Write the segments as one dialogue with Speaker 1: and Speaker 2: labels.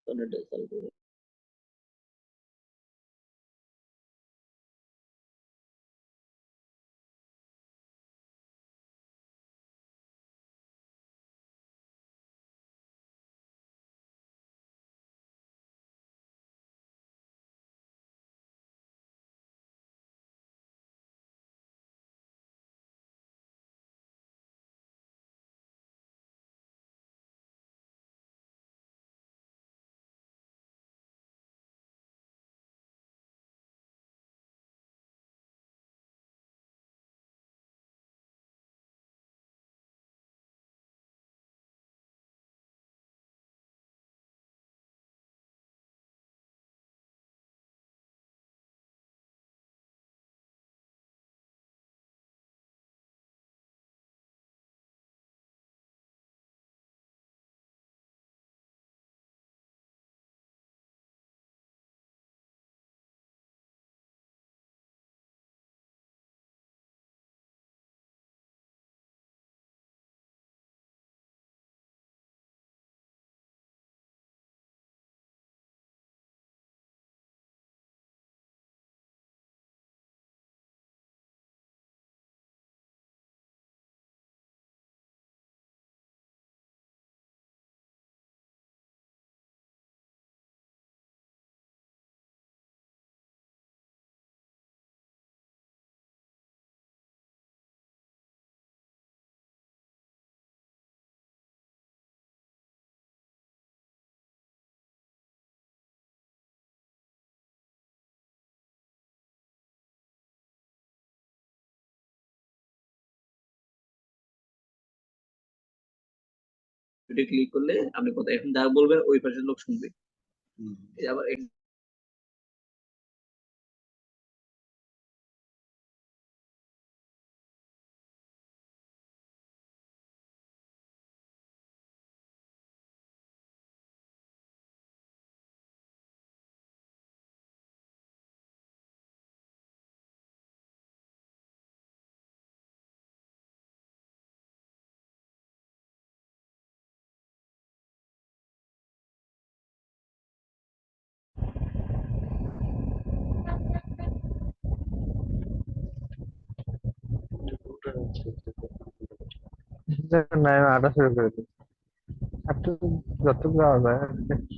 Speaker 1: Tornado salvo. Video click করলে আপনি কথা এখন যা বলবেন ওই পাশের লোক শুনবে। আবার
Speaker 2: না আমি আটা শুরু করে দিই একটু যতটুকু যাওয়া যায় আর কি।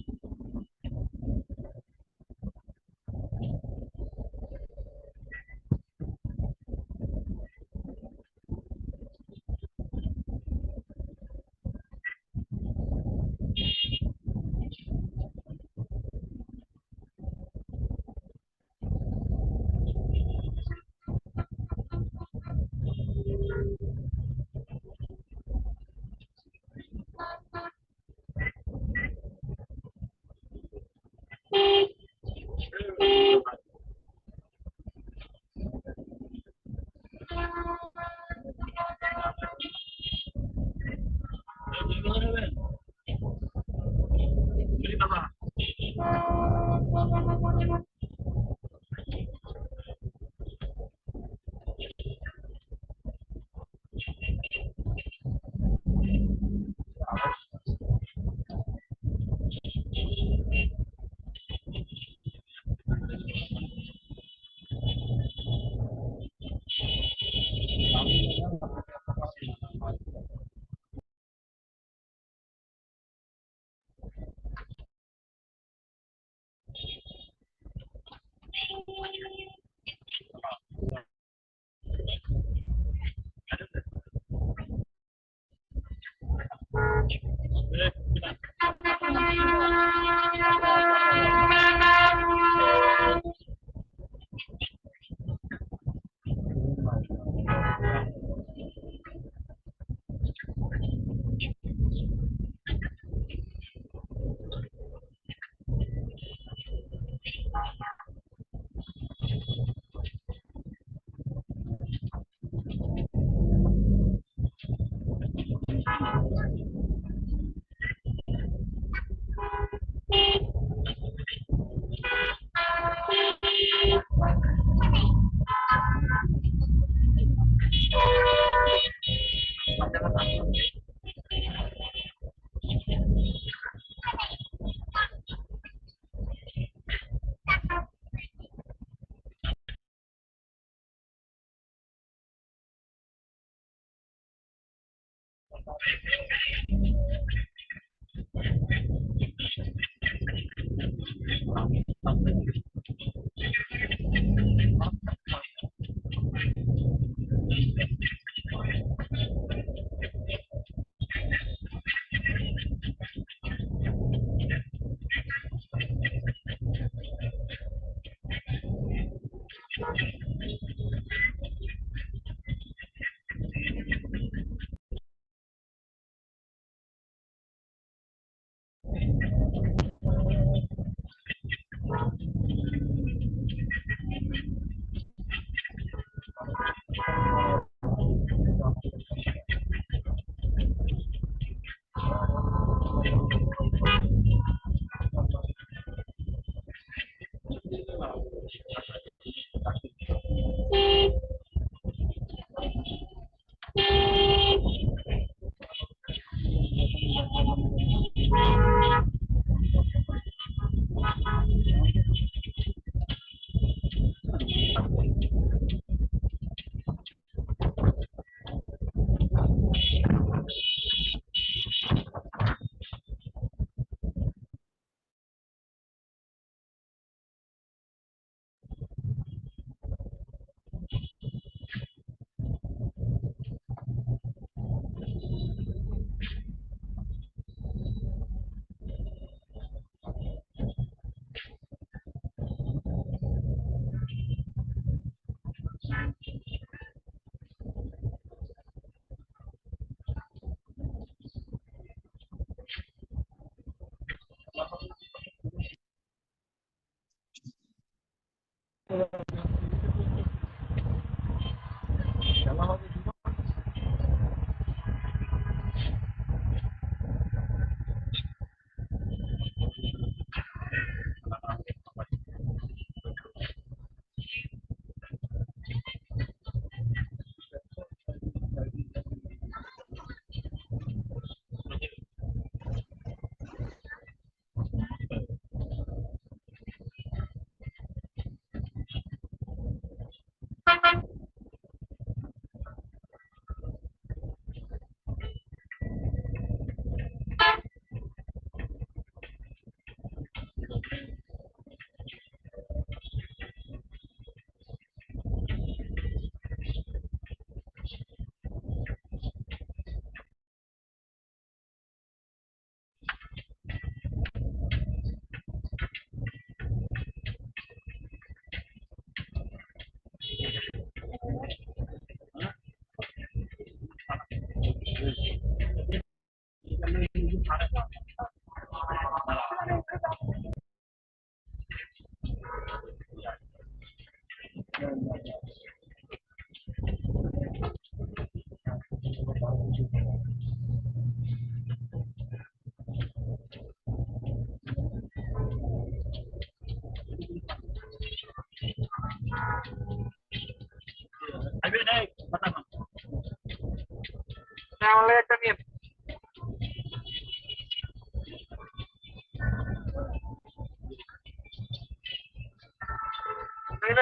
Speaker 2: একটা নিয়ে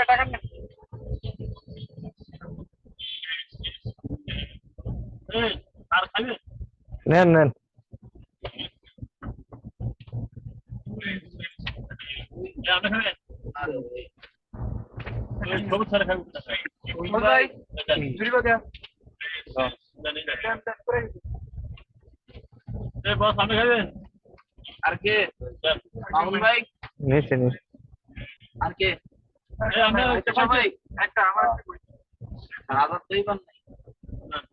Speaker 2: টাকা নেন নেন
Speaker 1: আর কে মামুন ভাই
Speaker 2: নিচে নিচে
Speaker 1: আর কে ভাই
Speaker 2: একটা আমার
Speaker 1: আবার তুই বান নাই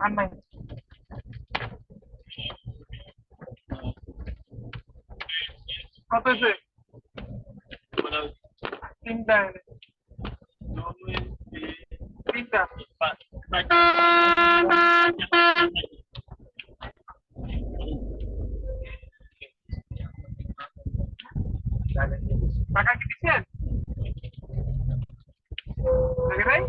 Speaker 2: আর নাই কত আছে তিনটা তিনটা টাকা কি দিচ্ছেন লাগে ভাই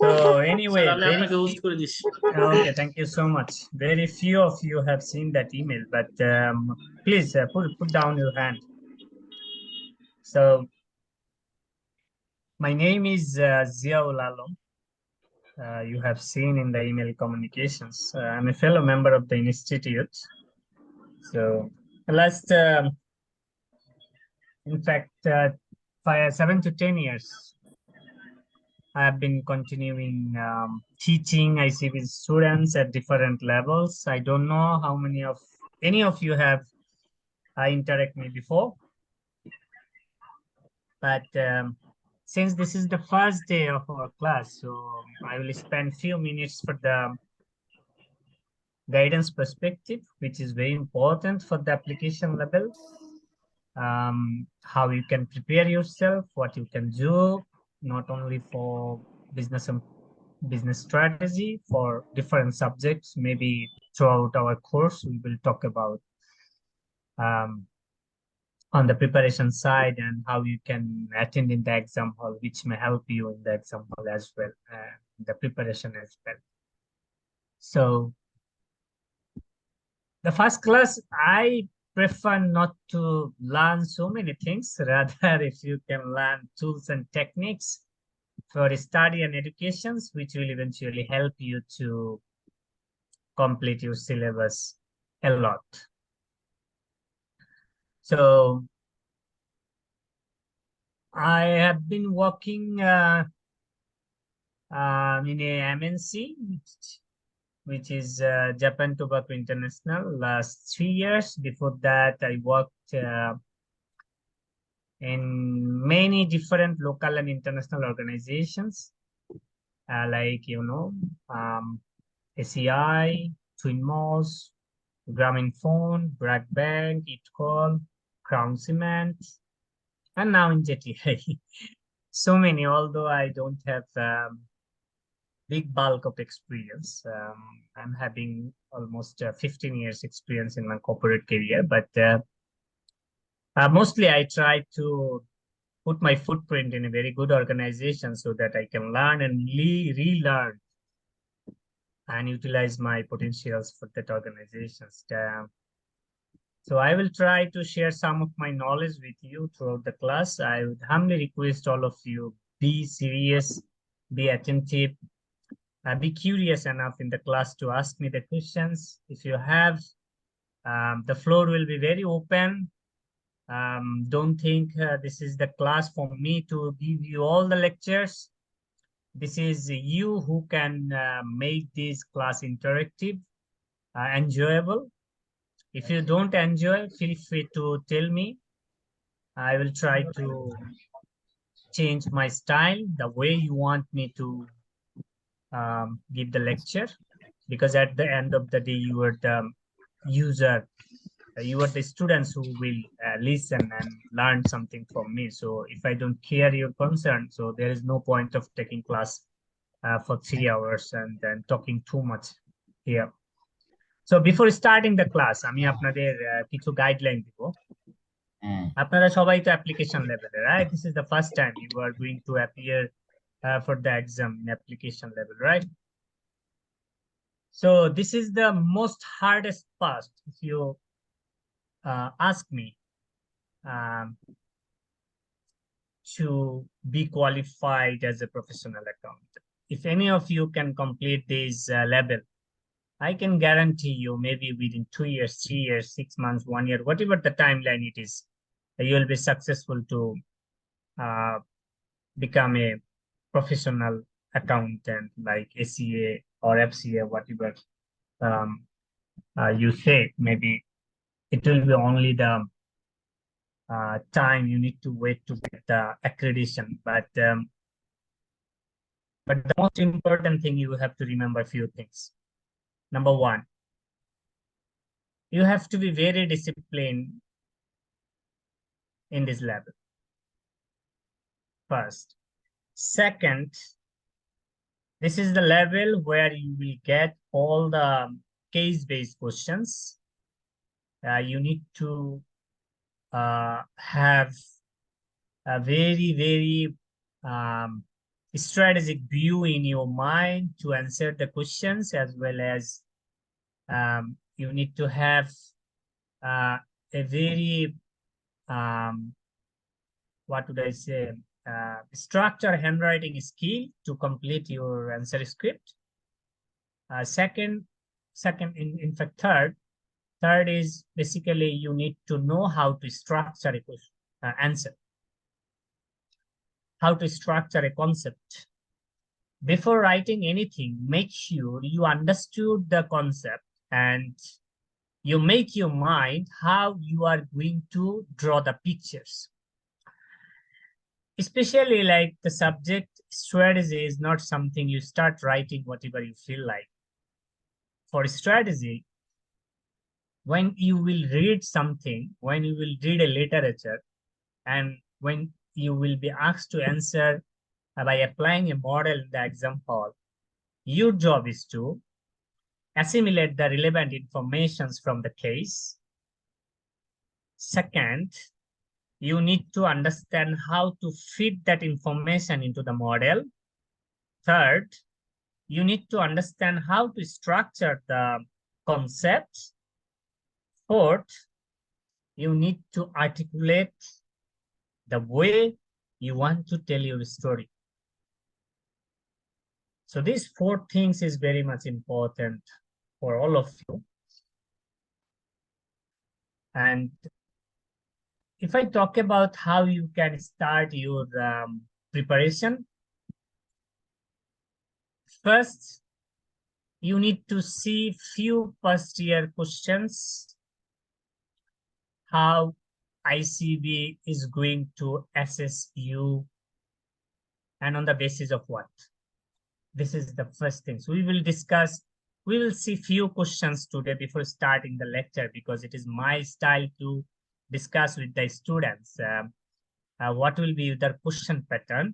Speaker 3: So anyway,
Speaker 1: আমি আপনাকে হোস্ট করে দিচ্ছি।
Speaker 3: okay, thank you so much. Very few of you have seen that email, but please put down your hand. So my name is Ziaul. You have seen in the email communications. I'm a fellow member of the institute. So last, in fact, 7 to 10 years, I have been continuing teaching ICB students at different levels. I don't know how many of any of you have interact me before, but since this is the first day of our class, so I will spend few minutes for the guidance perspective, which is very important for the application level. How you can prepare yourself, what you can do, not only for business and business strategy, for different subjects. Maybe throughout our course, we will talk about on the preparation side and how you can attend in the exam hall, which may help you in the exam hall as well, the preparation as well. So the first class, I prefer not to learn so many things. Rather, if you can learn tools and techniques for study and educations, which will eventually help you to complete your syllabus a lot. So I have been working in a MNC, which is Japan Tobacco International, last 3 years. Before that, I worked in many different local and international organizations, like, ACI, Twin Malls, Grameenphone, Bragg Bank, Itcall, Crown Cement, and now in JTI. So many, although I don't have big bulk of experience. I'm having almost 15 years experience in my corporate career, but mostly I try to put my footprint in a very good organization so that I can learn and relearn and utilize my potentials for that organizations. So I will try to share some of my knowledge with you throughout the class. I would humbly request all of you, be serious, be attentive, be curious enough in the class to ask me the questions. If you have, the floor will be very open. Don't think this is the class for me to give you all the lectures. This is you who can make this class interactive, enjoyable. If you don't enjoy, feel free to tell me. I will try to change my style, the way you want me to give the lecture, because at the end of the day, you are the user, you are the students who will listen and learn something from me. So if I don't care your concern, so there is no point of taking class for 3 hours and then talking too much here. So before starting the class, আমি আপনাদের কিছু guideline দিব। আপনারা সবাই তো application লেভেলে, right? This is the first time you are going to appear for the exam in application level, right? So this is the most hardest part if you ask me um, to be qualified as a professional accountant. If any of you can complete this level, I can guarantee you maybe within 2 years, 3 years, 6 months, 1 year, whatever the timeline it is, you will be successful to become a professional accountant like ACA or FCA, whatever you say. Maybe it will be only the time you need to wait to get the accreditation. But the most important thing, you have to remember a few things. Number one, you have to be very disciplined in this level. First. Second, this is the level where you will get all the case-based questions. You need to have a very strategic view in your mind to answer the questions, as well as you need to have a very what would I say, structure handwriting skill to complete your answer script. In fact, third is basically you need to know how to structure a question, answer, how to structure a concept. Before writing anything, make sure you understood the concept and you make your mind how you are going to draw the pictures. Especially like the subject strategy is not something you start writing whatever you feel like. For strategy, when you will read something, when you will read a literature, and when you will be asked to answer by applying a model in the exam hall, your job is to assimilate the relevant informations from the case. Second, you need to understand how to fit that information into the model. Third, you need to understand how to structure the concept. Fourth, you need to articulate the way you want to tell your story. So these 4 things is very much important for all of you. And if I talk about how you can start your preparation, first, you need to see few first year questions, how ICB is going to assess you, and on the basis of what. This is the first thing. So we will see few questions today before starting the lecture, because it is my style to discuss with the students what will be their question pattern.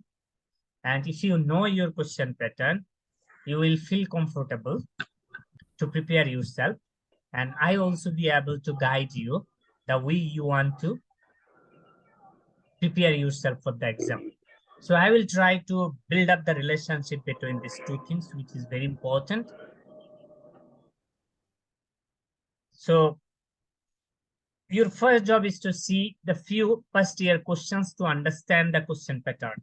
Speaker 3: And if you know your question pattern, you will feel comfortable to prepare yourself. And I also be able to guide you the way you want to prepare yourself for the exam. So I will try to build up the relationship between these 2 things, which is very important. So your first job is to see the few first year questions to understand the question pattern.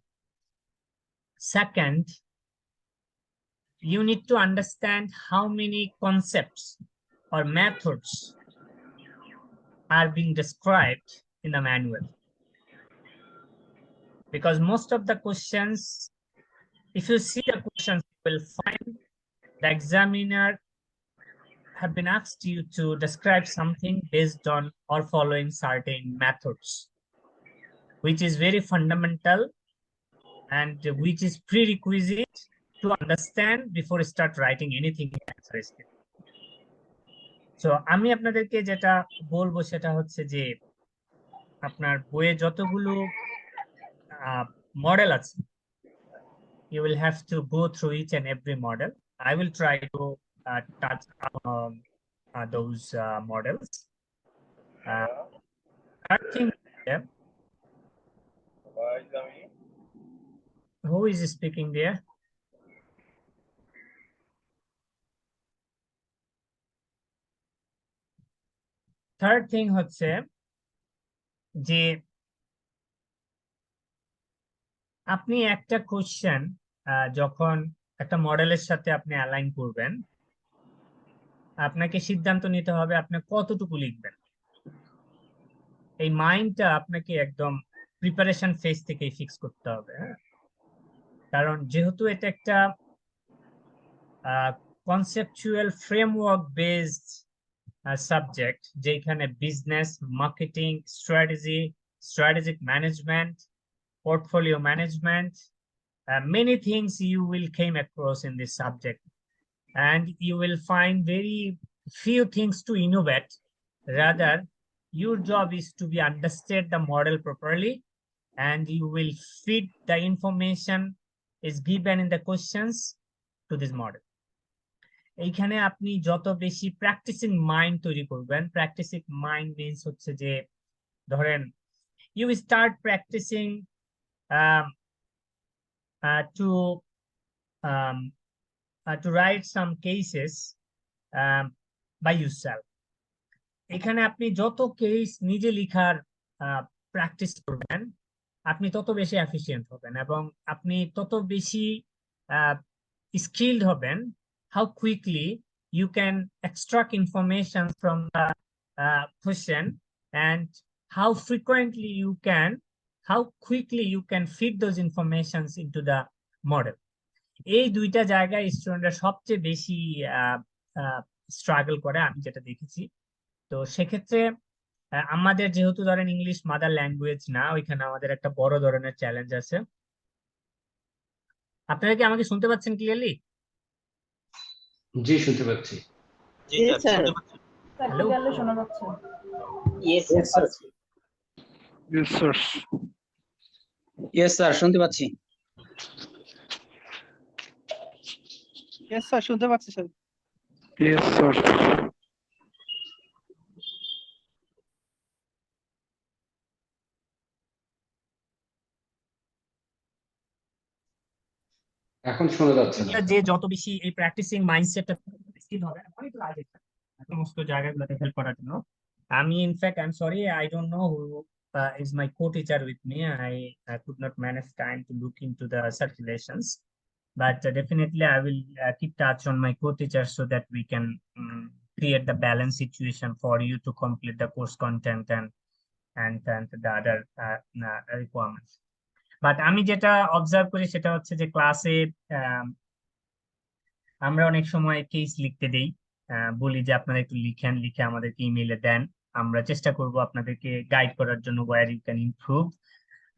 Speaker 3: Second, you need to understand how many concepts or methods are being described in the manual. Because most of the questions, if you see the questions, you will find the examiner have been asked you to describe something based on or following certain methods, which is very fundamental and which is prerequisite to understand before you start writing anything in answer script. So আমি আপনাদেরকে যেটা বলবো সেটা হচ্ছে যে আপনার বইয়ে যতগুলো মডেল আছে, you will have to go through each and every model. I will try to touch those models. Third thing, who is speaking there? Third thing হচ্ছে যে আপনি একটা কোশ্চেন যখন একটা মডেলের সাথে আপনি অ্যালাইন করবেন, আপনাকে সিদ্ধান্ত নিতে হবে আপনি কতটুকু লিখবেন। এই মাইন্ডটা আপনাকে একদম প্রিপারেশন ফেজ থেকে ফিক্স করতে হবে। কারণ যেহেতু এটা একটা কনসেপচুয়াল ফ্রেমওয়ার্ক বেসড সাবজেক্ট, যেখানে business, marketing, strategic management, portfolio management, many things you will came across in this subject, and you will find very few things to innovate. Rather, your job is to be understand the model properly, and you will feed the information is given in the questions to this model. এইখানে আপনি যত বেশি practising mind তৈরি করবেন, practising mind means হচ্ছে যে ধরেন you start practicing to write some cases by yourself. এখানে আপনি যত কেস নিজে লিখার প্র্যাকটিস করবেন, আপনি তত বেশি এফিশিয়েন্ট হবেন এবং আপনি তত বেশি স্কিলড হবেন how quickly you can extract information from the question, and how quickly you can feed those informations into the model. এই দুইটা জায়গায় স্টুডেন্টরা সবচেয়ে বেশি স্ট্রাগল করে আমি যেটা দেখেছি। তো সেক্ষেত্রে আমাদের যেহেতু ধরেন ইংলিশ মাদার ল্যাঙ্গুয়েজ না, ওইখানে আমাদের একটা বড় ধরনের চ্যালেঞ্জ আছে। আপনারা কি আমাকে শুনতে পাচ্ছেন ক্লিয়ারলি?
Speaker 4: জি, শুনতে পাচ্ছি।
Speaker 1: জি স্যার, শুনতে পাচ্ছি।
Speaker 3: হ্যালো,
Speaker 5: শোনা যাচ্ছে।
Speaker 1: Yes sir.
Speaker 2: Yes, sir.
Speaker 1: Yes sir, শুনতে পাচ্ছি।
Speaker 5: Yes, sir, শুনতে পাচ্ছি স্যার।
Speaker 2: Yes, sir.
Speaker 4: এখন শোনা যাচ্ছে না।
Speaker 3: যে যত বেশি এই প্র্যাকটিসিং মাইন্ডসেটটা স্কিল হবে, অনেক লাগে সমস্ত জায়গাগুলোতে হেল্প করার জন্য। আমি in fact I am sorry, I don't know who is my co-teacher with me. I could not manage time to look into the circulations, but definitely I will keep touch on my co-teacher so that we can create the balance situation for you to complete the course content and the other requirements. But আমি যেটা observe করি সেটা হচ্ছে যে ক্লাসে আমরা অনেক সময় কেস লিখতে দেই, বলি যে আপনারা একটু লিখে আমাদেরকে ইমেইলে দেন, আমরা চেষ্টা করব আপনাদেরকে গাইড করার জন্য where you can improve.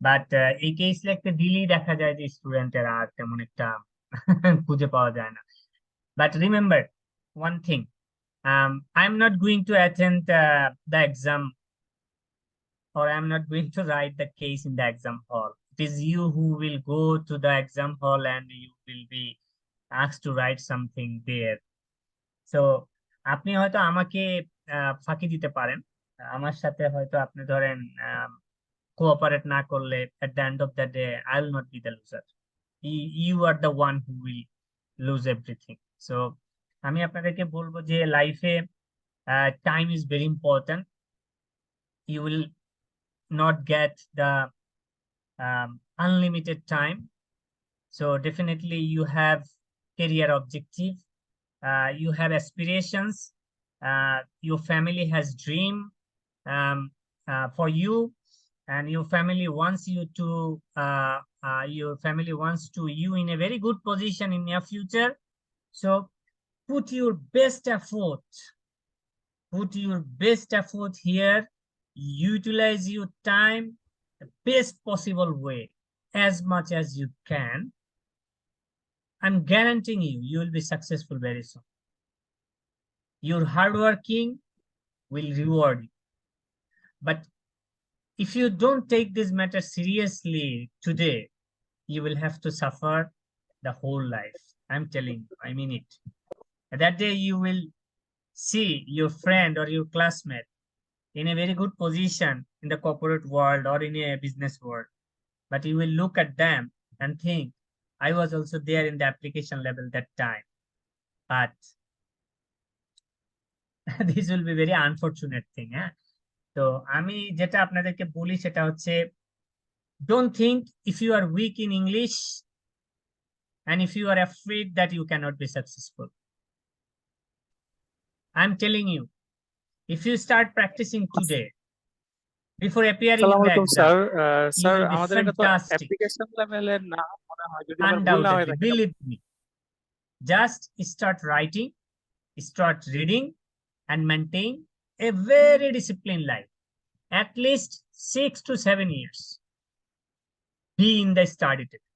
Speaker 3: But এই কেস লিখতে দিলেই দেখা যায় যে স্টুডেন্টের আর তেমন একটা খুঁজে পাওয়া যায় না। But remember one thing, I am not going to attend the exam, or I'm not going to write the case in the exam hall. It is you who will go to the exam hall and you will be asked to write something there. So আপনি হয়তো আমাকে ফাঁকি দিতে পারেন, আমার সাথে হয়তো আপনি ধরেন কোঅপারেট না করলে at the end of the day I will not be the loser. You are the one who will lose everything. So আমি আপনাদেরকে বলবো যে লাইফে time is very important. You will not get the unlimited time, so definitely you have career objective, you have aspirations, your family has dream for you, and your family wants you to you in a very good position in your future. So put your best effort here, utilize your time the best possible way as much as you can. I'm guaranteeing you will be successful very soon. Your hard working will reward you, but if you don't take this matter seriously today, you will have to suffer the whole life. I'm telling you, I mean it. That day you will see your friend or your classmate in a very good position in the corporate world or in a business world, but you will look at them and think, I was also there in the application level that time. But this will be very unfortunate thing. তো আমি যেটা আপনাদেরকে বলি সেটা হচ্ছে, don't think if you are weak in English and if you are afraid that you cannot be successful. I'm telling you, if you start practicing today, before appearing in
Speaker 2: আসসালামু
Speaker 3: the
Speaker 2: আলাইকুম
Speaker 3: exam,
Speaker 2: sir.
Speaker 3: you
Speaker 2: sir
Speaker 3: will be
Speaker 2: আমাদের এটা তো
Speaker 3: fantastic.
Speaker 2: Application লেভেলের না মনে হয়, যদি আমার ভুল না হয়ে
Speaker 3: Undoubtedly,
Speaker 2: থাকে।
Speaker 3: believe me. Just start writing, start reading, and maintain a very disciplined life. At least 6 to 7 years. Be in the study table.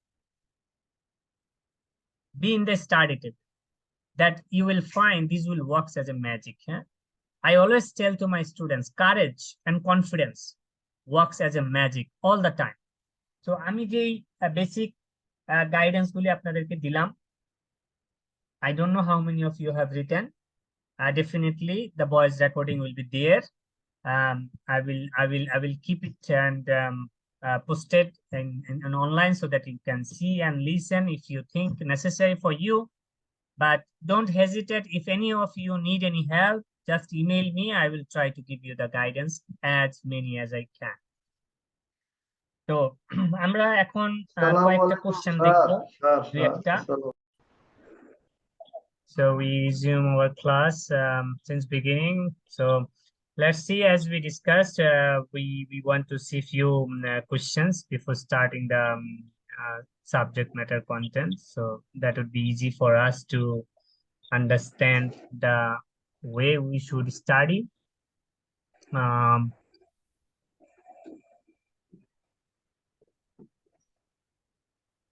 Speaker 3: Be in the study table. That you will find this will work as a magic. I always tell to my students, courage and confidence works as a magic all the time. So আমি যেই basic guidance গুলি আপনাদেরকে দিলাম, I don't know how many of you have written. Definitely the voice recording will be there. I will keep it and post it in online so that you can see and listen if you think necessary for you. But don't hesitate. If any of you need any help, just email me. I will try to give you the guidance as many as I can. তো আমরা এখন কয়েকটা question দেখবো, দুই একটা। So we resume our class since beginning. So let's see, as we discussed, we want to see few questions before starting the subject matter content. So that would be easy for us to understand the way we should study.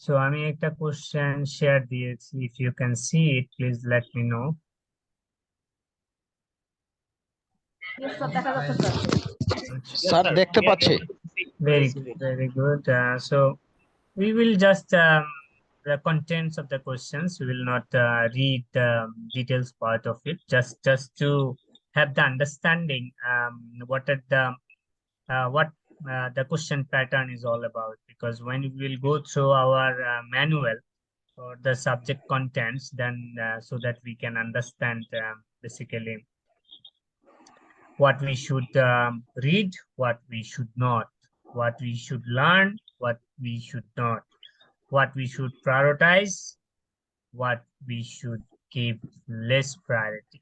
Speaker 3: So আমি একটা question share দিয়েছি. If you can see it, please let me know.
Speaker 6: Sir দেখতে পাচ্ছি।
Speaker 3: Very good. So we will just the contents of the questions. We will not read the details part of it. Just to have the understanding what are the what the question pattern is all about. Because when we will go through our manual or the subject contents, then so that we can understand basically what we should read, what we should not, what we should learn, what we should not, what we should prioritize, what we should give less priority.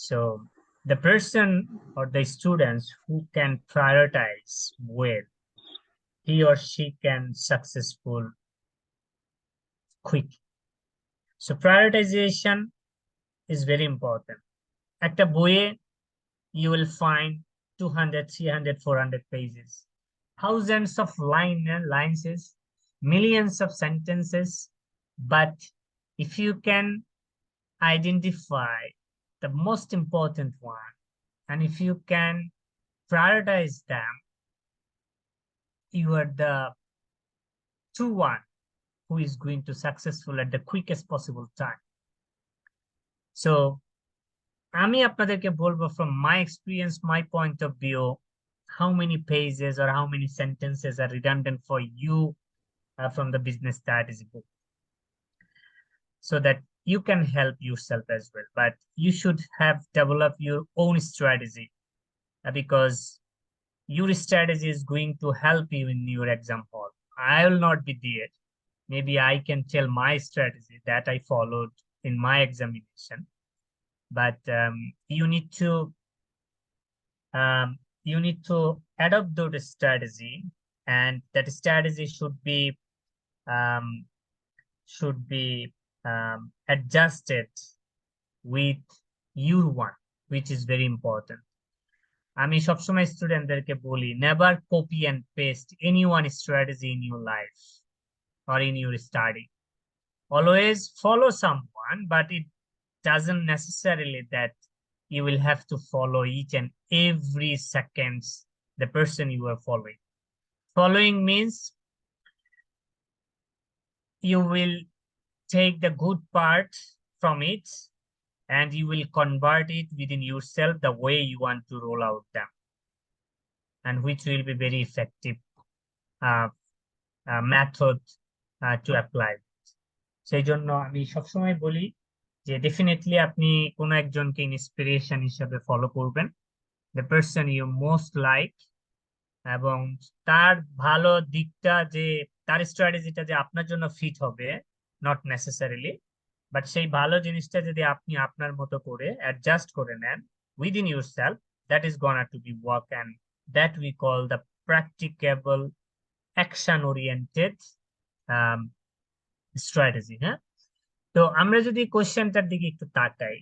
Speaker 3: So the person or the students who can prioritize well, he or she can successful quick. So prioritization is very important. At a boye, you will find 200, 300, 400 pages, thousands of lines, millions of sentences. But if you can identify the most important one, and if you can prioritize them, you are the true one who is going to successful at the quickest possible time. So আমি আপনাদেরকে বলবো from my experience, my point of view, how many pages or how many sentences are redundant for you from the business strategy book, so that you can help yourself as well. But you should have developed your own strategy, because your strategy is going to help you in your exam hall. I will not be there. Maybe I can tell my strategy that I followed in my examination. But you need to adopt that strategy, and that strategy should be adjusted with your one, which is very important. আমি সবসময় স্টুডেন্টদেরকে বলি, never copy and paste anyone's strategy in your life or in your study. Always follow someone, but it doesn't necessarily that you will have to follow each and every seconds the person you are following. Following means you will take the good part from it and you will convert it within yourself the way you want to roll out them, and which will be very effective method to apply. সেই জন্য আমি সবসময় বলি যে definitely আপনি কোনো একজনকে inspiration হিসেবে ফলো করবেন, the person you most like, এবং তার ভালো দিকটা যে তার স্ট্র্যাটেজিটা যে আপনার জন্য ফিট হবে, নট নেসেসারিলি, বাট সেই ভালো জিনিসটা যদি আপনি আপনার মতো করে অ্যাডজাস্ট করে নেন within yourself, that is gonna to be work, and that we call the practicable action oriented strategy. হ্যাঁ, তো আমরা যদি কোশ্চেনটার দিকে একটু তাকাই,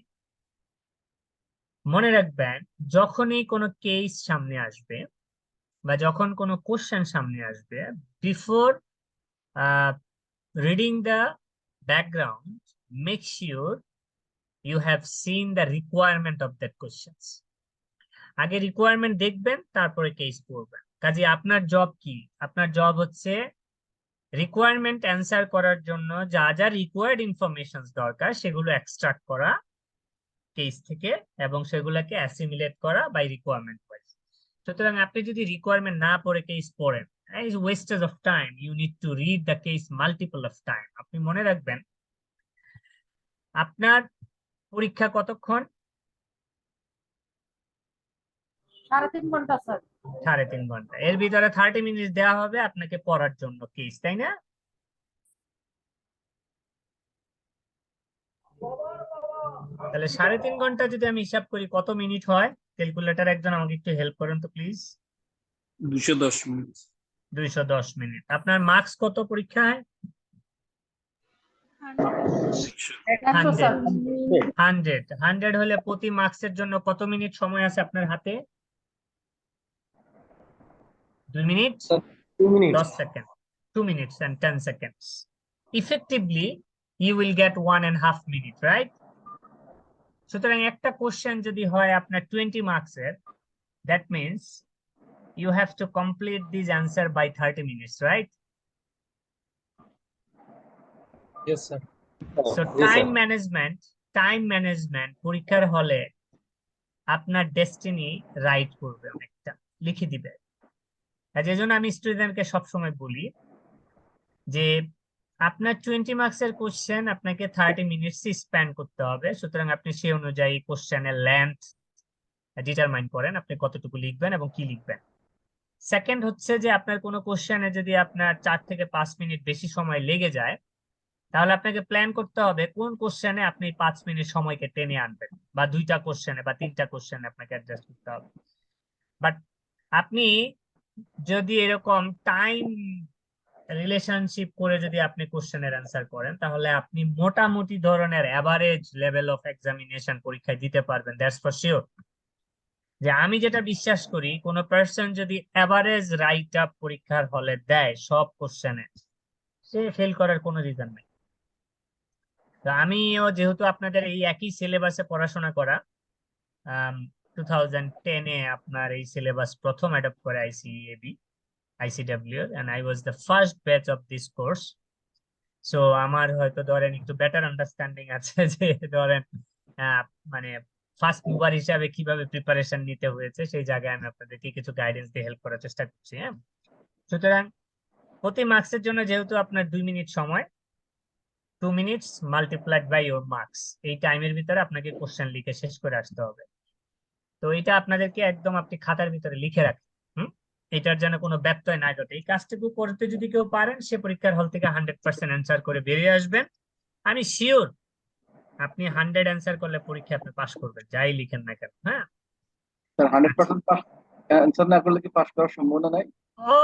Speaker 3: মনে রাখবেন যখনই কোনো কেস সামনে আসবে বা যখন কোনো কোশ্চেন সামনে আসবে, before reading the background, make sure you have seen the requirement of that question. আগে রিকোয়ারমেন্ট দেখবেন, তারপরে কেস পড়বেন। কাজে আপনার জব কি? আপনার জব হচ্ছে রিকোয়ারমেন্ট অ্যান্সার করার জন্য যা যা রিকোয়ার্ড ইনফরমেশন দরকার সেগুলো এক্সট্রাক্ট করা কেস থেকে এবং সেগুলোকে অ্যাসিমিলেট করা বাই রিকোয়ারমেন্ট ওয়াইজ। সুতরাং আপনি যদি রিকোয়ারমেন্ট না পড়ে কেস পড়েন, is wastage of time. You need to read the case multiple of time. আপনি মনে রাখবেন আপনার পরীক্ষা কতক্ষণ?
Speaker 5: 3.5 ঘন্টা স্যার।
Speaker 3: 3.5 ঘন্টা। এর ভিতরে 30 মিনিট দেওয়া হবে আপনাকে পড়ার জন্য কেস, তাই না? তাহলে 3.5 ঘন্টা যদি আমি হিসাব করি কত মিনিট হয়? ক্যালকুলেটর একজন আমাকে একটু হেল্প করেন তো প্লিজ।
Speaker 1: 210 মিনিট।
Speaker 3: 210 মিনিট। আপনার মার্কস কত পরীক্ষায়? 100 হলে প্রতি মার্কসের জন্য কত মিনিট সময় আছে আপনার হাতে? 2 minute 10 second, 2 minutes and 10 seconds. Effectively, you will get 1.5 minutes, right? সুতরাং একটা কোশ্চেন যদি হয় আপনার 20 মার্কসের, that means you have to complete this answer by 30 minutes, right?
Speaker 6: Yes, sir.
Speaker 3: So time management পরীক্ষার হলে আপনার ডেস্টিনি রাইট করবে, অনেকটা লিখে দিবে। এই জন্য আমি স্টুডেন্টকে সবসময় বলি যে আপনার 20 মার্কসের কোশ্চেন আপনাকে 30 মিনিটস স্পেন্ড করতে হবে। সুতরাং আপনি সেই অনুযায়ী কোশ্চেনের লেন্থ ডিটারমাইন করেন, আপনি কতটুকু লিখবেন এবং কি লিখবেন। সেকেন্ড হচ্ছে যে আপনার কোনো কোশ্চেনে যদি আপনার 4 থেকে 5 মিনিট বেশি সময় লেগে যায়, তাহলে আপনাকে প্ল্যান করতে হবে কোন কোশ্চেনে আপনি 5 মিনিট সময়কে টেনে আনবেন, বা 2টা কোশ্চেনে বা 3টা কোশ্চেনে আপনাকে অ্যাডজাস্ট করতে হবে। বাট আপনি যদি এরকম টাইম রিলেশনশিপ করে যদি আপনি কোশ্চেনের অ্যান্সার করেন, তাহলে আপনি মোটামুটি ধরনের এভারেজ লেভেল অফ এক্সামিনেশন পরীক্ষায় দিতে পারবেন, দ্যাটস ফর শিওর। যে আমি যেটা বিশ্বাস করি, কোন পার্সন যদি এভারেজ রাইট আপ পরীক্ষার হলে দেয় সব কোশ্চেনে, সে ফেল করার কোনো রিজন নেই। তো আমিও যেহেতু আপনাদের এই একই সিলেবাসে পড়াশোনা করা, 2010-এ আপনার এই সিলেবাস প্রথম অ্যাডপ্ট করে ICW, and I was the first batch of this course. So আমার হয়তো ধরেন একটু বেটার আন্ডারস্ট্যান্ডিং আছে যে ধরেন মানে ফার্স্ট মুভার হিসাবে কিভাবে প্রিপারেশন নিতে হয়েছে, সেই জায়গায় আমি আপনাদেরকে কিছু গাইডেন্স দিয়ে হেল্প করার চেষ্টা করছি। হ্যাঁ, সুতরাং প্রতি মার্কসের জন্য যেহেতু আপনার 2 মিনিট সময়, 2 minutes multiplied by your marks, এই টাইমের ভিতরে আপনাকে কোশ্চেন লিখে শেষ করে আসতে হবে। তো এটা আপনাদেরকে একদম আপনি খাতার ভিতরে লিখে রাখেন। এটার যেন কোনো ব্যত্যয় না ঘটে। এই কাজটুকু করতে যদি কেউ পারেন, সে পরীক্ষার হল থেকে 100% অ্যান্সার করে বেরিয়ে আসবেন। আমি শিওর আপনি 100 অ্যান্সার করলে পরীক্ষা আপনি পাস করবেন, যাই লিখেন না কেন। হ্যাঁ,
Speaker 7: 100% পাস অ্যানসার না করলে কি পাস করার সম্ভাবনা নাই?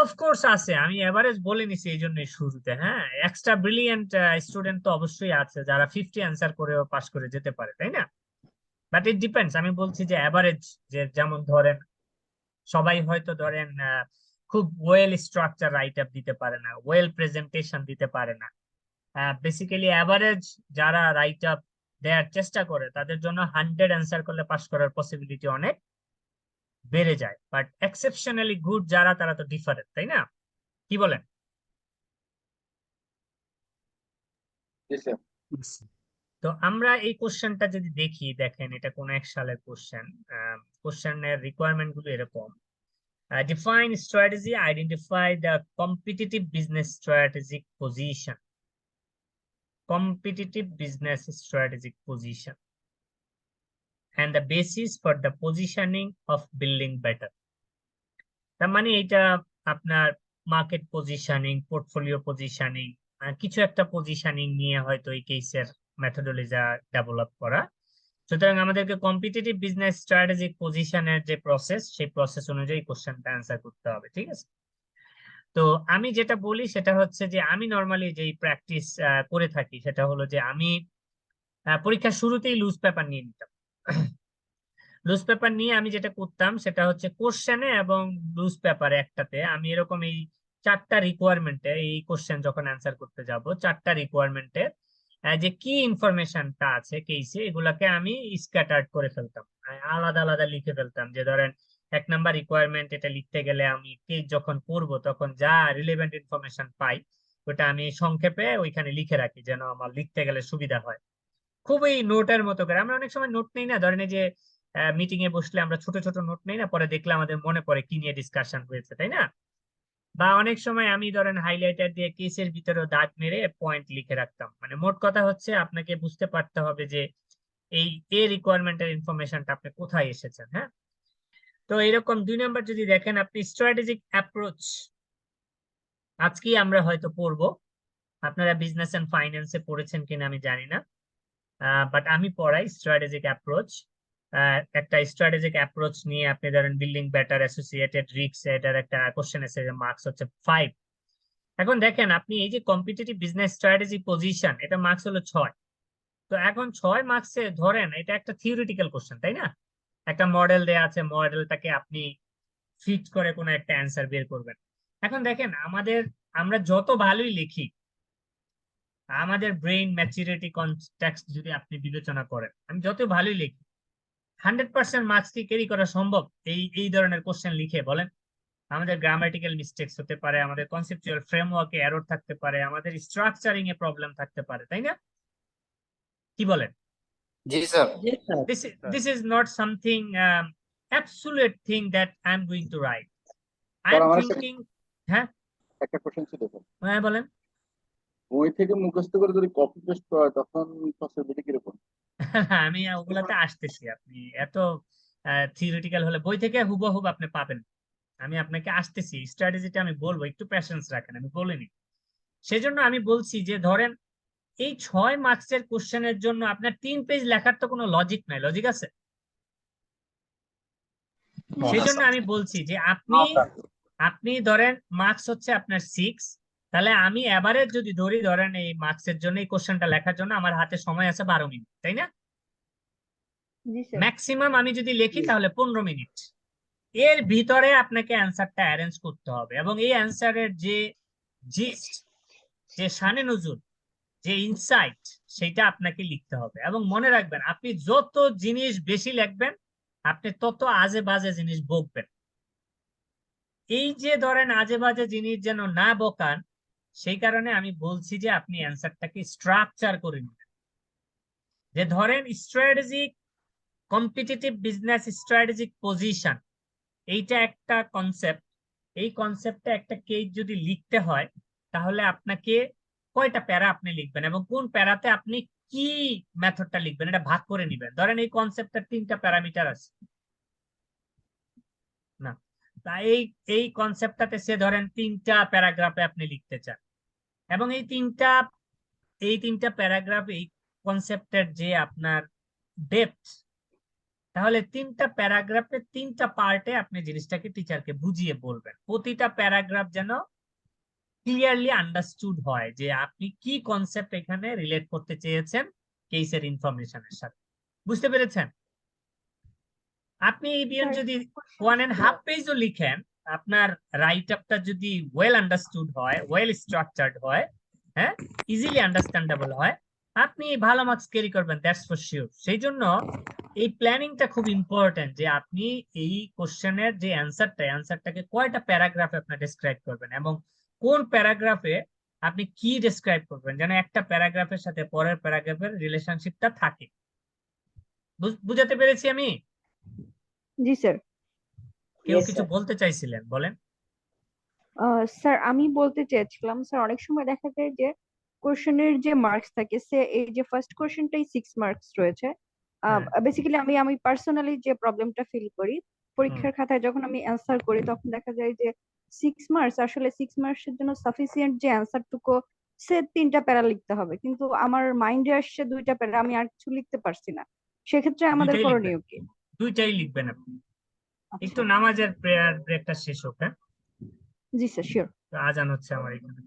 Speaker 3: অফকোর্স আছে, আমি এভারেজ বলে নিছি এই জন্যই শুরুতে। হ্যাঁ, এক্সট্রা ব্রিলিয়েন্ট স্টুডেন্ট তো অবশ্যই আছে যারা 50 অ্যান্সার করেও পাস করে যেতে পারে, তাই না? But it depends. আমি বলছি যে এভারেজ, যে যেমন ধরেন সবাই হয়তো ধরেন খুব ওয়েল স্ট্রাকচার রাইট আপ দিতে পারে না, ওয়েল প্রেজেন্টেশন দিতে পারে না। বেসিক্যালি এভারেজ যারা রাইট আপ দেওয়ার চেষ্টা করে, তাদের জন্য 100 অ্যান্সার করলে পাস করার পসিবিলিটি অনেক বেড়ে যায়। বাট এক্সেপশনালি গুড যারা, তারা তো ডিফারেন্ট, তাই না? কি বলেন? তো আমরা এই কোশ্চেনটা যদি দেখি, দেখেন এটা কোন এক সালের কোশ্চেন। কোশ্চেনের রিকোয়ারমেন্ট গুলো এরকম: define strategy, identify the competitive business strategic position. Competitive business strategic position and the basis for the positioning of building better. তার মানে এটা আপনার মার্কেট পজিশনিং, পোর্টফোলিও পজিশনিং, কিছু একটা পজিশনিং নিয়ে হয়তো এই কেসের মেথোডোলজি ডেভেলপ করা। সুতরাং আমাদেরকে কম্পিটিটিভ বিজনেস স্ট্র্যাটেজিক পজিশনের যে প্রসেস, সেই প্রসেস অনুযায়ী কোশ্চেনটা অ্যান্সার করতে হবে, ঠিক আছে? তো আমি যেটা বলি সেটা হচ্ছে যে আমি নর্মালি যেই প্র্যাকটিস করে থাকি সেটা হলো যে আমি পরীক্ষার শুরুতেই লুজ পেপার নিয়ে নিতাম। লুজ পেপার নিয়ে আমি যেটা করতাম সেটা হচ্ছে কোশ্চেনে এবং লুজ পেপারে একটাতে আমি এরকম এই 4টা রিকোয়ারমেন্টে, এই কোশ্চেন যখন অ্যান্সার করতে যাব 4টা রিকোয়ারমেন্টে যে কি ইনফরমেশনটা আছে কেসে, এগুলাকে আমি স্ক্যাটার্ড করে ফেলতাম, আলাদা আলাদা লিখে ফেলতাম। যে ধরেন 1 নাম্বার রিকোয়ারমেন্ট, এটা লিখতে গেলে আমি কেস যখন পড়বো তখন যা রিলেভেন্ট ইনফরমেশন পাই ওটা আমি সংক্ষেপে ওইখানে লিখে রাখি, যেন আমার লিখতে গেলে সুবিধা হয়। খুবই নোটের মতো করে। আমরা অনেক সময় নোট নেই না, ধরেন এই যে মিটিং এ বসলে আমরা ছোট ছোট নোট নেই না, পরে দেখলে আমাদের মনে পড়ে কি নিয়ে ডিসকাশন হয়েছে, তাই না? বা অনেক সময় আমি ধরেন হাইলাইটার দিয়ে কেসের ভিতরে দাগ মেরে পয়েন্ট লিখে রাখতাম। মানে মোট কথা হচ্ছে আপনাকে বুঝতে পারতে হবে যে এই রিকোয়ারমেন্টের ইনফরমেশনটা আপনি কোথায় এসেছেন। হ্যাঁ, তো এরকম 2 নাম্বার যদি দেখেন আপনি, স্ট্র্যাটেজিক অ্যাপ্রোচ আজকে আমরা হয়তো পড়বো। আপনারা বিজনেস এন্ড ফাইন্যান্সে পড়েছেন কিনা আমি জানি না, বাট আমি পড়াই স্ট্র্যাটেজিক অ্যাপ্রোচ। একটা স্ট্র্যাটেজিক অ্যাপ্রোচ নিয়ে আপনি ধরেন বিল্ডিং বেটার অ্যাসোসিয়েটেড রিস্ক, এটার একটা কোশ্চেন এসে মার্কস হচ্ছে 5। এখন দেখেন আপনি এই যে কম্পিটিটিভ বিজনেস স্ট্র্যাটেজি পজিশন, এটা মার্কস হলো 6। তো এখন 6 মার্কসে ধরেন এটা একটা থিওরিটিক্যাল কোশ্চেন, তাই না? একটা মডেল দেয়া আছে, মডেলটাকে আপনি ফিট করে কোনো একটা অ্যান্সার বের করবেন। এখন দেখেন আমরা যত ভালোই লিখি, আমাদের ব্রেইন ম্যাচুরিটি কনটেক্সট যদি আপনি বিবেচনা করেন, আমি যত ভালোই লিখি 100% মার্কস কি ক্যারি করা সম্ভব এই ধরনের কোশ্চেন লিখে? বলেন। আমাদের গ্রামাটিক্যাল মিস্টেকস হতে পারে, আমাদের কনসেপচুয়াল ফ্রেমওয়ার্কে এরর থাকতে পারে, আমাদের স্ট্রাকচারিং এ প্রবলেম থাকতে পারে, তাই না? কি বলেন?
Speaker 4: জি sir.
Speaker 3: This is not something absolute thing that I'm going to write. I
Speaker 7: sir
Speaker 3: am
Speaker 7: আমার
Speaker 3: thinking. হ্যাঁ,
Speaker 7: একটা কোশ্চেন ছিল স্যার,
Speaker 3: হ্যাঁ বলেন।
Speaker 7: বই থেকে মুখস্থ করে যদি কপি পেস্ট করা হয় তখন পসিবিলিটি কিরকম?
Speaker 3: আমি ওগুলাতে আসতেছি। আপনি এত থিওরিটিক্যাল হলে বই থেকে হুবহুব আপনি পাবেন। আমি আপনাকে আসতেছি, স্ট্র্যাটেজিটা আমি বলবো, একটু প্যাশেন্স রাখেন, আমি বলিনি। সেজন্য আমি বলছি যে ধরেন এই 6 মার্কসের কোশ্চেনের জন্য আপনার 3 পেজ লেখার তো কোনো লজিক নাই। লজিক আছে? সেজন্য আমি বলছি যে আপনি ধরেন মার্কস হচ্ছে আপনার 6, তাহলে আমি এভারেজ যদি ধরি, ধরেন এই মার্কসের জন্য এই কোশ্চেনটা লেখার জন্য আমার হাতে সময় আছে 12 মিনিট, তাই না? ম্যাক্সিমাম আমি যদি লিখি তাহলে 15 মিনিট। এর ভিতরে আপনাকে অ্যান্সারটা অ্যারেঞ্জ করতে হবে, এবং এই অ্যান্সারের যে জিস্ট, যে শানে নজুল, যে ইনসাইট, সেটা আপনাকে লিখতে হবে। এবং মনে রাখবেন, আপনি যত জিনিস বেশি লিখবেন আপনি তত আজে বাজে জিনিস বকবেন। এই যে ধরেন আজে বাজে জিনিস যেন না বকান, সেই কারণে আমি বলছি যে আপনি অ্যান্সারটাকে স্ট্রাকচার করে নেবেন। যে ধরেন strategic competitive business strategic position, এইটা একটা কনসেপ্ট। এই কনসেপ্টে একটা কেস যদি লিখতে হয় তাহলে আপনাকে কয়টা প্যারা আপনি লিখবেন এবং কোন প্যারাতে আপনি কি মেথডটা লিখবেন, এটা ভাগ করে নেবেন। ধরেন এই কনসেপ্টের 3টা প্যারামিটার আছে না, তা এই কনসেপ্টটাতে সে ধরেন 3টা প্যারাগ্রাফে আপনি লিখতে চান, এবং এই তিনটা প্যারাগ্রাফ এই কনসেপ্টের যে আপনার ডেপথ, তাহলে 3টা প্যারাগ্রাফে 3টা পার্টে আপনি জিনিসটাকে টিচারকে বুঝিয়ে বলবেন। প্রতিটা প্যারাগ্রাফ যেন ক্লিয়ারলি আন্ডারস্টুড হয় যে আপনি কি কনসেপ্ট এখানে রিলেট করতে চেয়েছেন কেসের ইনফরমেশনের সাথে। বুঝতে পেরেছেন? আপনি ইভিএন যদি 1.5 পেজও লিখেন, আপনার রাইট আপটা যদি ওয়েল আন্ডারস্টুড হয়, ওয়েল স্ট্রাকচার্ড হয়, হ্যাঁ, ইজিলি আন্ডারস্ট্যান্ডেবল হয়, আপনি ভালো মার্কস ক্যারি করবেন, দ্যাটস ফর শিওর। সেই জন্য এই প্ল্যানিংটা খুব ইম্পর্টেন্ট, যে আপনি এই কোশ্চেনের যে অ্যান্সারটাকে কয়টা প্যারাগ্রাফে আপনি ডেসক্রাইব করবেন এবং কোন প্যারাগ্রাফে আপনি কি ডেসক্রাইব করবেন যেন একটা প্যারাগ্রাফের সাথে পরের প্যারাগ্রাফের রিলেশনশিপটা থাকে। বুঝাতে পেরেছি আমি?
Speaker 5: জি স্যার।
Speaker 3: কেউ কিছু বলতে চাইছিলেন, বলেন।
Speaker 5: স্যার আমি বলতে চেয়েছিলাম স্যার অনেক সময় দেখা যায় যে কোশ্চেনের যে মার্কস থাকে সে এই যে ফার্স্ট কোশ্চেনটাই 6 মার্কস রয়েছে।
Speaker 3: হ্যাঁ।
Speaker 5: বেসিক্যালি আমি পার্সোনালি যে প্রবলেমটা ফিল করি পরীক্ষার খাতায় যখন আমি অ্যান্সার করি তখন দেখা যায় যে 6 মার্কস আসলে 6 মার্কসের জন্য সাফিসিয়েন্ট যে অ্যান্সারটুকু সে 3টা প্যারা লিখতে হবে, কিন্তু আমার মাইন্ডে আসছে 2টা প্যারা, আমি আর কিছু লিখতে পারছি না। সেক্ষেত্রে আমাদের
Speaker 3: দুইটাই লিখবেন,
Speaker 5: করণীয় কি?
Speaker 3: দুইটাই লিখবেন আপনি।
Speaker 5: আচ্ছা।
Speaker 3: একটু নামাজের প্রেয়ার ব্রেকটা শেষ হোক। হ্যাঁ,
Speaker 5: জি স্যার, শিওর।
Speaker 3: তো আজান হচ্ছে আমার এখানে।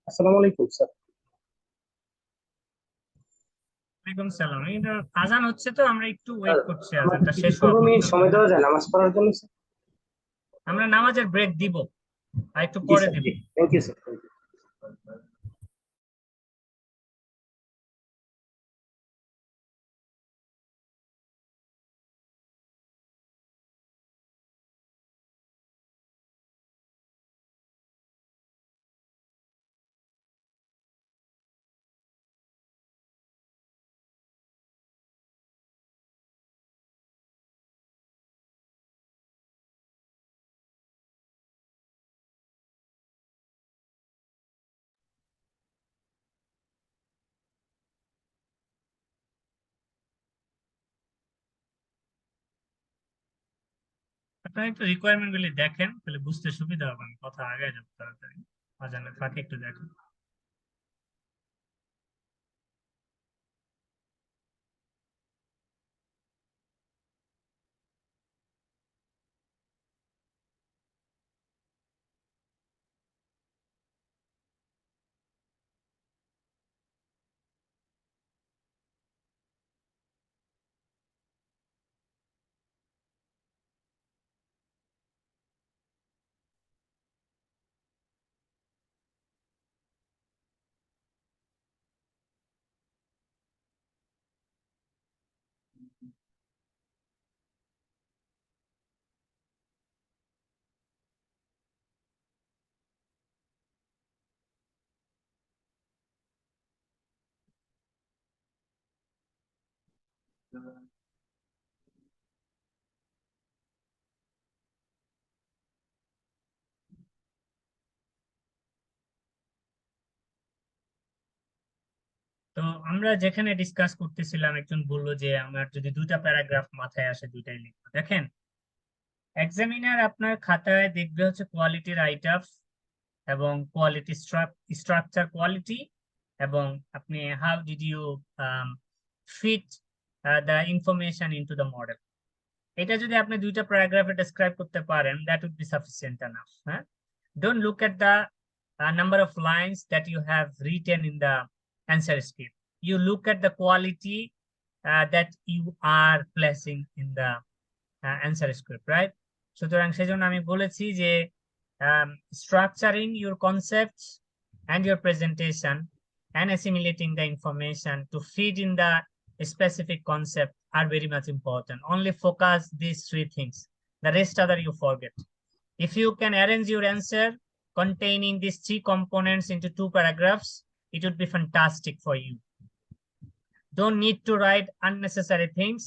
Speaker 6: আসসালামু আলাইকুম স্যার।
Speaker 3: ওয়ালাইকুম সালাম। এটা আজান হচ্ছে, তো আমরা একটু ওয়েট করছি আজানটা শেষ হওয়া
Speaker 6: 15 মিনিট
Speaker 3: পর্যন্ত।
Speaker 6: সময় দেওয়া যায় নামাজ পড়ার জন্য স্যার?
Speaker 3: আমরা নামাজের ব্রেক দিব, আর একটু
Speaker 6: জি
Speaker 3: পরে
Speaker 6: স্যার,
Speaker 3: দিব।
Speaker 6: জি, thank you sir, thank you.
Speaker 3: আপনারা একটু রিকোয়ারমেন্ট গুলি দেখেন, তাহলে বুঝতে সুবিধা হবে, কথা আগে যাবে তাড়াতাড়ি। আজানের ফাঁকে একটু দেখেন। তো আমরা যেখানে ডিসকাস করতেছিলাম, একজন বললো যে আমার যদি 2টা প্যারাগ্রাফ মাথায় আসে, 2টাই লিখবো। দেখেন, এক্সামিনার আপনার খাতায় দেখবে হচ্ছে কোয়ালিটি রাইট আপ এবং কোয়ালিটি স্ট্রাকচার কোয়ালিটি, এবং আপনি how did you fit the information into the model. এটা যদি আপনি 2টা প্যারাগ্রাফে ডেসক্রাইব করতে পারেন, that would be sufficient enough. হ্যাঁ, don't look at the number of lines that you have written in the answer script. You look at the quality that you are placing in the answer script, right? সুতরাং সেজন্য আমি বলেছি যে structuring your concepts and your presentation and assimilating the information to fit in the specific concept are very much important. Only focus these 3 things. The rest other you forget. If you can arrange your answer containing these 3 components into 2 paragraphs, it would be fantastic for you. Don't need to write unnecessary things.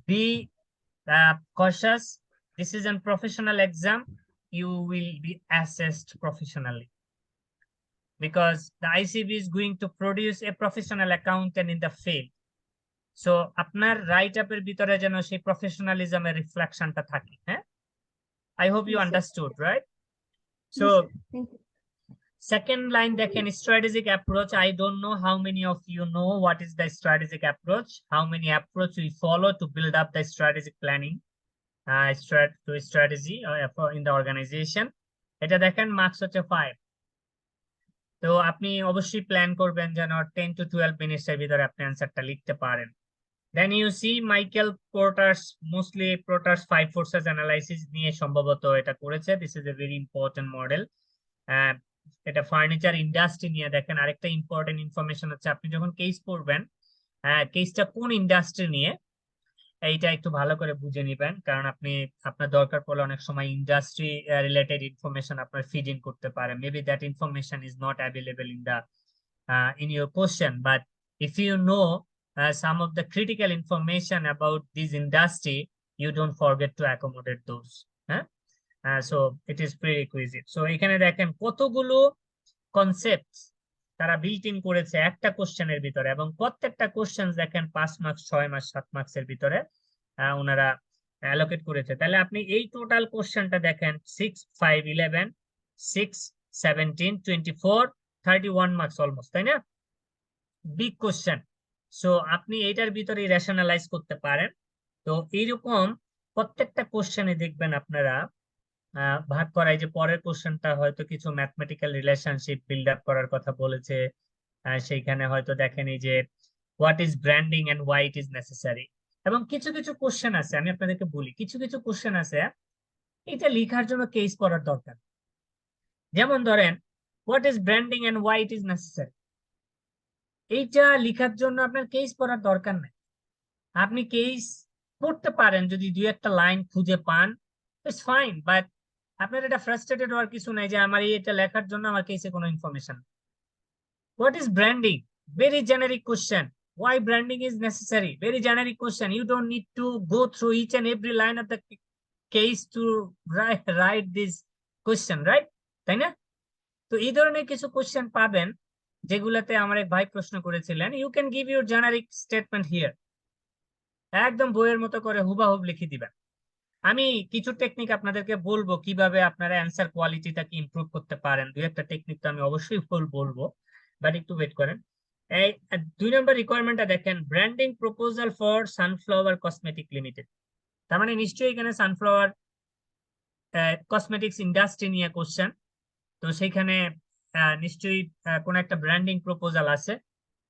Speaker 3: Be cautious. This is a professional exam. You will be assessed professionally because the ICB is going to produce a professional accountant in the field. So আপনার right আপের ভিতরে যেন সেই প্রফেশনালিজমের রিফ্লেকশনটা থাকে। হ্যাঁ, I hope you understood, right? So second line, দেখেন, strategic approach. I don't know how many of you know what is the strategic approach, how many approach we follow to build up the strategic planning strategy in the organization. এটা দেখেন marks হচ্ছে 5। তো আপনি অবশ্যই plan করবেন যেন 10 to 12 minutes এর ভিতরে আপনি অ্যানসারটা লিখতে পারেন। Then you see Michael Porter's, mostly Porter's 5 forces analysis নিয়ে সম্ভবত এটা করেছে। This is a very important model. এটা ফার্নিচার ইন্ডাস্ট্রি নিয়ে। দেখেন আরেকটা ইম্পর্টেন্ট ইনফরমেশন হচ্ছে, আপনি যখন কেস পড়বেন, কেসটা কোন ইন্ডাস্ট্রি নিয়ে এইটা একটু ভালো করে বুঝে নিবেন, কারণ আপনি আপনার দরকার পড়লে অনেক সময় ইন্ডাস্ট্রি রিলেটেড ইনফরমেশন আপনার ফিড ইন করতে পারে। Maybe that information is not available in the in your question, but if you know some of the critical information about this industry, you don't forget to accommodate those. So it is prerequisite. So এখানে দেখেন কতগুলো concept তারা built in করেছে একটা কোশ্চেনের ভিতরে, এবং প্রত্যেকটা কোশ্চেন দেখেন 5 মার্কস 6 মার্কস 7 মার্কসের ভিতরে ওনারা অ্যালোকেট করেছে। তাহলে আপনি এই টোটাল কোশ্চেনটা দেখেন 6 5 11 6 17 24 31 মার্কস অলমোস্ট, তাই না? Big question. সো আপনি এইটার ভিতরে রেশনালাইজ করতে পারেন। তো এইরকম প্রত্যেকটা কোশ্চেনে দেখবেন আপনারা ভাগ করাই, যে পরের কোশ্চেনটা হয়তো কিছু ম্যাথমেটিক্যাল রিলেশনশিপ বিল্ড আপ করার কথা বলেছে, সেইখানে হয়তো দেখেন এই যে what is branding and why it is necessary. এবং কিছু কিছু কোশ্চেন আছে, আমি আপনাদেরকে বলি, কিছু কিছু কোশ্চেন আছে এটা লেখার জন্য কেস পড়ার দরকার। যেমন ধরেন what is branding and why it is necessary, এইটা লেখার জন্য আপনার কেস পড়ার দরকার নাই। আপনি কেস পড়তে পারেন যদি দুই একটা লাইন খুঁজে পান, ইটস ফাইন, বাট আপনার এটা ফ্রাস্ট্রেটেড হওয়ার কিছু নাই যে আমার এটা লেখার জন্য আমার কেসে কোনো information. What is branding, very generic question. Why branding is necessary, very generic question. You don't need to go through each and every line of the case to write this question, right? তাই না? তো এই ধরনের কিছু question পাবেন যেগুলাতে আমার এক ভাই প্রশ্ন করেছিলেন, you can give your generic statement here, একদম বইয়ের মতো করে হুবাহুব লিখে দিবেন। আমি কিছু টেকনিক আপনাদেরকে বলবো কিভাবে আপনারা অ্যান্সার কোয়ালিটিটাকে ইমপ্রুভ করতে পারেন। দুই একটা টেকনিক তো আমি অবশ্যই বলবো, বাট একটু ওয়েট করেন। এই 2 নম্বর রিকোয়ারমেন্টটা দেখেন, branding proposal for sunflower cosmetic limited. তার মানে নিশ্চয়ই এখানে সানফ্লাওয়ার কসমেটিক্স ইন্ডাস্ট্রি নিয়ে কোশ্চেন। তো সেইখানে নিশ্চয়ই কোন একটা ব্র্যান্ডিং প্রপোজাল আছে,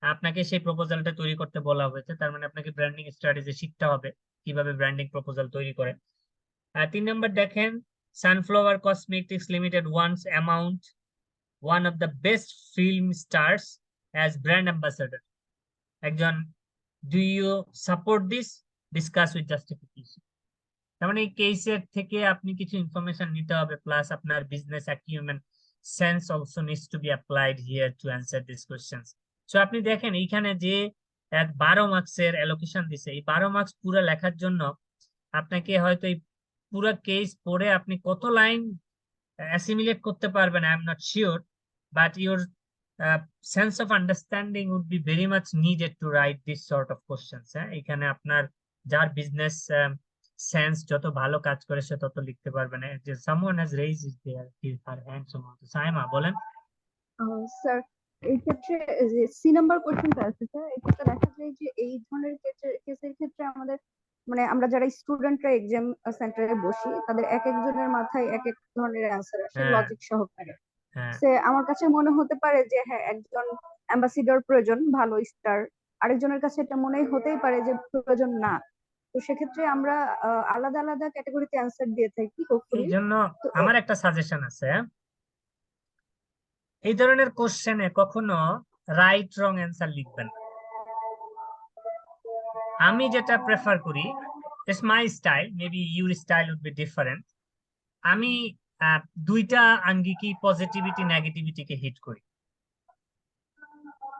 Speaker 3: আপনাকে সেই প্রপোজালটা তৈরি করতে বলা হয়েছে। তার মানে আপনাকে ব্র্যান্ডিং স্ট্র্যাটেজি শিখতে হবে কিভাবে ব্র্যান্ডিং প্রপোজাল তৈরি করে। 3 নম্বর দেখেন, sunflower cosmetics limited once amount one of the best film stars as brand ambassador. একজন, do you support this? Discuss with justification. তার মানে এই কেসের থেকে আপনি কিছু ইনফরমেশন নিতে হবে, প্লাস আপনার business acumen sense also needs to be applied here to answer this questions. So আপনি দেখেন এইখানে যে 12 মার্কসের অ্যালোকেশন দিছে, এই 12 মার্কস পুরো লেখার জন্য আপনাকে হয়তো এই পুরো কেস পড়ে আপনি কত লাইন assimilate করতে পারবেন, I am not sure, but your sense of understanding would be very much needed to write this sort of questions. এখানে আপনার যার বিজনেস সেন্স যত ভালো কাজ করে সে তত লিখতে পারবে না। যে someone has raised her hand, Saima বলেন।
Speaker 5: স্যার এই ক্ষেত্রে যে সি নাম্বার কোশ্চেনটা আছে স্যার, এটা দেখা যায় যে এই ধরনের কেসের ক্ষেত্রে আমাদের মানে আমরা যারা স্টুডেন্টরা এক্সাম সেন্টারে বসি তাদের এক একজনের মাথায় এক এক ধরনের অ্যান্সার আসে লজিক সহকারে। সে আমার কাছে মনে হতে পারে যে হ্যাঁ একজন অ্যাম্বাসিডর প্রয়োজন ভালো স্টার, আরেকজনের কাছে এটা মনে হতেই পারে যে প্রয়োজন না। তো সেক্ষেত্রে আমরা আলাদা আলাদা ক্যাটাগরিতে অ্যান্সার দিয়ে থাকি।
Speaker 3: এই জন্য আমার একটা সাজেশন আছে, এই ধরনের কোশ্চেনে কখনো রাইট রং অ্যান্সার লিখবেন না। আমি যেটা প্রেফার করি, it's my style, maybe your style would be different, আমি দুইটা আঙ্গিকই পজিটিভিটি নেগেটিভিটিকে হিট করি,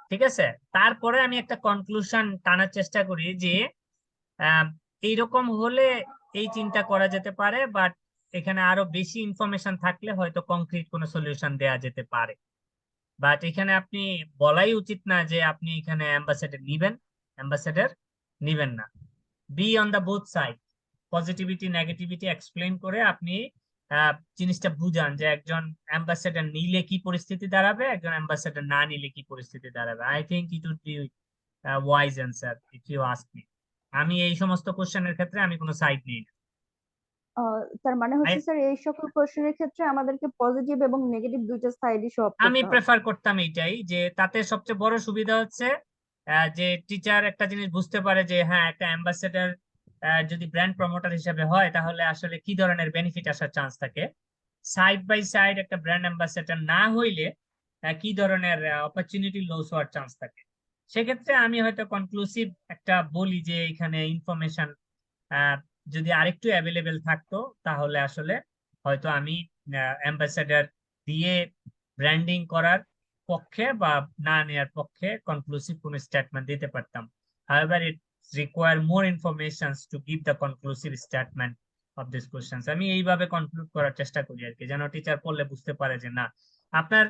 Speaker 3: ঠিক আছে? তারপরে আমি একটা কনক্লুশন টানার চেষ্টা করি যে এইরকম হলে এই চিন্তা করা যেতে পারে, বাট এখানে আরো বেশি ইনফরমেশন থাকলে হয়তো কংক্রিট কোনো সলিউশন দেয়া যেতে পারে। বাট এখানে আপনি বলাই উচিত না যে আপনি এখানে অ্যাম্বাসেডর নিবেন না। Be on the both side, positivity negativity explain করে আপনি জিনিসটা বুঝান যে একজন অ্যাম্বাসেডর নিলে কি পরিস্থিতি দাঁড়াবে, একজন অ্যাম্বাসেডর না নিলে কি পরিস্থিতি দাঁড়াবে। I think it would be wise answer if you ask me. আমি এই সমস্ত কোশ্চেনের ক্ষেত্রে আমি কোনো সাইড নিই না।
Speaker 5: তার মানে হচ্ছে স্যার এই সকল কোশ্চেনের ক্ষেত্রে আমাদেরকে পজিটিভ এবং নেগেটিভ দুইটা সাইডই সব
Speaker 3: আমি প্রেফার করতাম এইটাই, যে তাতে সবচেয়ে বড় সুবিধা হচ্ছে যে টিচার একটা জিনিস বুঝতে পারে যে হ্যাঁ একটা অ্যাম্বাসেডর যদি ব্র্যান্ড প্রমোটার হিসেবে হয় তাহলে আসলে কি ধরনের বেনিফিট আসার চান্স থাকে। সাইড বাই সাইড একটা ব্র্যান্ড অ্যাম্বাসেডর না হইলে কি ধরনের অপরচুনিটি লস হওয়ার চান্স থাকে। সেক্ষেত্রে আমি হয়তো কনক্লুসিভ একটা বলি যে এখানে ইনফরমেশন যদি আরেকটু অ্যাভেলেবেল থাকতো তাহলে আসলে হয়তো আমি অ্যাম্বাসেডর দিয়ে ব্র্যান্ডিং করার পক্ষে বা না নেওয়ার পক্ষে কনক্লুসিভ কোন স্টেটমেন্ট দিতে পারতাম। However, it require more information to give the conclusive statement of these questions. আমি এইভাবে কনক্লুড করার চেষ্টা করি আর কি, যেন টিচার পড়লে বুঝতে পারে যে না আপনার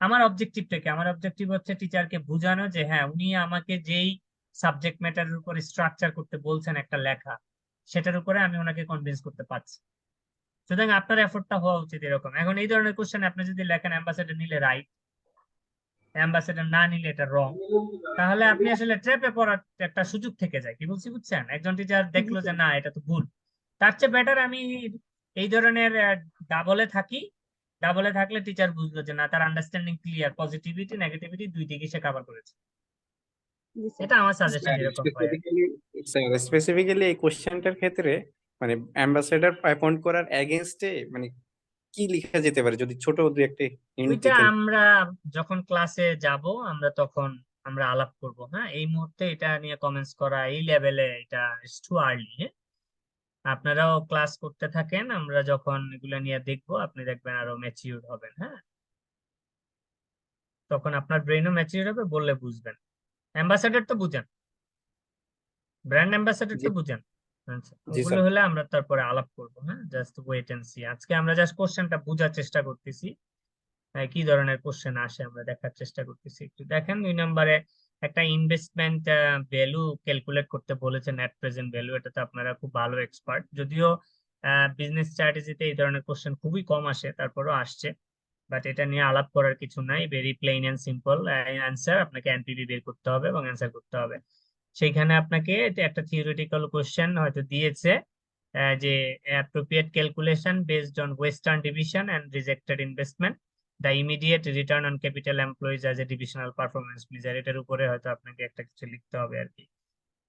Speaker 3: আমার অবজেক্টিভটাকে, আমার অবজেক্টিভ হচ্ছে টিচারকে বোঝানো যে হ্যাঁ উনি আমাকে যেই সাবজেক্ট ম্যাটারের উপর স্ট্রাকচার করতে বলছেন একটা লেখা, সেটার উপরে আমি ওনাকে কনভিন্স করতে পারছি। সুতরাং আপনার এফোর্টটা হওয়া উচিত এরকম। এখন এই ধরনের কোশ্চেন আপনি যদি লেখেন অ্যাম্বাসেডর নিলে রাইট, অ্যাম্বাসেডর না নিলে এটা রং, তাহলে আপনি আসলে ট্র্যাপে পড়ার একটা সুযোগ থেকে যায়। কি বলছি বুঝছেন? একজন টিচার দেখলো যে না এটা তো ভুল, তার চেয়ে বেটার আমি এই ধরনের ডাবলে থাকি। ডাবলে থাকলে টিচার বুঝলো যে না তার আন্ডারস্ট্যান্ডিং ক্লিয়ার, পজিটিভিটি নেগেটিভিটি দুই দিকে সে কভার করেছে।
Speaker 5: জি স্যার।
Speaker 3: এটা আমার সাজেশন এরকম হয়।
Speaker 8: স্পেসিফিক্যালি এই কোশ্চেনটার ক্ষেত্রে মানে অ্যাম্বাসেডর অ্যাপয়েন্ট করার এগেইনস্টে মানে কি লেখা যেতে পারে যদি ছোট দুই একটা হিন্ট
Speaker 3: ওইটা
Speaker 8: দিতেন?
Speaker 3: আমরা যখন ক্লাসে যাব আমরা তখন আমরা আলাপ করব। হ্যাঁ, এই মুহূর্তে এটা নিয়ে কমেন্টস করা এই লেভেলে এটা ইটস টু আর্লি। হ্যাঁ, আপনারাও ক্লাস করতে থাকেন, আমরা যখন এগুলো নিয়ে দেখবো আপনি দেখবেন আরো ম্যাচিউর হবেন। হ্যাঁ, তখন আপনার ব্রেনও ম্যাচিউর হবে, বললে বুঝবেন। অ্যাম্বাসেডর তো বুঝেন, ব্র্যান্ড অ্যাম্বাসেডর
Speaker 8: জি
Speaker 3: তো বুঝেন। আচ্ছা,
Speaker 8: জি
Speaker 3: ওগুলো
Speaker 8: স্যার।
Speaker 3: হলে আমরা তারপরে আলাপ করবো। হ্যাঁ, জাস্ট ওয়েট এন্ড সি। আজকে আমরা জাস্ট কোশ্চেনটা বোঝার চেষ্টা করতেছি, কি ধরনের কোশ্চেন আসে আমরা দেখার চেষ্টা করতেছি। একটু দেখেন 2 নম্বরে একটা ইনভেস্টমেন্ট ভ্যালু ক্যালকুলেট করতে বলেছে, নেট প্রেজেন্ট ভ্যালু। এটা তো আপনারা খুব ভালো এক্সপার্ট, যদিও বিজনেস স্ট্র্যাটেজিতে এই ধরনের কোশ্চেন খুবই কম আসে, তারপরও আসছে। বাট এটা নিয়ে আলাপ করার কিছু নাই, very plain and simple answer. আপনাকে এনপিভি বের করতে হবে এবং অ্যান্সার করতে হবে। সেইখানে আপনাকে একটা থিওরিটিক্যাল কোশ্চেন হয়তো দিয়েছে যে appropriate calculation based on western division and rejected investment, the immediate return on capital employees as a divisional performance measure. এটার উপরে হয়তো আপনাকে একটা কিছু লিখতে হবে আর কি।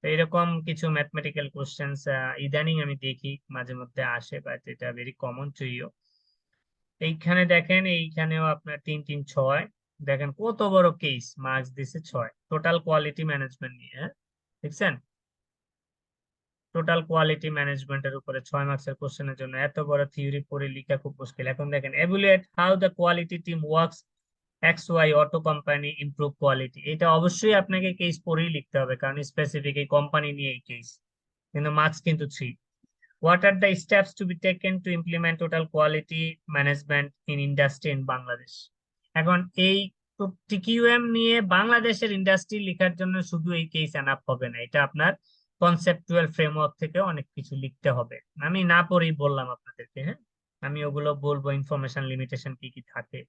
Speaker 3: তো এরকম কিছু ম্যাথমেটিক্যাল কোশ্চেন্স ইদানিং আমি দেখি মাঝে মধ্যে আসে, বাট এটা ভেরি কমন টু ইউ। এইখানে দেখেন, এইখানেও আপনার 3 3 6 দেখেন কত বড় কেস, মার্কস দিছে 6। টোটাল কোয়ালিটি ম্যানেজমেন্ট নিয়ে, হ্যাঁ দেখছেন, টোটাল কোয়ালিটি ম্যানেজমেন্টের উপরে 6 মার্কসের কোশ্চেনের জন্য এত বড় থিওরি পড়ে লেখা খুব মুশকিল। এখন দেখেন evaluate how the quality team works XY auto company improve quality. এটা অবশ্যই আপনাকে কেস পড়েই লিখতে হবে, কারণ স্পেসিফিক এই কোম্পানি নিয়ে এই কেস, কিন্তু মার্কস কিন্তু 3। What are the steps to be taken to implement total quality management in industry in Bangladesh? এখন এই TQM নিয়ে বাংলাদেশের ইন্ডাস্ট্রি লেখার জন্য শুধু এই কেস এনাফ হবে না, এটা আপনার কনসেপচুয়াল ফ্রেমওয়ার্ক থেকে অনেক কিছু লিখতে হবে। আমি না পড়েই বললাম আপনাদেরকে। হ্যাঁ, আমি ওগুলো বলবো ইনফরমেশন লিমিটেশন কি কি থাকে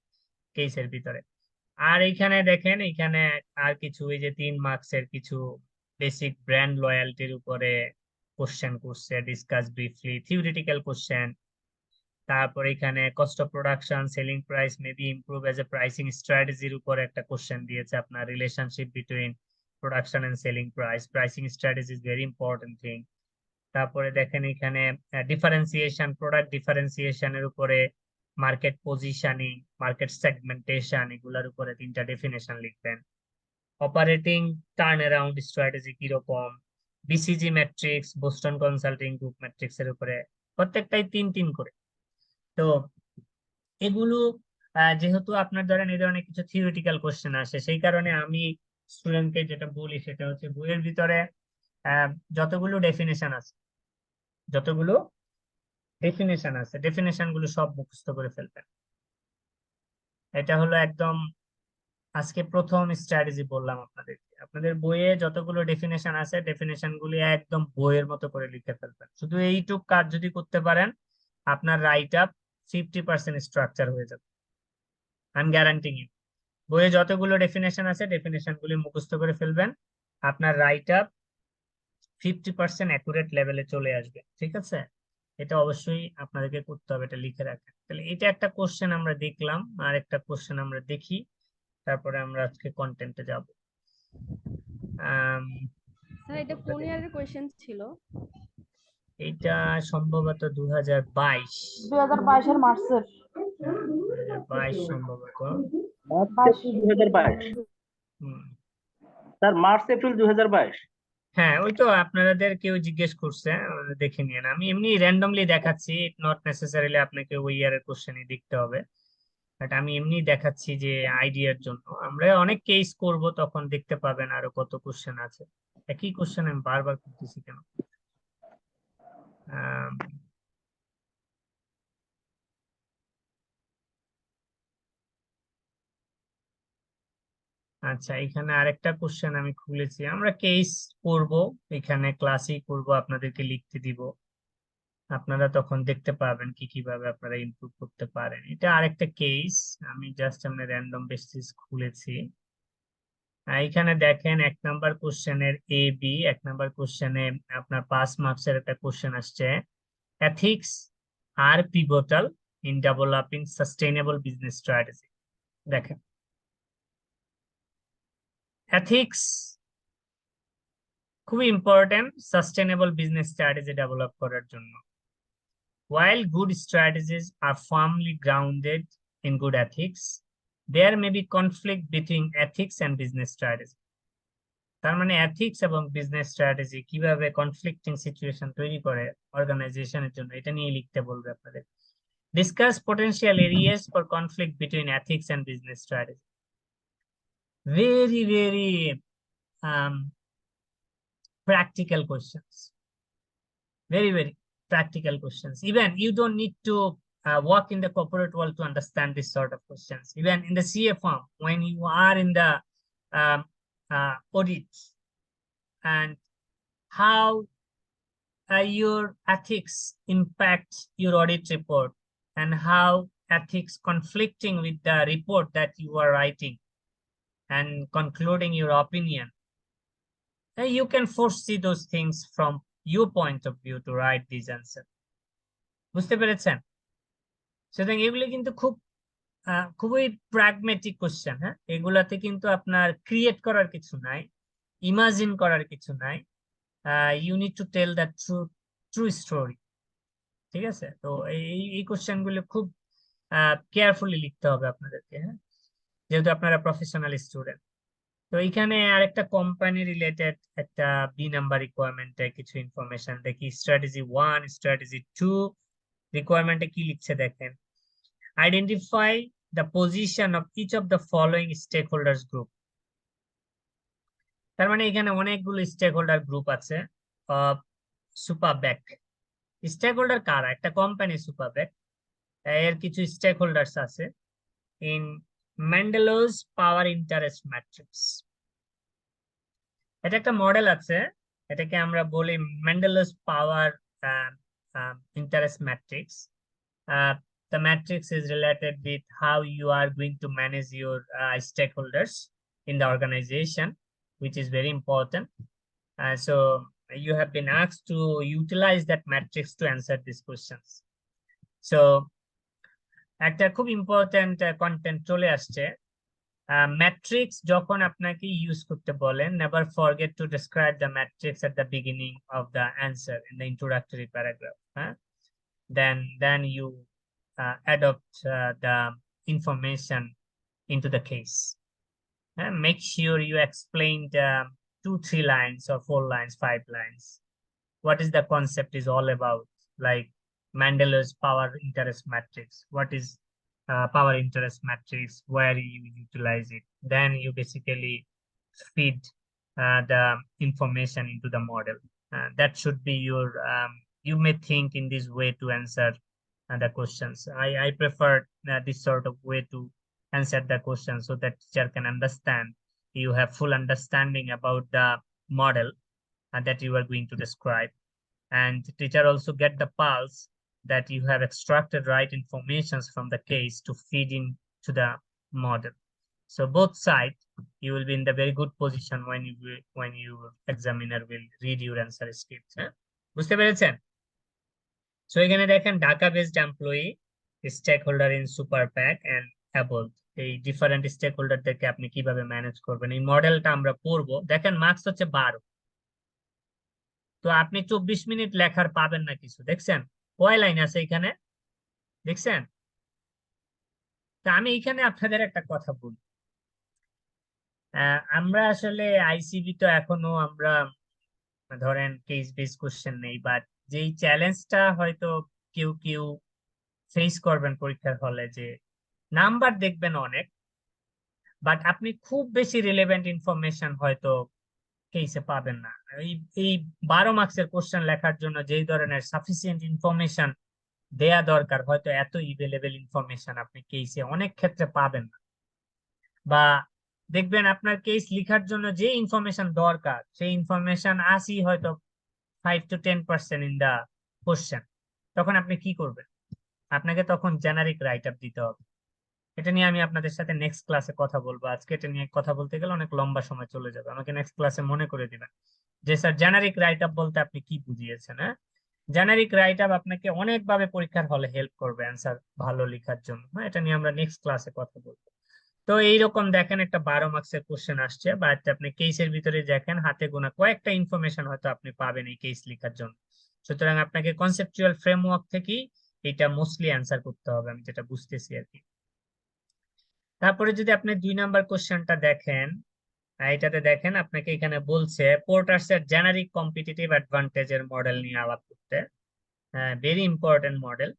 Speaker 3: কেসের ভিতরে। আর এইখানে দেখেন, এইখানে আর কিছু এই যে 3 মার্কসের কিছু বেসিক ব্র্যান্ড লয়্যালটির উপরে কোশ্চেন করছে, ডিসকাস ব্রিফলি, থিওরিটিক্যাল কোশ্চেন। তারপর এখানে cost of production, selling price maybe improve as a pricing স্ট্র্যাটেজির উপরে একটা কোশ্চেন দিয়েছে আপনার, relationship between production and selling price, pricing strategy is very important thing. তারপরে দেখেন এখানে ডিফারেন্সিয়েশন, প্রোডাক্ট ডিফারেন্সিয়েশনের উপরে, মার্কেট পজিশনিং, মার্কেট সেগমেন্টেশন, এগুলোর উপরে 3টা ডেফিনেশন লিখবেন। অপারেটিং টার্ন অ্যারাউন্ড স্ট্র্যাটেজি কিরকম, BCG matrix, Boston consulting group matrix এর উপরে, প্রত্যেকটাই 3 3 করে। তো এগুলো যেহেতু আপনার ধরেন এই ধরনের কিছু থিওরিটিক্যাল কোশ্চেন আসে, সেই কারণে আমি স্টুডেন্টকে যেটা বলি সেটা হচ্ছে বইয়ের ভিতরে যতগুলো ডেফিনেশন আছে, যতগুলো ডেফিনেশন গুলো সব মুখস্থ করে ফেলবেন। এটা হলো একদম আজকে প্রথম স্ট্র্যাটেজি বললাম আপনাদেরকে। আপনাদের বইয়ে যতগুলো ডেফিনেশন আছে ডেফিনেশন গুলি একদম বইয়ের মতো করে লিখে ফেলবেন। শুধু এইটুক কাজ যদি করতে পারেন আপনার রাইট আপ 50% স্ট্রাকচার হয়ে যাবে, আই এম গ্যারান্টিং ইউ। বইয়ে যতগুলো ডেফিনেশন আছে ডেফিনেশন গুলি মুখস্থ করে ফেলবেন, আপনার রাইট আপ 50% অ্যাকুরেট লেভেলে চলে আসবে। ঠিক আছে, এটা অবশ্যই আপনাদেরকে করতে হবে, এটা লিখে রাখেন। তাহলে এটা একটা কোশ্চেন আমরা দেখলাম, আর একটা কোশ্চেন আমরা দেখি, তারপরে আমরা আজকে কন্টেন্টে যাব।
Speaker 5: স্যার এটা কোন ইয়ারের কোশ্চেন ছিল?
Speaker 3: এটা সম্ভবত 2022
Speaker 5: 2022 এর মার্চের।
Speaker 3: 22 সম্ভবত।
Speaker 6: March April 2022
Speaker 3: hmm.
Speaker 6: Sir, March April 2022।
Speaker 3: হ্যাঁ, ওই তো আপনাদের কেউ জিজ্ঞেস করছে, দেখে নিন। আমি এমনি র্যান্ডমলি দেখাচ্ছি, নট নেসেসারিলি আপনাকে ওই ইয়ারের কোশ্চেনই দেখতে হবে, বাট আমি এমনি দেখাচ্ছি যে আইডিয়ার জন্য। আমরা অনেক কেস করব, তখন দেখতে পাবেন আরো কত কোশ্চেন আছে। একই কোশ্চেন আমি বারবার করতেছি কেন? আম, আচ্ছা, এখানে আরেকটা কোশ্চেন আমি খুলেছি। আমরা কেস করব, এখানে ক্লাসই করব, আপনাদেরকে লিখতে দিব, আপনারা তখন দেখতে পাবেন কি কিভাবে আপনারা ইমপ্রুভ করতে পারেন। এটা আরেকটা কেস, আমি জাস্ট আমরা র্যান্ডম বেসিস খুলেছি। এখানে দেখেন 1 নাম্বার কোশ্চেনের এ বি, 1 নাম্বার কোশ্চেনে আপনার 5 মার্কসের একটা কোশ্চেন আসছে, ethics are pivotal in developing sustainable business strategy। দেখেন, ethics খুবই important sustainable business strategy develop করার জন্য। While good strategies are firmly grounded in good ethics, there may be conflict between ethics and business strategy। তার মানে ethics এবং business strategy কিভাবে conflicting situation তৈরি করে অর্গানাইজেশনের জন্য, এটা নিয়ে লিখতে বলবে আপনাদের। Discuss potential areas for conflict between ethics and business strategy. very practical questions, very practical questions. Even you don't need to work in the corporate world to understand this sort of questions. Even in the CA firm, when you are in the audit, and how your ethics impact your audit report, and how ethics conflicting with the report that you are writing and concluding your opinion. You can foresee those things from your point of view to write these answers। বুঝতে পেরেছেন? সুতরাং এগুলি কিন্তু খুবই pragmatic question. হ্যাঁ, এগুলাতে কিন্তু আপনার ক্রিয়েট করার কিছু নাই, ইমাজিন করার কিছু নাই। You need to tell the true story. ঠিক আছে? তো এই কোশ্চেন গুলো খুব কেয়ারফুলি লিখতে হবে আপনাদেরকে, হ্যাঁ, যেহেতু আপনারা প্রফেশনাল স্টুডেন্ট। তো এখানে আরেকটা কোম্পানি রিলেটেড একটা বি নাম্বার রিকোয়ারমেন্টে কিছু ইনফরমেশন দেখি। স্ট্র্যাটেজি 1, স্ট্র্যাটেজি 2 রিকোয়ারমেন্টে কি লিখছে দেখেন। Identify the position of each of the following stakeholders group. তার মানে এখানে অনেকগুলো স্টেক হোল্ডার গ্রুপ আছে। সুপার ব্যাক স্টেক হোল্ডার কারা? একটা কোম্পানি সুপার ব্যাক, এর কিছু স্টেক হোল্ডার্স আছে in Mendelow's power interest matrix. এটা একটা মডেল আছে, এটাকে আমরা বলি ম্যান্ডেলোস পাওয়ার interest matrix. The matrix is related with how you are going to manage your stakeholders in the organization, which is very important. So you have been asked to utilize that matrix to answer these questions. So একটা খুব important content চলে আসছে। Matrix যখন আপনাকে use করতে বলেন, never forget to describe the matrix at the beginning of the answer in the introductory paragraph. Then you adopt the information into the case. Make sure you explain 2-3 lines or 4 lines, 5 lines. What is the concept is all about, like Mandela's power interest matrix. What is power interest matrix? Where you utilize it? Then you basically feed the information into the model. That should be your, you may think in this way to answer the questions. I prefer this sort of way to answer the question so that teacher can understand, you have full understanding about the model that you are going to describe. And teacher also get the pulse that you have extracted right informations from the case to feed into the model. So both sides, you will be in the very good position when your examiner will read your answer script. বুঝতে পেরেছেন? So এখানে দেখেন Dhaka based employee, stakeholder in super pack and able, এই different স্টেক হোল্ডারদেরকে আপনি কিভাবে manage করবেন, এই মডেলটা আমরা পড়বো। দেখেন মার্কস হচ্ছে 12, তো আপনি 24 মিনিট লেখার পাবেন না কিছু। দেখছেন কয় লাইন আছে এখানে? দেখছেন তা আমি এখানে আপনাদের একটা কথা বলি, আমরা আসলে আইসিবি তো এখনো আমরা ধরেন কেস বেস কোশ্চেন নেই, বাট যেই চ্যালেঞ্জটা হয়তো কেউ কেউ ফেস করবেন পরীক্ষার হলে, যে নাম্বার দেখবেন অনেক, বাট আপনি খুব বেশি রিলেভেন্ট ইনফরমেশন হয়তো কেসে পাবেন না। এই এই 12 মার্কসের কোশ্চেন লেখার জন্য যেই ধরনের সাফিসিয়েন্ট ইনফরমেশন দেয়া দরকার, হয়তো এত ইভেলেবেল ইনফরমেশন আপনি কেসে অনেক ক্ষেত্রে পাবেন না। বা দেখবেন আপনার কেস লেখার জন্য যে ইনফরমেশন দরকার, সেই ইনফরমেশন আসি হয়তো 5 to 10% ইন দা কোশ্চেন। তখন আপনি কি করবেন? আপনাকে তখন জেনারিক রাইট আপ দিতে হবে। এটা নিয়ে আমি আপনাদের সাথে নেক্সট ক্লাসে কথা বলবো। আজকে এটা নিয়ে কথা বলতে গেলে অনেক লম্বা সময় চলে যাবে, আমাকে নেক্সট ক্লাসে মনে করে দিবেন যে স্যার জেনারিক রাইট আপ বলতে আপনি কি বুঝিয়েছেন। হ্যাঁ, জেনারিক রাইট আপ আপনাকে অনেকভাবে পরীক্ষার হলে হেল্প করবে অ্যান্সার ভালো লেখার জন্য। হ্যাঁ, এটা নিয়ে আমরা নেক্সট ক্লাসে কথা বলবো। তো এইরকম দেখেন একটা 12 মার্কসের কোশ্চেন আসছে, বা আপনি কেসের ভিতরে দেখেন হাতে গোনা কয়েকটা ইনফরমেশন হয়তো আপনি পাবেন এই কেস লেখার জন্য। সুতরাং আপনাকে কনসেপচুয়াল ফ্রেমওয়ার্ক থেকেই এটা মোস্টলি অ্যান্সার করতে হবে, আমি যেটা বুঝতেছি আর কি। তারপরে যদি আপনি 2 নাম্বার কোশ্চেনটা দেখেন, এটাতে দেখেন আপনাকে এখানে বলছে পোর্টার্স এর জেনারিক কম্পিটিটিভ অ্যাডভান্টেজের মডেল নিয়ে আলাপ করতে। ভেরি ইম্পর্টেন্ট মডেল,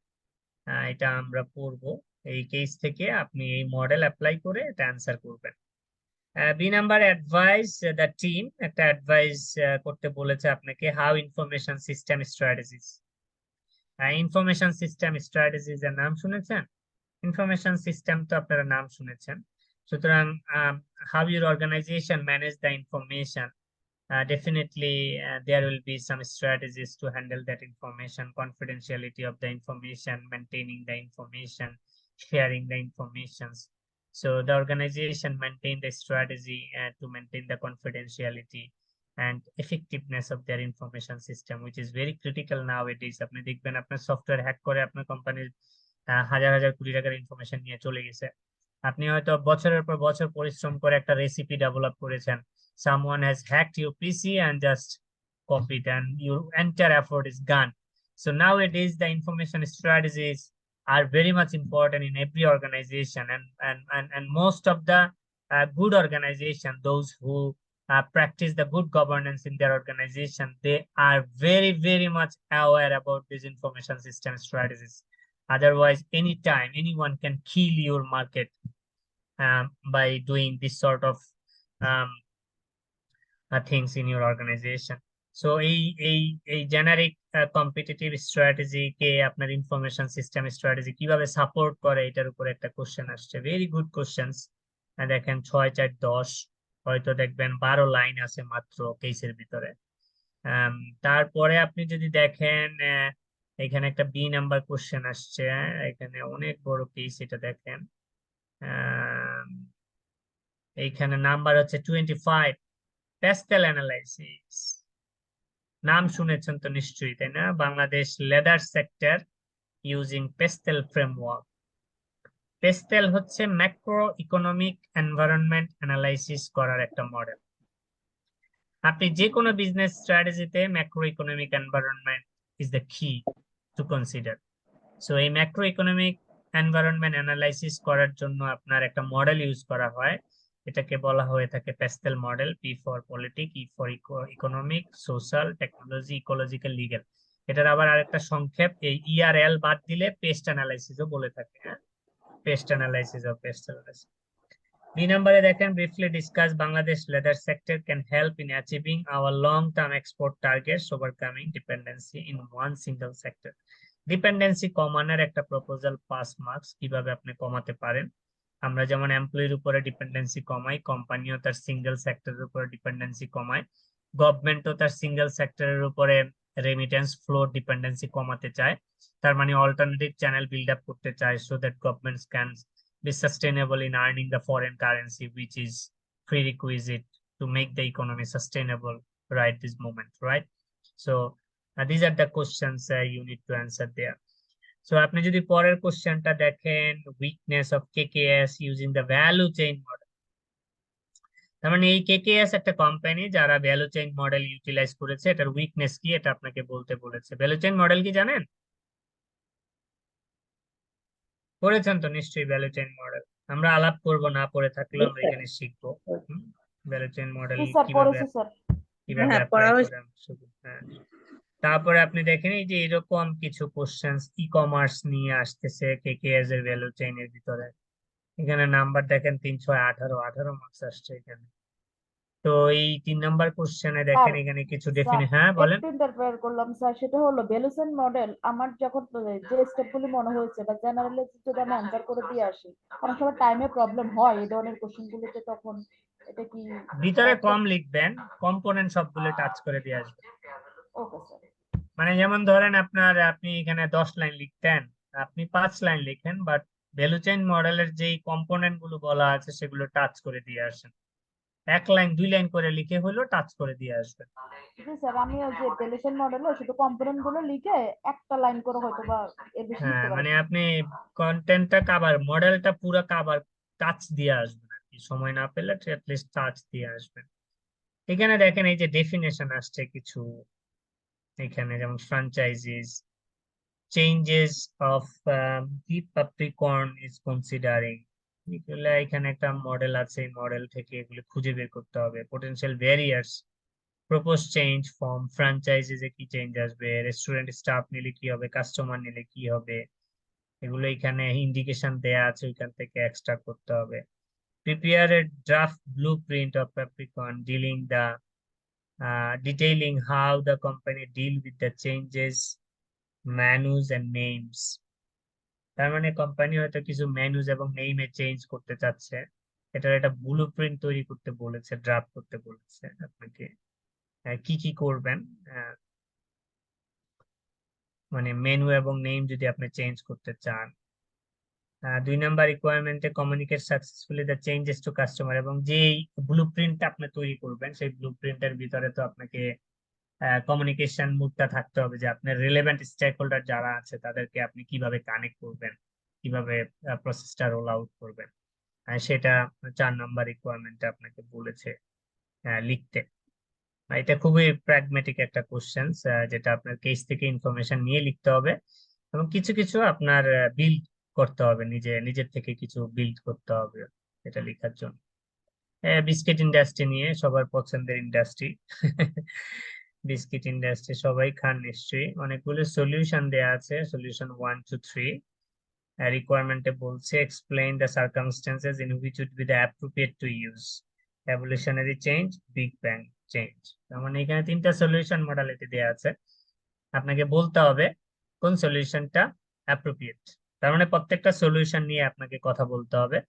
Speaker 3: এটা আমরা পড়বো। এই কেস থেকে আপনি এই মডেল অ্যাপ্লাই করে এটা অ্যান্সার করবেন। B number advise the team, একটা অ্যাডভাইস করতে বলেছে আপনাকে how information system strategies. Information system strategies এর নাম শুনেছেন? ইনফরমেশন সিস্টেম তো আপনারা নাম শুনেছেন। সুতরাং how your organization manage the information, definitely there will be some strategies to handle that information, confidentiality of the information, maintaining the information, sharing the information. So the organization maintain the strategy to maintain the confidentiality and effectiveness of their information system, which is very critical nowadays. আপনি দেখবেন আপনার software hack করে আপনার কোম্পানির হাজার হাজার কোটি টাকার ইনফরমেশন নিয়ে চলে গেছে। আপনি হয়তো বছরের পর বছর পরিশ্রম করে একটা রেসিপি ডেভেলপ করেছেন, someone has hacked your PC and just copied, and your entire effort is gone. So nowadays the information strategies are very much important in every organization, and most of the good organization, those who practice the good governance in their organization, they are very much aware about these information system strategies. Otherwise, anytime anyone can kill your market by doing this sort of things in your organization. So এই generic competitive strategy কে আপনার information system strategy কিভাবে support করে, এটার উপর একটা question আসছে। Very good questions. দেখেন 6, 4, 10, হয়তো দেখবেন 12 লাইন আছে মাত্র কেসের ভিতরে। তারপরে আপনি যদি দেখেন এখানে একটা বি নাম্বার কোশ্চেন আসছে, এখানে অনেক বড় কেস, এটা দেখেন এইখানে নাম্বার হচ্ছে 25, পেস্টেল অ্যানালাইসিস। নাম শুনেছেন তো নিশ্চয়ই, তাই না? Bangladesh leather sector using PESTEL framework. PESTEL হচ্ছে ম্যাক্রো ইকোনমিক এনভায়রনমেন্ট অ্যানালাইসিস করার একটা মডেল। আপনি যে কোনো বিজনেস স্ট্র্যাটেজিতে macro economic environment is the key to consider. So এই ম্যাক্রো ইকোনমিক এনভায়রনমেন্ট অ্যানালাইসিস করার জন্য আপনার একটা মডেল ইউজ করা হয়, এটাকে বলা হয়ে থাকে pastel model. P for politic, E for economic, social, technology, ecological, legal. এটার আবার আরেকটা সংক্ষেপ, এই ইআরএল বাদ দিলে পেস্ট অ্যানালাইসিসও বলে থাকে। হ্যাঁ, PEST analysis of PEST analysis. B number দেখেন briefly discuss Bangladesh leather sector can help in achieving our long-term export targets, overcoming dependency in one single sector. Dependency কমানোর একটা প্রপোজাল 5 মার্কস, কিভাবে আপনি কমাতে পারেন। আমরা যেমন এমপ্লয়ির উপরে ডিপেন্ডেন্সি কমাই, কোম্পানিও তার সিঙ্গেল সেক্টরের উপরে ডিপেন্ডেন্সি কমায়, গভর্নমেন্টও তার সিঙ্গেল সেক্টরের উপরে রেমিটেন্স ফ্লো ডিপেন্ডেন্সি কমাতে চায়। তার মানে অল্টারনেটিভ চ্যানেল বিল্ড আপ করতে চায়, so that governments can be sustainable in earning the foreign currency, which is prerequisite to make the economy sustainable right this moment, right? So these are the questions you need to answer there. So আপনি যদি পরের কোশ্চেনটা দেখেন, weakness of KKS using the value chain model। তার মানে এই KKS একটা company যারা ভ্যালু চেইন মডেল ইউটিলাইজ করেছে, এটার উইকনেস কি এটা আপনাকে বলতে বলেছে। ভ্যালু চেইন মডেল কি জানেন? পড়েছেন তো নিশ্চয়ই ভ্যালু চেইন মডেল। আমরা আলাপ করব, না পড়ে থাকলেও আমরা এখানে শিখবো ভ্যালু চেইন মডেল
Speaker 9: স্যার
Speaker 3: কিভাবে
Speaker 9: পড়েছি স্যার।
Speaker 3: কিভাবে
Speaker 10: হ্যাঁ,
Speaker 3: অ্যাপ্লাই
Speaker 10: পড়া
Speaker 3: করে আমরা শিখবো। হ্যাঁ, তারপরে আপনি দেখেন এই যে এরকম কিছু কোশ্চেন্স ই কমার্স নিয়ে আসতেছে কেকেএস এর ভ্যালু চেইনের ভিতরে। এখানে নাম্বার দেখেন 318 মার্কস আসছে এখানে। তো এই 3 নাম্বার কোশ্চেনে দেখেন এখানে কিছু হ্যাঁ বলেন।
Speaker 9: একটু ইন্টারফেয়ার করলাম স্যার, সেটা হলো বেলুসেন মডেল আমার যখন যে স্টেপগুলি মনে হয়েছে বা জেনারেলি যদি আমি অ্যান্সার করে দিয়ে আসি, অনেক সময় টাইমে প্রবলেম হয় এই ধরনের কোশ্চেনগুলোতে, তখন এটা কি
Speaker 3: ভিতরে কম লিখবেন, কম্পোনেন্ট সবগুলো টাচ করে দিয়ে আসবেন।
Speaker 9: Okay sir.
Speaker 3: মানে যেমন ধরেন আপনি এখানে 10 লাইন লিখতেন, আপনি 5 লাইন লিখেন, বাট ভ্যালু চেইন মডেলের যেই কম্পোনেন্ট গুলো বলা আছে সেগুলো টাচ করে দিয়ে আসেন। 1 লাইন 2 লাইন করে লিখে হলো টাচ করে দিয়ে আসবেন।
Speaker 9: জি স্যার, আমি ওই যে বেলুসেন মডেলে শুধু কম্পোনেন্ট গুলো লিখে একটা লাইন করে হয়তো বা এর বেশি
Speaker 3: হ্যাঁ,
Speaker 9: লিখতে পারি।
Speaker 3: মানে আপনি কন্টেন্টটা কভার, মডেলটা পুরো কভার টাচ দিয়ে আসবেন আর কি, সময় না পেলে অ্যাটলিস্ট টাচ দিয়ে আসবেন। এখানে দেখেন এই যে ডেফিনেশন আসছে কিছু, এখানে যেমন ফ্র্যাঞ্চাইজিস, চেঞ্জেস অফ দি পাপ্রিকর্ন ইজ কনসিডারিং, এগুলো এখানে একটা মডেল আছে, এই মডেল থেকে এগুলো খুঁজে বের করতে হবে। Potential barriers, propose change from ফ্র্যাঞ্চাইজিসে কি চেঞ্জ আসবে, রেস্টুরেন্ট স্টাফ নিলে কি হবে, কাস্টমার নিলে কি হবে, এগুলো এখানে ইন্ডিকেশন দেয়া আছে, ওইখান থেকে এক্সট্রা করতে হবে। Prepare a draft blueprint of Capricorn detailing how the company deal with the changes, menus and names. তার মানে কোম্পানি হয়তো কিছু মেনুজ এবং নেইমে চেঞ্জ করতে চাচ্ছে, এটার একটা ব্লুপ্রিন্ট তৈরি করতে বলেছে, ড্রাফট করতে বলেছে আপনাকে। কি কি করবেন, মানে মেনু এবং নেম যদি আপনি চেঞ্জ করতে চান। 2 নাম্বার রিকোয়ারমেন্টে communicate successfully the changes to customer, এবং যেই ব্লুপ্রিন্টটা আপনি তৈরি করবেন সেই ব্লুপ্রিন্টের ভিতরে তো আপনাকে কমিউনিকেশন মুডটা থাকতে হবে, যে আপনার রিলেভেন্ট স্টেক হোল্ডার যারা আছে তাদেরকে আপনি কিভাবে কানেক্ট করবেন, কিভাবে প্রসেসটা রোল আউট করবেন। সেটা 4 নাম্বার রিকোয়ারমেন্টে আপনাকে বলেছে লিখতে। এটা খুবই প্র্যাগমেটিক একটা কোশ্চেন, যেটা আপনার কেস থেকে ইনফরমেশন নিয়ে লিখতে হবে, এবং কিছু কিছু আপনার বিল্ড করতে হবে, নিজের থেকে কিছু বিল্ড করতে হবে এটা লেখার জন্য। বিস্কিট ইন্ডাস্ট্রি নিয়ে, সবার পছন্দের ইন্ডাস্ট্রি বিস্কিট ইন্ডাস্ট্রি সবাই খান নিশ্চয়ই। অনেকগুলো সলিউশন দেয়া আছে, সলিউশন 1 to 3 রিকোয়ারমেন্টে বলছে explain the circumstances in which would be the appropriate to use, evolutionary change, big bang change. তার মানে এখানে 3টা সলিউশন মডালিটি দেয়া আছে, আপনাকে বলতে হবে কোন সলিউশনটা অ্যাপ্রোপ্রিয়েট। তার মানে প্রত্যেকটা সলিউশন নিয়ে আপনাকে কথা বলতে হবে,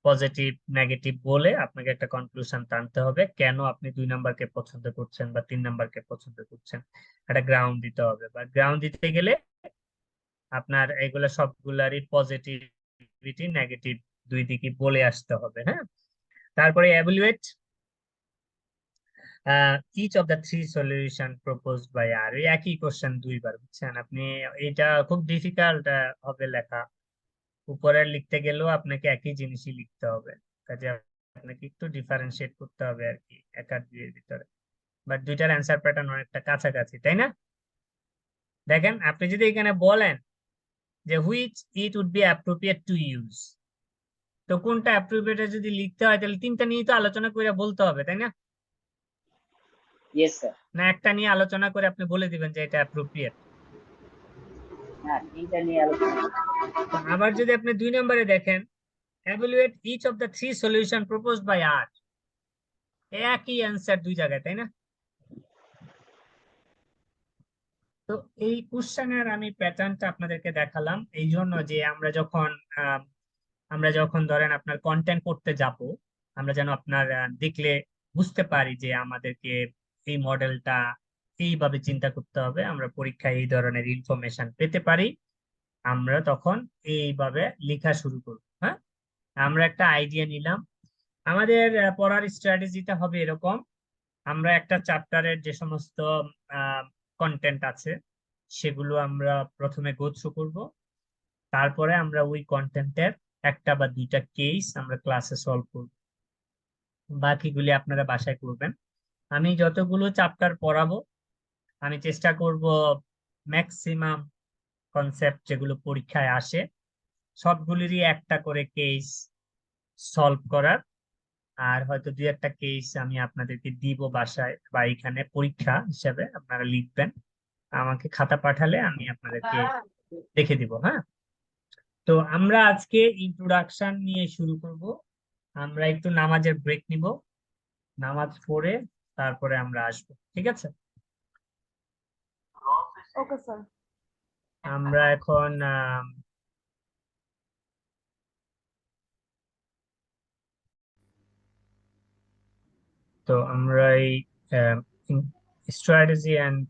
Speaker 3: পজিটিভ নেগেটিভ বলে আপনাকে একটা কনক্লুশন টানতে হবে, কেন আপনি 2 নাম্বারকে পছন্দ করছেন বা 3 নাম্বারকে পছন্দ করছেন। একটা গ্রাউন্ড দিতে হবে, বা গ্রাউন্ড দিতে গেলে আপনার এগুলো সবগুলারই পজিটিভিটি নেগেটিভ দুই দিকই বলে আসতে হবে। হ্যাঁ, তারপরে evaluate each of the 3 solution proposed by আর একই কোশ্চেন দুইবার, বুঝছেন আপনি, এটা খুব ডিফিকাল্ট হবে লেখা, উপরের লিখতে গেলেও আপনাকে একই জিনিসই লিখতে হবে, কাজে আপনাকে একটু ডিফারেন্সিয়েট করতে হবে আর কি এক আর দুইয়ের ভিতরে, বাট দুইটার অ্যান্সার প্যাটার্ন অনেকটা কাছাকাছি, তাই না? দেখেন আপনি যদি এখানে বলেন যে which it would be appropriate to use, তো কোনটা অ্যাপ্রোপ্রিয়েট যদি লিখতে হয় তাহলে 3টা নিয়ে তো আলোচনা করে বলতে হবে, তাই না?
Speaker 6: Yes sir.
Speaker 3: না একটা নিয়ে আলোচনা করে আপনি বলে দিবেন যে এটা অ্যাপ্রোপ্রিয়েট?
Speaker 6: না, 3টা নিয়ে আলোচনা।
Speaker 3: আবার যদি আপনি 2 নম্বরে দেখেন evaluate each of the 3 solution proposed by R, একই অ্যান্সার 2 জায়গায়, তাই না? তো এই কোশ্চেনের আমি প্যাটার্নটা আপনাদেরকে দেখালাম এই জন্য যে আমরা যখন ধরেন আপনার কন্টেন্ট করতে যাব, আমরা যেন আপনার দেখলে বুঝতে পারি যে আমাদেরকে এই মডেলটা এইভাবে চিন্তা করতে হবে, আমরা পরীক্ষায় এই ধরনের ইনফরমেশন পেতে পারি, আমরা তখন এইভাবে লেখা শুরু করব। হ্যাঁ, আমরা একটা আইডিয়া নিলাম, আমাদের পড়ার স্ট্র্যাটেজিটা হবে এরকম, আমরা একটা চ্যাপ্টারের যে সমস্ত কন্টেন্ট আছে সেগুলো আমরা প্রথমে গো থ্রু করব, তারপরে আমরা ওই কন্টেন্টের একটা বা দুইটা কেস আমরা ক্লাসে সলভ করব, বাকিগুলি আপনারা বাসায় করবেন। আমি যতগুলো চ্যাপ্টার পড়াবো আমি চেষ্টা করব ম্যাক্সিমাম কনসেপ্ট যেগুলো পরীক্ষায় আসে সবগুলিরই একটা করে কেস সলভ করার, আর হয়তো 2-1টা কেস আমি আপনাদেরকে দিব বাসায় বা এখানে পরীক্ষা হিসাবে আপনারা লিখবেন, আমাকে খাতা পাঠালে আমি আপনাদেরকে দেখে দিব। হ্যাঁ, তো আমরা আজকে ইন্ট্রোডাকশন নিয়ে শুরু করব। আমরা একটু নামাজের ব্রেক নিব, নামাজ পড়ে তারপরে আমরা আসবো, ঠিক আছে?
Speaker 9: Okay sir.
Speaker 3: আমরা এখন তো আমরা এই স্ট্র্যাটেজি অ্যান্ড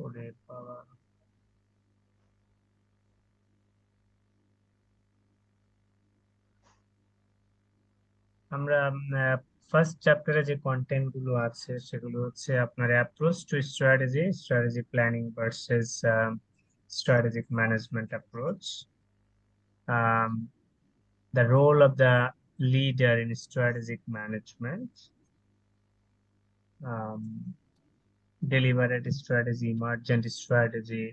Speaker 3: ওরে বাবা, আমরা ফার্স্ট চ্যাপ্টারে যে কন্টেন্ট গুলো আছে সেগুলো হচ্ছে আপনার approach to strategy, strategy planning versus strategic management approach, the role of the leader in strategic management, deliberate strategy, emergent strategy,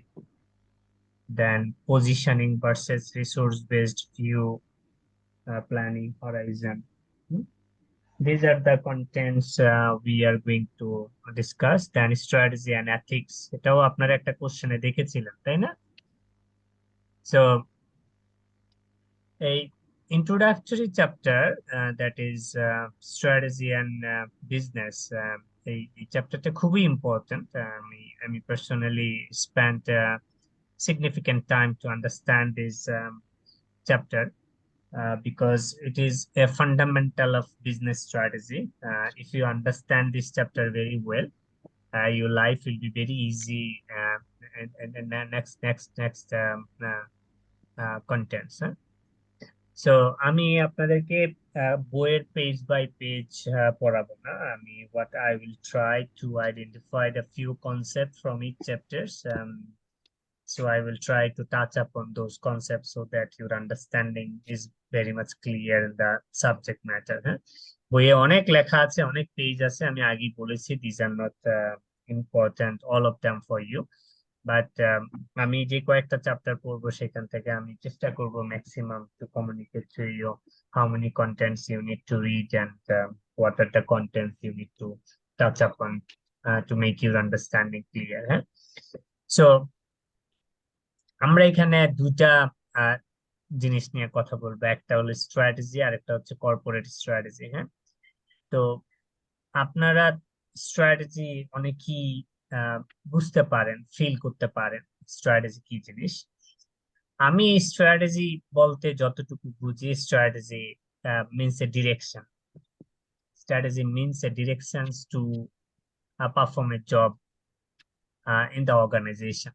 Speaker 3: then positioning versus resource-based view, planning horizon. These are the contents we are going to discuss. Then strategy and ethics. এটাও আপনারা একটা কোশ্চেনে দেখেছিলেন, তাই না? So a introductory chapter that is strategy and business. এই চ্যাপ্টারটা খুবই ইম্পর্টেন্ট। আমি personally spent significant time to understand this chapter. Because it is a fundamental of business strategy. If you understand this chapter very well, your life will be very easy. And next contents. So আমি আপনাদেরকে বইয়ের page by page পড়াবো না। what I will try to identify the few concepts from each chapters. So I will try to touch upon those concepts so that your understanding is very much clear in the subject matter. বইয়ে অনেক লেখা আছে, অনেক page আছে, আমি আগেই বলেছি these are not important all of them for you, but আমি যে কয়েকটা চ্যাপ্টার পড়বো সেখান থেকে আমি চেষ্টা করব maximum to communicate to you how many contents you need to read and what are the contents you need to touch upon to make your understanding clear. So আমরা এখানে দুটা জিনিস নিয়ে কথা বলবো, একটা হলো স্ট্র্যাটেজি আর একটা হচ্ছে কর্পোরেট স্ট্র্যাটেজি। হ্যাঁ, তো আপনারা স্ট্র্যাটেজি অনেকেই বুঝতে পারেন, ফিল করতে পারেন স্ট্র্যাটেজি কি জিনিস। আমি স্ট্র্যাটেজি বলতে যতটুকু বুঝি, strategy means a direction. Strategy means a directions to perform a job in the organization.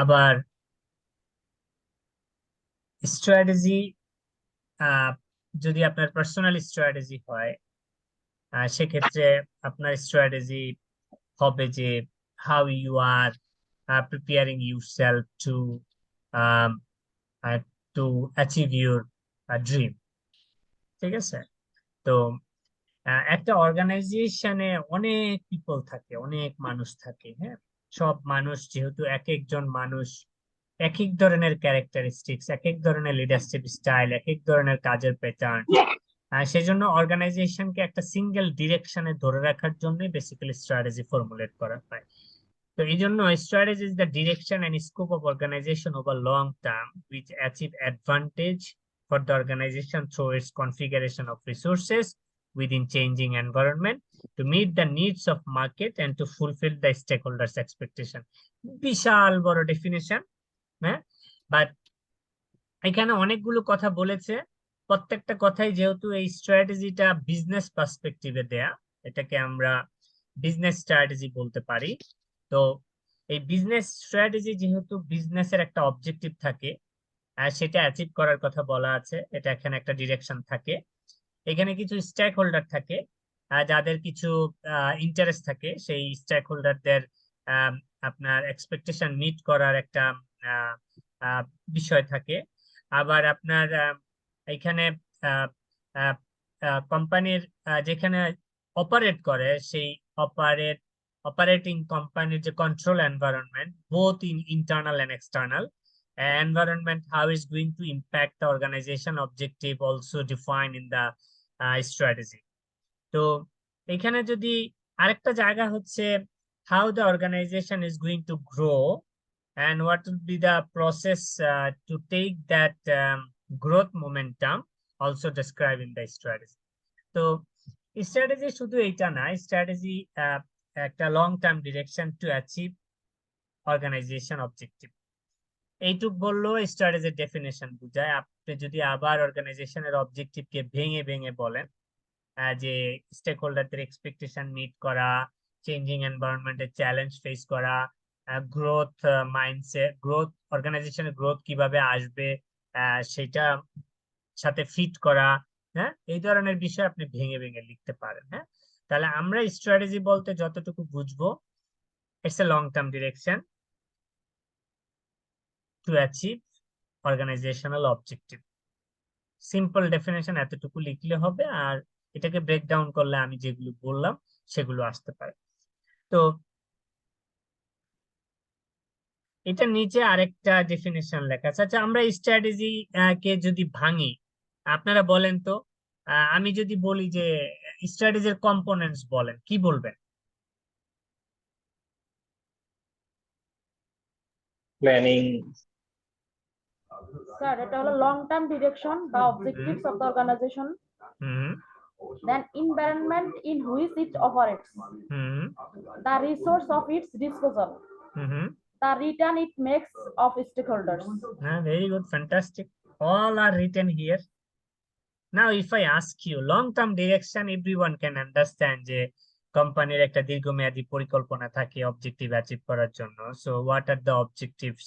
Speaker 3: আবার স্ট্র্যাটেজি যদি আপনার পার্সোনাল স্ট্র্যাটেজি হয়, সেক্ষেত্রে আপনার স্ট্র্যাটেজি হবে যে how you are preparing yourself to achieve your dream. ঠিক আছে, তো একটা অর্গানাইজেশনে অনেক পিপল থাকে, অনেক মানুষ থাকে। হ্যাঁ, সব মানুষ যেহেতু এক একজন মানুষ এক এক ধরনের ক্যারেক্টারিস্টিক্স, এক এক ধরনের লিডারশিপ স্টাইল, এক এক ধরনের কাজের প্যাটার্ন, সেজন্য অর্গানাইজেশনকে একটা সিঙ্গেল ডিরেকশনে ধরে রাখার জন্য বেসিক্যালি স্ট্র্যাটেজি ফর্মুলেট করা হয়। তো এই জন্য strategy is the direction and scope of organisation over long term which achieve advantage for the organization through its configuration of resources within changing environment to meet the needs of market and to fulfill the stakeholders expectation. বিশাল বড় definition. হ্যাঁ, but এখানে অনেকগুলো কথা বলেছে, প্রত্যেকটা কথাই যেহেতু এই স্ট্র্যাটেজিটা বিজনেস পার্সপেক্টিভে দেয়া, এটাকে আমরা বিজনেস স্ট্র্যাটেজি বলতে পারি। তো এই বিজনেস স্ট্র্যাটেজি যেহেতু বিজনেসের একটা অবজেক্টিভ থাকে, সেটা অ্যাচিভ করার কথা বলা আছে, এটা এখানে একটা ডিরেকশন থাকে, এখানে কিছু স্টেক হোল্ডার থাকে, যাদের কিছু ইন্টারেস্ট থাকে, সেই স্টেক হোল্ডারদের আপনার এক্সপেকটেশন মিট করার একটা বিষয় থাকে। আবার আপনার এখানে কোম্পানির যেখানে অপারেট করে সেই অপারেটিং কোম্পানির যে control environment, both in internal and external environment, how is going to impact the organization objective also defined in the strategy. তো এখানে যদি আরেকটা জায়গা হচ্ছে how the organization is going to grow and what will be the process to take that growth momentum also described in the strategy. তো strategy শুধু এইটা না, strategy একটা long term direction to achieve organization objective. এইটুক বললো স্ট্র্যাটেজির definition বুঝায়। আপনি যদি আবার অর্গানাইজেশনের অবজেক্টিভকে ভেঙে ভেঙে বলেন যে স্টেক হোল্ডারদের এক্সপেকটেশন মিট করা, চেঞ্জিং এনভায়রনমেন্টের চ্যালেঞ্জ ফেস করা, গ্রোথ মাইন্ডসেট, গ্রোথ অর্গানাইজেশনের গ্রোথ কিভাবে আসবে সেটা সাথে ফিট করা, হ্যাঁ, এই ধরনের বিষয় আপনি ভেঙে ভেঙে লিখতে পারেন। হ্যাঁ, তাহলে আমরা স্ট্র্যাটেজি বলতে যতটুকু বুঝবো, it's a long term direction to achieve organizational objective. Simple definition এতটুকু লিখলে হবে, আর এটাকে ব্রেক ডাউন করলে আমি যেগুলো বললাম সেগুলো আসতে পারে। তো এটা নিচে আরেকটা ডেফিনেশন লেখা আছে। আচ্ছা, আমরা স্ট্র্যাটেজি কে যদি ভাঙি, আপনারা বলেন তো, আমি যদি বলি যে স্ট্র্যাটেজির কম্পোনেন্টস বলেন, কি বলবেন?
Speaker 1: প্ল্যানিং,
Speaker 9: স্যার এটা হলো লং টার্ম ডিরেকশন বা objectives of the organisation, then environment in which it operates, the resource of its disposal, the return it makes of stakeholders.
Speaker 3: Very good, fantastic. All are written here. Now if I ask you long term direction, everyone can understand যে কোম্পানির একটা দীর্ঘমেয়াদী পরিকল্পনা থাকে objective achieve করার জন্য। So what are the objectives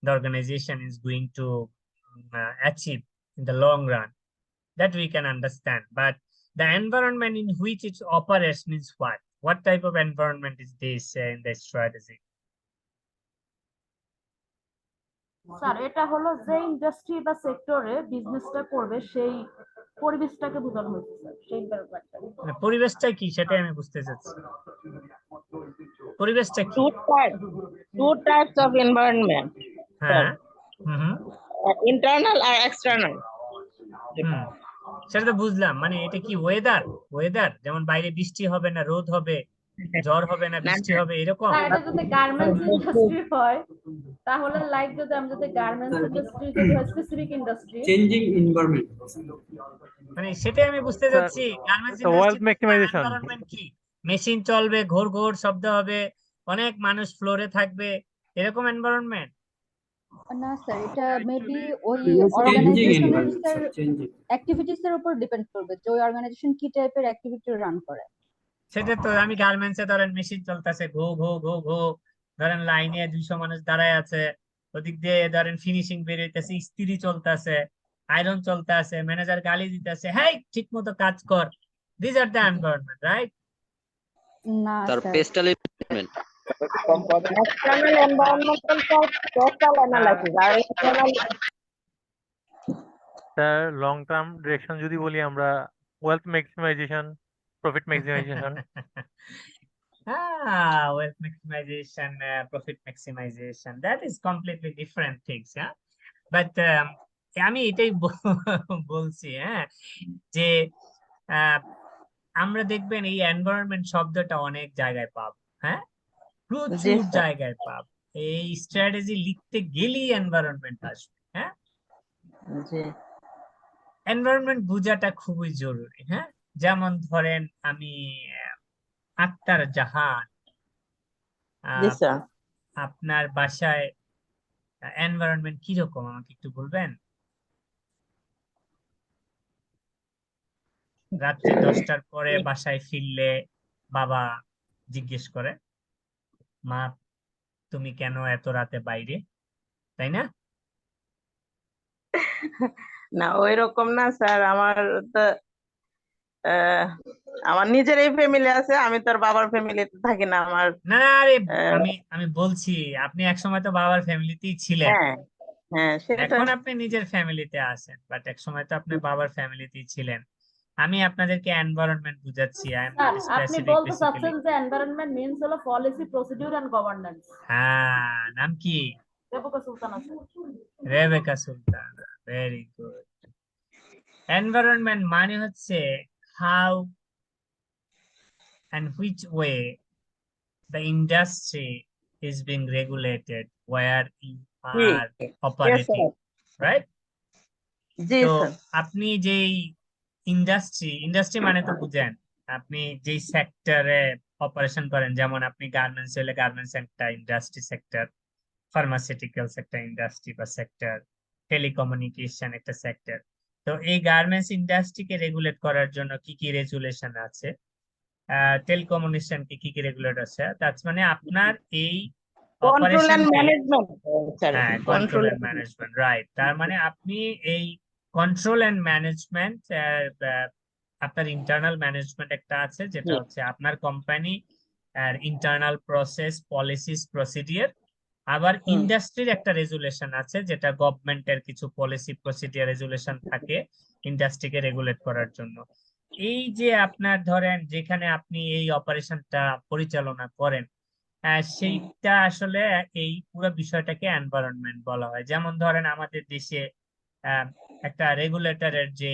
Speaker 3: the organization is going to achieve in the long run? That we can understand. But the environment in which it operates means what? What type of environment is this in the strategy?
Speaker 9: Sir এটা হলো যে industry বা সেক্টরে বিজনেসটা করবে সেই পরিবেশটাকে বোঝানো হচ্ছে স্যার, সেই এনভায়রনমেন্টটা।
Speaker 3: পরিবেশটা কি সেটাই আমি বুঝতে চাচ্ছি। পরিবেশটা কি?
Speaker 10: Two types of environment.
Speaker 3: হ্যাঁ,
Speaker 10: Internal আর external.
Speaker 3: সেটা তো বুঝলাম, মানে এটা কি ওয়েদার? ওয়েদার যেমন বাইরে বৃষ্টি হবে না রোদ হবে, ঝড় হবে না বৃষ্টি হবে, এরকম?
Speaker 9: এটা যদি গার্মেন্টস ইন্ডাস্ট্রি হয় তাহলে লাইক যদি আমি যদি গার্মেন্টস ইন্ডাস্ট্রি যদি হয় স্পেসিফিক ইন্ডাস্ট্রি,
Speaker 11: চেঞ্জিং এনভায়রনমেন্ট,
Speaker 3: মানে সেটাই আমি বুঝতে যাচ্ছি। গার্মেন্টস ইন্ডাস্ট্রি এনভায়রনমেন্ট কি? মেশিন চলবে, ঘোর ঘোর শব্দ হবে, অনেক মানুষ ফ্লোরে থাকবে, এরকম এনভায়রনমেন্ট?
Speaker 5: না স্যার, এটা মেবি ওই অর্গানাইজেশনের স্যার অ্যাক্টিভিটিস এর উপর ডিপেন্ড করবে যে ওই অর্গানাইজেশন কি টাইপের অ্যাক্টিভিটি রান করে।
Speaker 3: সেটা তো আমি গার্মেন্টসে ধরেন মেশিন চলতেছে, ঘো ঘো ঘো ঘো, ধরেন লাইনে 200 মানুষ দাঁড়ায় আছে, ওদিক দিয়ে ধরেন ফিনিশিং বেরোইতেছে, ইস্ত্রি চলতেছে, আয়রন চলতেছে, ম্যানেজার গালি দিতেছে, হেই ঠিক মতো কাজ কর। This are the environment, right?
Speaker 5: না
Speaker 12: তার
Speaker 5: sir,
Speaker 12: pastel environment,
Speaker 10: External environmental social analysis আর internal
Speaker 2: sir long term direction যদি বলি আমরা, wealth maximisation, profit maximisation.
Speaker 3: Wealth maximization, profit maximization, that is completely different things, yeah. But আমি এটাই বলছি, হ্যাঁ, যে আমরা দেখবেন এই এনভায়রনমেন্ট শব্দটা অনেক জায়গায় পাবো, হ্যাঁ, প্রচুর জায়গায় পাবো। এই স্ট্র্যাটেজি লিখতে গেলেই এনভায়রনমেন্ট আসবে, হ্যাঁ। এনভায়রনমেন্ট বোঝাটা খুবই জরুরি, হ্যাঁ। যেমন ধরেন আমি আক্তার জাহান, আপনার বাসায় এনভায়রনমেন্ট কিরকম আমাকে একটু বলবেন? রাত্রি 10টার পরে বাসায় ফিরলে বাবা জিজ্ঞেস করে, মা তুমি কেন এত রাতে বাইরে, তাই না?
Speaker 10: না ওই রকম না স্যার, আমার তো আমার নিজের এই ফ্যামিলি আছে, আমি তোর বাবার ফ্যামিলিতে থাকি না। আমার
Speaker 3: না আরে
Speaker 10: আহ,
Speaker 3: আমি বলছি আপনি একসময় তো বাবার ফ্যামিলিতেই ছিলেন,
Speaker 10: হ্যাঁ হ্যাঁ সেটা
Speaker 3: এখন আপনি নিজের ফ্যামিলিতে আছেন, বাট এক সময় তো আপনি বাবার ফ্যামিলিতেই ছিলেন। আমি আপনাদেরকে এনভায়রনমেন্ট বুঝাচ্ছি, আই এম
Speaker 9: স্যার
Speaker 3: নট
Speaker 9: আপনি
Speaker 3: স্পেসিফিক
Speaker 9: বলতে
Speaker 3: বেসিক্যালি।
Speaker 9: চাচ্ছেন যে এনভায়রনমেন্ট মিনস হলো পলিসি, প্রসিডিউর এন্ড গভর্নেন্স।
Speaker 3: হ্যাঁ, নাম কি?
Speaker 9: Rebecca Sultana sir.
Speaker 3: Rebecca Sultan, very good. Environment মানে হচ্ছে how and which way the industry is being regulated where you
Speaker 10: G
Speaker 3: are
Speaker 10: Yes,
Speaker 3: operating,
Speaker 10: sir.
Speaker 3: right?
Speaker 10: জি
Speaker 3: তো
Speaker 10: স্যার।
Speaker 3: আপনি যেই ইন্ডাস্ট্রি মানে তো বুঝেন, আপনি যেই সেক্টরে অপারেশন করেন, যেমন আপনি গার্মেন্টস হলে গার্মেন্টস একটা ইন্ডাস্ট্রি সেক্টর, ফার্মাসিউটিক্যালস একটা ইন্ডাস্ট্রি বা সেক্টর, টেলিকমিউনিকেশন একটা সেক্টর। তো এই গার্মেন্টস ইন্ডাস্ট্রিকে রেগুলেট করার জন্য কি কি রেগুলেশন আছে, টেলিকমিউনিকেশন কি কি রেগুলেট আছে, তার মানে আপনার এই
Speaker 10: কন্ট্রোল এন্ড
Speaker 3: অপারেশনকে,
Speaker 10: ম্যানেজমেন্ট স্যার।
Speaker 3: হ্যাঁ control
Speaker 10: control
Speaker 3: and management, right. তার মানে আপনি এই কন্ট্রোল এন্ড ম্যানেজমেন্ট, আপনার ইন্টারনাল ম্যানেজমেন্ট একটা আছে, যেটা হচ্ছে আপনার company internal process, policies, procedure. আবার ইন্ডাস্ট্রির একটা রেজুলেশন আছে, যেটা গভর্নমেন্টের কিছু পলিসি, প্রসিডিয়ার, রেজুলেশন থাকে ইন্ডাস্ট্রিকে রেগুলেট করার জন্য। এই যে আপনার ধরেন যেখানে আপনি এই অপারেশনটা পরিচালনা করেন, সেইটা আসলে এই পুরো বিষয়টাকে এনভায়রনমেন্ট বলা হয়। যেমন ধরেন আমাদের দেশে একটা রেগুলেটরের যে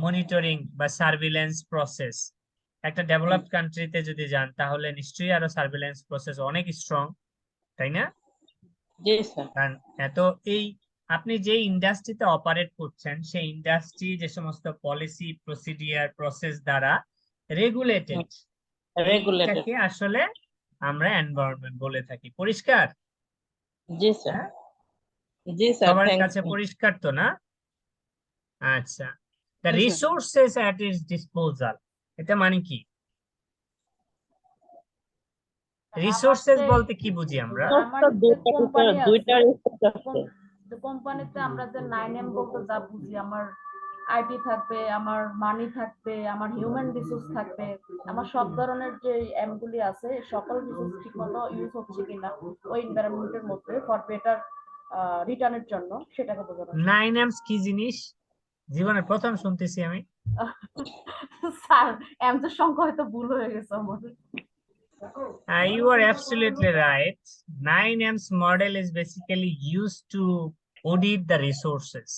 Speaker 3: মনিটরিং বা সার্ভিলেন্স প্রসেস, একটা ডেভেলপড কান্ট্রিতে যদি যান তাহলে নিশ্চয়ই আরো সার্ভিলেন্স প্রসেস অনেক স্ট্রং, তাই না?
Speaker 10: জি স্যার।
Speaker 3: কারণ এত এই আপনি যে ইন্ডাস্ট্রিতে অপারেট করছেন সেই ইন্ডাস্ট্রি যে সমস্ত পলিসি, প্রসিডিয়ার, প্রসেস দ্বারা রেগুলেটেড,
Speaker 10: রেগুলেটেড।
Speaker 3: এইটাকে আসলে আমরা এনভায়রনমেন্ট বলে থাকি। পরিষ্কার?
Speaker 10: জি স্যার।
Speaker 3: হ্যাঁ,
Speaker 10: জি স্যার,
Speaker 3: সবার
Speaker 10: থ্যাংক
Speaker 3: কাছে
Speaker 10: ইউ।
Speaker 3: পরিষ্কার তো না? আচ্ছা, the
Speaker 10: G sir.
Speaker 3: Resources at it's disposal, এটা মানে কি? রিসোর্সেস বলতে কি বুঝি আমরা?
Speaker 9: আমার যে কোম্পানি
Speaker 10: দুইটা
Speaker 9: আছে,
Speaker 10: resource আছে।
Speaker 9: কোম্পানিতে আমরা যে 9M বলতে যা বুঝি, আমার আইটি থাকবে, আমার মানি থাকবে, আমার হিউম্যান রিসোর্স থাকবে, আমার সব ধরনের যে এম গুলি আছে সকল রিসোর্স ঠিকমতো ইউজ হচ্ছে কিনা ওই এনভায়রনমেন্টের মধ্যে ফর বেটার রিটার্নের জন্য, সেটাকে বোঝানো।
Speaker 3: 9Ms কি জিনিস? জীবনে প্রথম শুনতেছি আমি।
Speaker 9: স্যার এমসের সংখ্যা হয়তো ভুল হয়ে গেছে আমাদের।
Speaker 3: You are absolutely right. 9Ms model is basically used to audit the resources.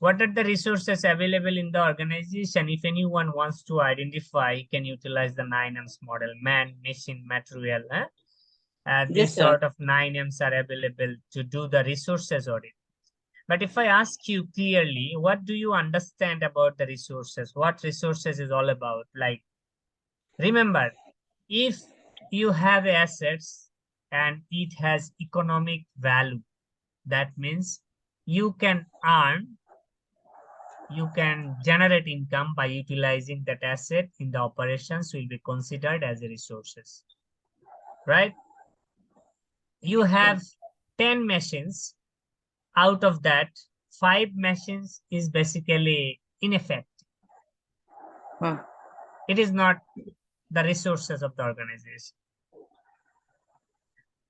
Speaker 3: What are the resources available in the organization? If anyone wants to identify, can utilize the 9Ms model: man, machine, material. These
Speaker 10: sir.
Speaker 3: sort of 9Ms are available to do the resources audit. But if I ask you clearly, what do you understand about the resources? What resources is all about? Like, remember, if you have assets and it has economic value, that means you can earn, you can generate income by utilizing that asset in the operations will be considered as a resources, right? You have 10 machines, out of that 5 machines is basically ineffective. It is not the resources of the organization.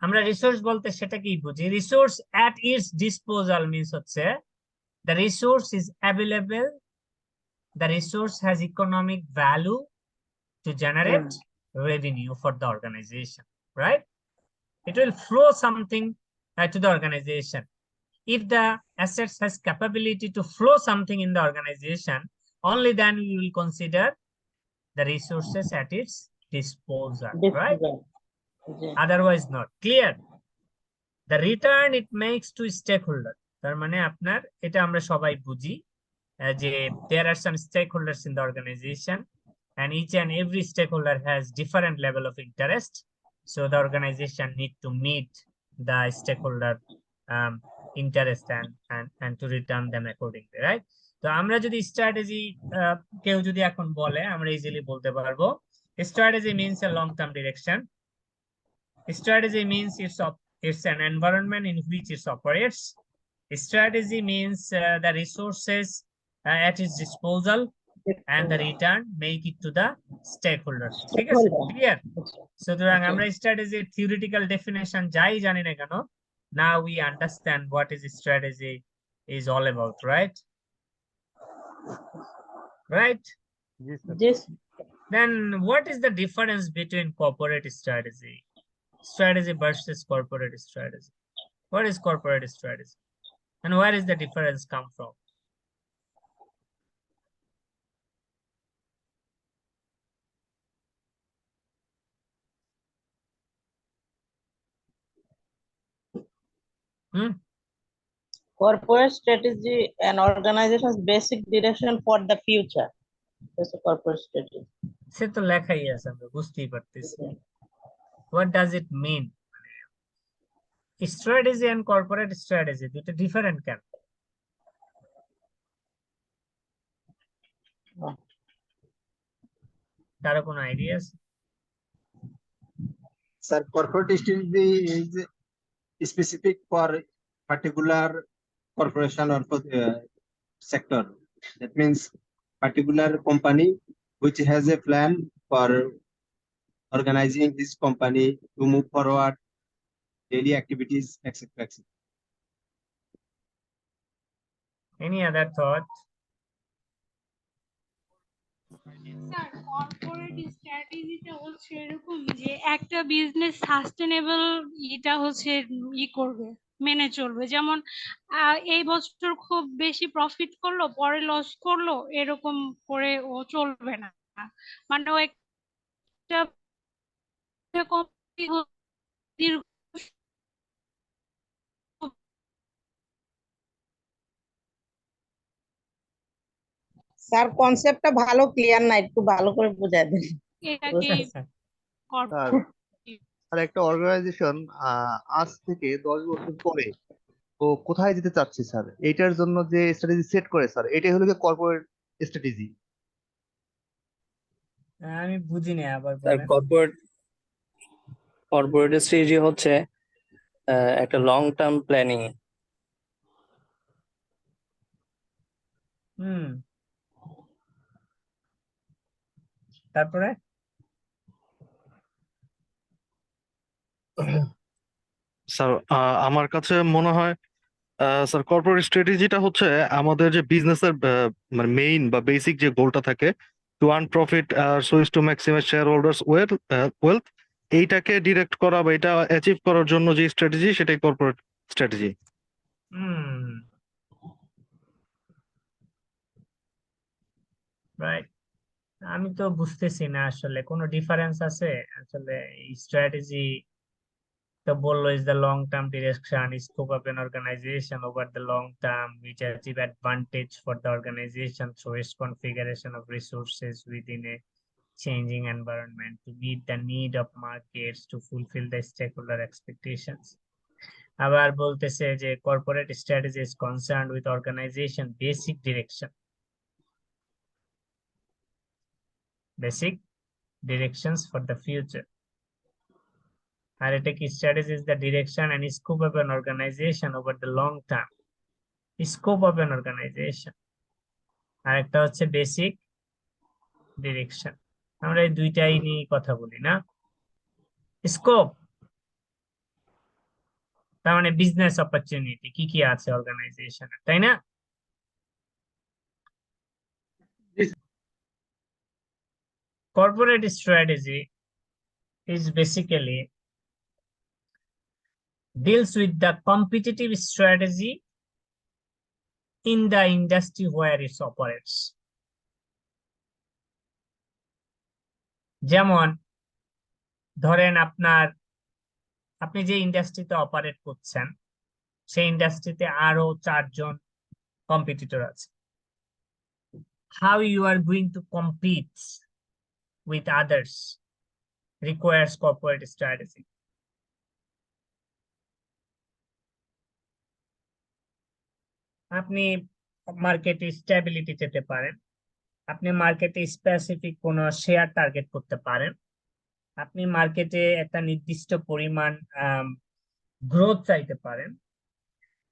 Speaker 3: আমরা resource বলতে সেটাকেই বুঝি। Resource at its disposal means হচ্ছে the resource is available, the resource has economic value to generate revenue for the organization, right? It will flow something to the organization. If the assets has capability to flow something in the organization, only then we will consider the resources at its disposal, right? Otherwise not. Clear? The return it makes to stakeholder, তার মানে আপনার এটা আমরা সবাই বুঝি যে there are some stakeholders in the organization and each and every stakeholder has different level of interest, so the organization need to meet the stakeholder interest and to return them accordingly, right? তো আমরা যদি strategy কেউ যদি এখন বলে আমরা easily বলতে পারবো, strategy means a long term direction. Strategy means it's an environment in which it operates. Strategy means the resources at its disposal. and the return make it to the stakeholders. ঠিক আছে, clear? সুতরাং আমরা স্ট্র্যাটেজির theoretical definition যাই জানি না কেন, now we understand what is strategy is all about, right? Right?
Speaker 10: Yes.
Speaker 3: Then what is the difference between corporate strategy versus corporate strategy? What is corporate strategy and where is the difference come from?
Speaker 10: Corporate strategy and organization's basic direction for the future. That's a corporate strategy.
Speaker 3: সে তো লেখাই আছে, আমরা বুঝতেই পারতেছি। What does it mean? Strategy and corporate strategy দুটো different কেন? কারো কোনো আইডিয়া আছে?
Speaker 11: Sir, corporate strategy is specific for particular corporation or sector. That means particular company which has a plan for organizing this company to move forward, daily activities, etc.
Speaker 3: Any other thought?
Speaker 12: Sir corporate স্ট্র্যাটেজিটা হচ্ছে এরকম যে একটা business sustainable এটা হচ্ছে করবে, মেনে চলবে। যেমন এই বছর খুব বেশি প্রফিট করলো, পরে লস করলো, এরকম করে ও চলবে না। মানে ও একটা
Speaker 10: স্যার কনসেপ্টটা ভালো ক্লিয়ার না, একটু ভালো করে বুঝাই দেন।
Speaker 12: এটাকে
Speaker 13: আর একটা অর্গানাইজেশন আজ থেকে 10 বছর পরে ও কোথায় যেতে চাচ্ছে স্যার, এটার জন্য যে স্ট্র্যাটেজি সেট করে স্যার, এটাই হলো কর্পোরেট স্ট্র্যাটেজি।
Speaker 3: আমি বুঝিনি, আবার
Speaker 14: বলেন। কর্পোরেট স্ট্র্যাটেজি হচ্ছে একটা লং টার্ম প্ল্যানিং।
Speaker 3: তারপরে
Speaker 15: স্যার আমার কাছে মনে হয় স্যার কর্পোরেট স্ট্র্যাটেজিটা হচ্ছে আমাদের যে বিজনেসের মানে মেইন বা বেসিক যে গোলটা থাকে, to earn profit so is to maximise share holders wealth, এইটাকে ডিরেক্ট করা বা এটা অ্যাচিভ করার জন্য যে স্ট্র্যাটেজি, সেটাই কর্পোরেট স্ট্র্যাটেজি।
Speaker 3: রাইট। আমি তো বুঝতেছি না আসলে কোনো ডিফারেন্স আছে আসলে। স্ট্র্যাটেজি তো বললো is the long term direction, scope of an organization over the long term which achieve advantage for the organization through its configuration of resources within a changing environment to meet the need of markets to fulfill the stakeholder expectations. আবার বলতেছে যে corporate strategy is concerned with organization basic directions for the future. আর এটা কি strategy is the direction and scope of an organization over the long term. Scope of an organization. আর একটা হচ্ছে basic direction. আমরা এই দুইটাই নিয়ে কথা বলি না। Scope তার মানে বিজনেস অপরচুনিটি কি কি আছে অর্গানাইজেশনে, তাই না? Corporate strategy is basically deals with the competitive strategy in the industry where it operates. যেমন ধরেন আপনি যে ইন্ডাস্ট্রিতে অপারেট করছেন সেই ইন্ডাস্ট্রিতে আরো 4 জন কম্পিটিটর আছে। How you are going to compete with others requires corporate strategy. আপনি মার্কেটে স্টেবিলিটি পেতে পারেন, আপনি মার্কেটে স্পেসিফিক কোনো শেয়ার টার্গেট করতে পারেন, আপনি মার্কেটে একটা নির্দিষ্ট পরিমাণ গ্রোথ চাইতে পারেন।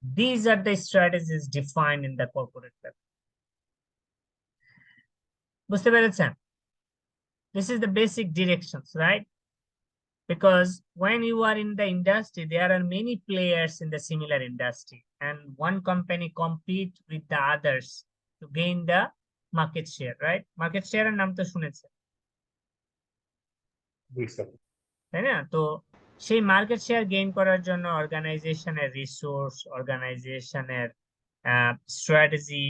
Speaker 3: These are the strategies defined in the corporate level. বুঝতে পেরেছেন? This is the basic directions, right? Because when you are in the industry, there are many players in the similar industry, and one company compete with the others to gain the market share, right? Market share এর নাম তো শুনেছেন, তাই না? তো সেই market share gain করার জন্য অর্গানাইজেশনের রিসোর্স, অর্গানাইজেশনের strategy,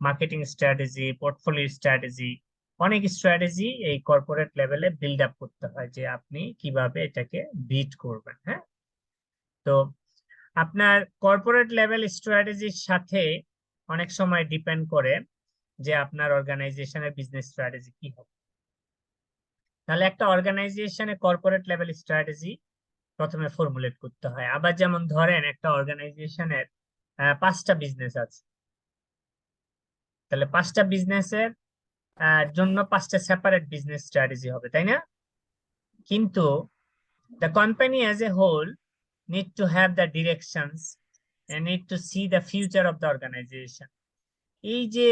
Speaker 3: marketing strategy, portfolio strategy, অনেক স্ট্র্যাটেজি এই কর্পোরেট লেভেলে বিল্ড আপ করতে হয় যে আপনি কিভাবে এটাকে বিট করবেন। হ্যাঁ, তো আপনার কর্পোরেট লেভেল স্ট্র্যাটেজির সাথে অনেক সময় ডিপেন্ড করে যে আপনার অর্গানাইজেশনের বিজনেস স্ট্র্যাটেজি কি হবে। তাহলে একটা অর্গানাইজেশনে কর্পোরেট লেভেল স্ট্র্যাটেজি প্রথমে ফর্মুলেট করতে হয়। আবার যেমন ধরেন একটা অর্গানাইজেশনের 5টা বিজনেস আছে, তাহলে 5টা বিজনেসের জন্য 5টা সেপারেট বিজনেস স্ট্র্যাটেজি হবে, তাই না? কিন্তু the company as a whole need to have the directions and need to see the future of the organization. এই যে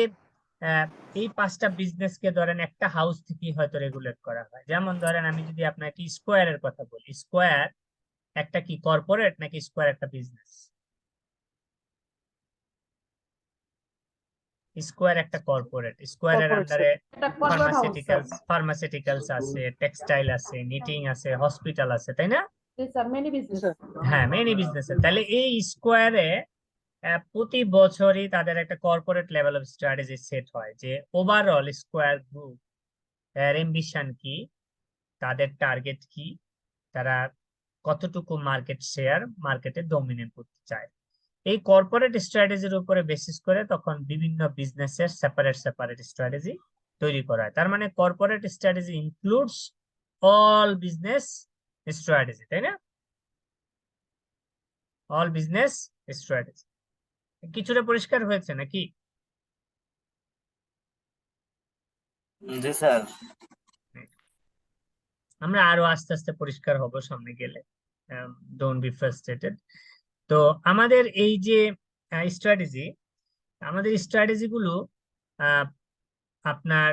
Speaker 3: এই 5টা বিজনেসকে ধরেন একটা হাউস থেকে হয়তো রেগুলেট করা হয়। যেমন ধরেন আমি যদি আপনাকে স্কোয়ারের কথা বলি, স্কোয়ার একটা কি কর্পোরেট নাকি স্কোয়ার একটা বিজনেস? স্কোয়ার একটা কর্পোরেট। স্কোয়ারের আন্ডারে ফার্মাসিউটিক্যালস আছে, টেক্সটাইল আছে, নিটিং আছে, হসপিটাল আছে, তাই না? হ্যাঁ, মেনি বিজনেস। তাহলে এই স্কোয়ারে প্রতি বছরই তাদের একটা corporate level of strategy set হয় যে ওভারঅল স্কোয়ার গ্রুপ এর অ্যাম্বিশন কি, তাদের টার্গেট কি, তারা কতটুকু মার্কেট শেয়ার মার্কেটে ডমিনেট করতে চায়। এই কর্পোরেট স্ট্র্যাটেজির উপরে বেসিস করে তখন বিভিন্ন বিজনেসের সেপারেট সেপারেট স্ট্র্যাটেজি তৈরি করা হয়। তার মানে corporate strategy includes all business strategy, তাই না? All business strategy. কিছুটা পরিষ্কার হয়েছে নাকি?
Speaker 14: জি স্যার।
Speaker 3: আমরা আরো আস্তে আস্তে পরিষ্কার হব সামনে গেলে, ডোন্ট বি ফ্রাস্ট্রেটেড। তো আমাদের এই যে স্ট্র্যাটেজি, আমাদের স্ট্র্যাটেজি গুলো আপনার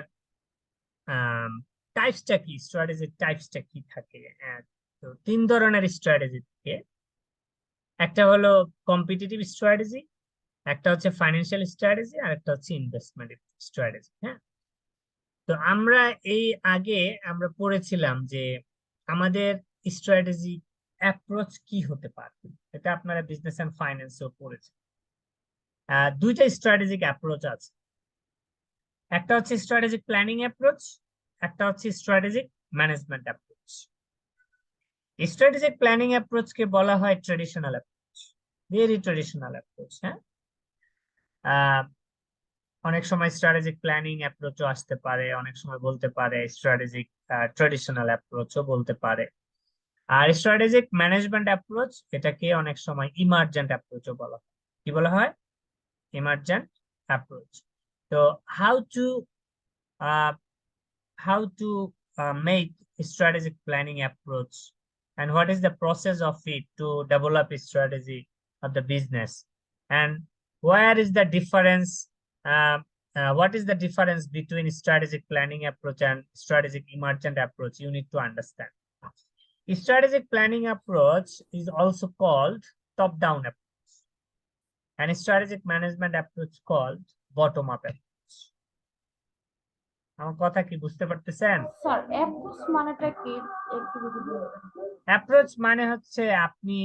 Speaker 3: টাইপসটা কি, স্ট্র্যাটেজির টাইপসটা কি থাকে? তো 3 ধরনের স্ট্র্যাটেজি থাকে। একটা হলো কম্পিটিটিভ স্ট্র্যাটেজি, একটা হচ্ছে ফাইন্যান্সিয়াল স্ট্র্যাটেজি, আর একটা হচ্ছে ইনভেস্টমেন্ট স্ট্র্যাটেজি। হ্যাঁ, তো আমরা এই আগে আমরা পড়েছিলাম যে আমাদের স্ট্র্যাটেজি অ্যাপ্রোচ কি হতে পারে। এটা আপনারা বিজনেস এন্ড ফাইন্যান্সেও পড়েছেন। দুইটা স্ট্র্যাটেজিক অ্যাপ্রোচ আছে, একটা হচ্ছে স্ট্র্যাটেজিক প্ল্যানিং অ্যাপ্রোচ, একটা হচ্ছে strategic management approach. Strategic planning অ্যাপ্রোচকে বলা হয় traditional approach, very traditional approach. হ্যাঁ, অনেক সময় স্ট্র্যাটেজিক প্ল্যানিং অ্যাপ্রোচও আসতে পারে, অনেক সময় বলতে পারে স্ট্র্যাটেজিক ট্রেডিশনাল অ্যাপ্রোচও বলতে পারে। আর স্ট্র্যাটেজিক ম্যানেজমেন্ট অ্যাপ্রোচ, এটাকে অনেক সময় ইমার্জেন্ট অ্যাপ্রোচও বলা হয়। কি বলা হয়? Emergent approach. তো how to make strategic planning approach, and what is the process of it to develop a strategy of the business, and where is the difference, what is the difference between strategic planning approach and strategic emergent approach? You need to understand. Strategic planning approach is also called top-down approach, and strategic management approach called bottom-up approach. আমার কথা কি বুঝতে পারতেছেন?
Speaker 9: Sir approach মানেটা কি একটু যদি বলেন।
Speaker 3: অ্যাপ্রোচ মানে হচ্ছে আপনি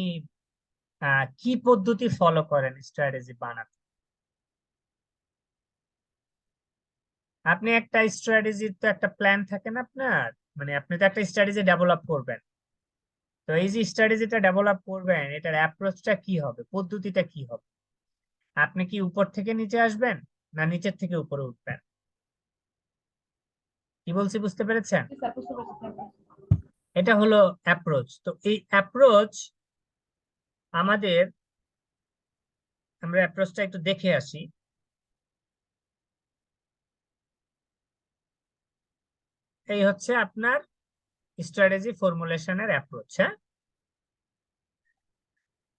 Speaker 3: কি পদ্ধতি ফলো করেন স্ট্র্যাটেজি বানাতে। আপনি একটা স্ট্র্যাটেজির তো একটা প্ল্যান থাকে না আপনার, মানে আপনি তো একটা স্ট্র্যাটেজি ডেভেলপ করবেন। তো এই যে স্ট্র্যাটেজিটা ডেভেলপ করবেন, এটার অ্যাপ্রোচটা কি হবে, পদ্ধতিটা কি হবে? আপনি কি উপর থেকে নিচে আসবেন না নিচের থেকে উপরে উঠবেন? কি বলছি বুঝতে পেরেছেন? এটা হলো অ্যাপ্রোচ। তো এই অ্যাপ্রোচ আমাদের, আমরা অ্যাপ্রোচটা একটু দেখে আসি। এই হচ্ছে আপনার স্ট্র্যাটেজি ফর্মুলেশনের অ্যাপ্রোচ। হ্যাঁ,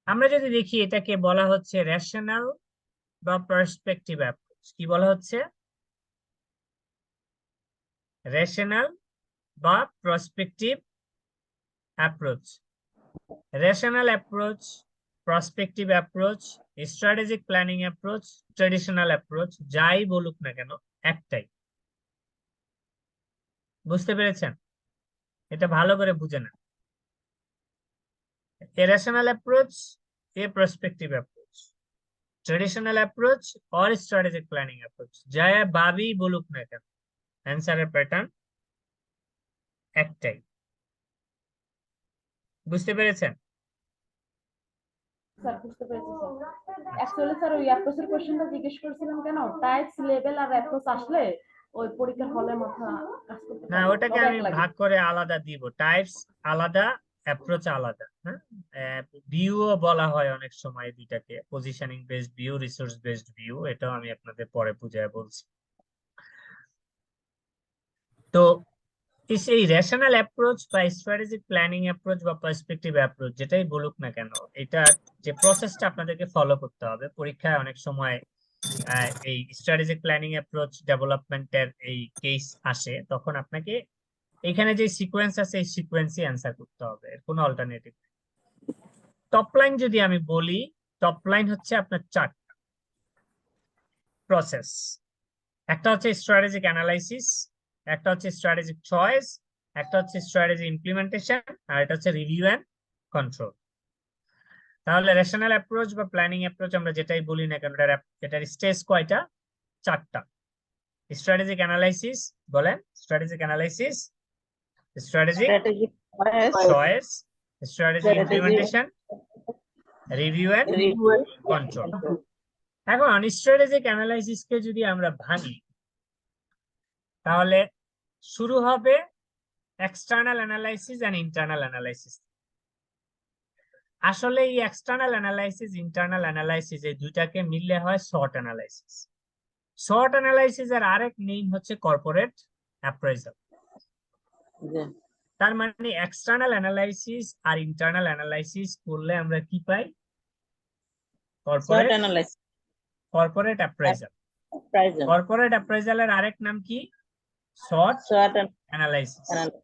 Speaker 3: আমরা যদি দেখি এটাকে বলা হচ্ছে রেশনাল বা পার্সপেক্টিভ অ্যাপ্রোচ। কি বলা হচ্ছে? রেশনাল বা prospective approach. Rational approach, prospective approach, strategic planning approach, traditional approach, যাই বলুক না কেন একটাই। বুঝতে পেরেছেন? এটা ভালো করে বুঝে নেন। A rational approach, a prospective approach, traditional approach or strategic planning approach, যা ভাবেই বলুক না কেন অ্যান্সারের প্যাটার্ন একটাই। বুঝতে পেরেছেন?
Speaker 9: স্যার বুঝতে পেরেছি স্যার। অ্যাকচুয়ালি স্যার ওই অ্যাপ্রোচের কোশ্চেনটা জিজ্ঞেস করেছিলাম কেন, টাইপস, লেভেল আর অ্যাপ্রোচ আসলে ওই পরীক্ষার হলে মাথা কাজ করতে
Speaker 3: না,
Speaker 9: পারে
Speaker 3: ওটাকে
Speaker 9: সব
Speaker 3: আমি
Speaker 9: এক লাগে।
Speaker 3: ভাগ করে আলাদা দিব। টাইপস আলাদা, অ্যাপ্রোচ আলাদা। হ্যাঁ, ভিউও বলা হয় অনেক সময় দুইটাকে, positioning based view, resource based view. এটাও আমি আপনাদের পরে বুঝায় বলছি। তো এই রেশনাল অ্যাপ্রোচ বা স্ট্র্যাটেজিক প্ল্যানিং অ্যাপ্রোচ বা পার্সপেক্টিভ অ্যাপ্রোচ যেটাই বলুক না কেন, এটা যে প্রসেসটা আপনাদেরকে ফলো করতে হবে পরীক্ষায় অনেক সময় এই স্ট্র্যাটেজিক প্ল্যানিং অ্যাপ্রোচ ডেভেলপমেন্টের এই কেস আসে, তখন আপনাকে এখানে যে সিকোয়েন্স আছে এই সিকোয়েন্সই অ্যান্সার করতে হবে, এর কোনো অল্টারনেটিভ। টপ লাইন যদি আমি বলি, টপ লাইন হচ্ছে আপনার চারটা প্রসেস। একটা হচ্ছে স্ট্র্যাটেজিক অ্যানালাইসিস, একটা হচ্ছে স্ট্র্যাটেজিক চয়েস, একটা হচ্ছে স্ট্র্যাটেজি ইমপ্লিমেন্টেশন, আর এটা হচ্ছে রিভিউ এন্ড কন্ট্রোল। তাহলে রেশনাল অ্যাপ্রোচ বা প্ল্যানিং অ্যাপ্রোচ আমরা যেটাই বলি না কেন, এটার স্টেজ কয়টা? চারটা। স্ট্র্যাটেজিক অ্যানালাইসিস বলেন, strategic analysis, strategic
Speaker 10: strategic
Speaker 3: choice, strategy
Speaker 10: strategy
Speaker 3: implementation, review and
Speaker 10: review
Speaker 3: control. এখন স্ট্র্যাটেজিক অ্যানালাইসিসকে যদি আমরা ভাঙি, তাহলে শুরু হবে external analysis and internal analysis. আসলে এই এক্সটার্নাল অ্যানালাইসিস, ইন্টারনাল অ্যানালাইসিস এই দুইটাকে মিললে হয় শর্ট অ্যানালাইসিস। শর্ট অ্যানালাইসিস এর আরেক নেম হচ্ছে কর্পোরেট অ্যাপ্রাইজাল। তার মানে এক্সটার্নাল অ্যানালাইসিস আর ইন্টারনাল অ্যানালাইসিস করলে আমরা কি পাই?
Speaker 10: short analysis
Speaker 3: corporate appraisal.
Speaker 10: appraisal
Speaker 3: corporate অ্যাপ্রাইজালের আরেক নাম কি? SWOT
Speaker 10: short
Speaker 3: analysis.
Speaker 10: analysis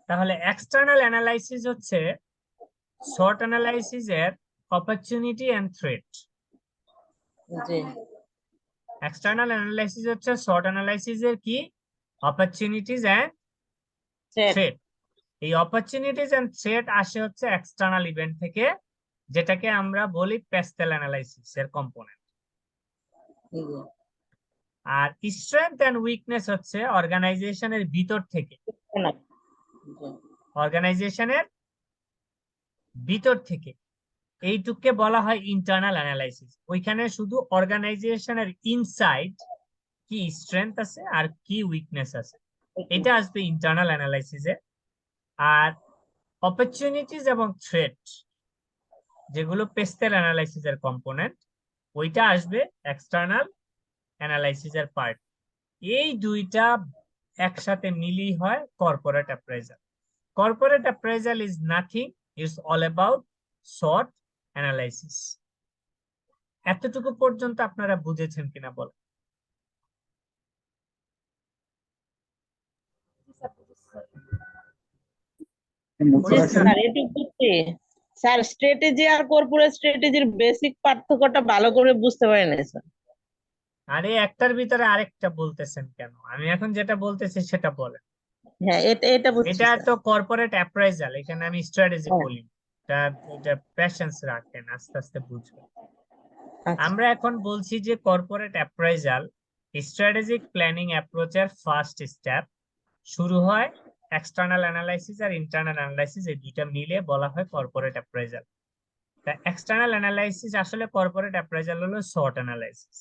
Speaker 3: তাহলে এক্সটার্নাল অ্যানালাইসিস হচ্ছে শর্ট অ্যানালাইসিস এর অপরচুনিটি এন্ড থ্রেট।
Speaker 10: জি
Speaker 3: এক্সটার্নাল অ্যানালাইসিস হচ্ছে শর্ট অ্যানালাইসিস এর কি? Opportunities and threat. এই অপরচুনিটিজ এন্ড থ্রেট আসে হচ্ছে এক্সটার্নাল ইভেন্ট থেকে, যেটাকে আমরা বলি পেস্টেল অ্যানালাইসিস এর কম্পোনেন্ট। আর স্ট্রেংথ এন্ড উইকনেস হচ্ছে অর্গানাইজেশনের ভিতর থেকে। অর্গানাইজেশনের ভিতর থেকে এইটুককে বলা হয় ইন্টারনাল অ্যানালাইসিস। ওইখানে শুধু অর্গানাইজেশনের ইনসাইড কি স্ট্রেংথ আছে আর কি উইকনেস আছে এটা আসবে ইন্টারনাল অ্যানালাইসিসে। আর অপরচুনিটিজ এবং থ্রেট যেগুলো পেস্টেল অ্যানালাইসিসের কম্পোনেন্ট, ওইটা আসবে এক্সটার্নাল অ্যানালাইসিসের পার্ট। এই দুইটা একসাথে মিলিয়ে হয় corporate appraisal. Corporate appraisal is nothing, it's all about short analysis. এতটুকু পর্যন্ত আপনারা বুঝেছেন কিনা বলেন?
Speaker 10: স্যার এটুকু বুঝছি স্যার, স্ট্র্যাটেজি আর কর্পোরেট স্ট্র্যাটেজির বেসিক পার্থক্যটা ভালো করে বুঝতে পারি না স্যার।
Speaker 3: আরে একটার ভিতরে আরেকটা বলতেছেন কেন? আমি এখন যেটা বলতেছি সেটা বলেন।
Speaker 10: হ্যাঁ এটা বুঝছি
Speaker 3: এটা
Speaker 10: স্যার।
Speaker 3: তো কর্পোরেট অ্যাপ্রাইজাল, এখানে আমি স্ট্র্যাটেজি
Speaker 10: হ্যাঁ।
Speaker 3: বলি। এটা প্যাশেন্স রাখেন, আস্তে আস্তে বুঝবেন।
Speaker 10: আচ্ছা।
Speaker 3: আমরা এখন বলছি যে কর্পোরেট অ্যাপ্রাইজাল স্ট্র্যাটেজিক প্ল্যানিং অ্যাপ্রোচের ফার্স্ট স্টেপ। শুরু হয় এক্সটার্নাল অ্যানালাইসিস আর ইন্টারনাল অ্যানালাইসিস, এই দুইটা মিলে বলা হয় কর্পোরেট অ্যাপ্রাইজাল। তা এক্সটার্নাল অ্যানালাইসিস আসলে কর্পোরেট অ্যাপ্রাইজাল হলো শর্ট অ্যানালাইসিস।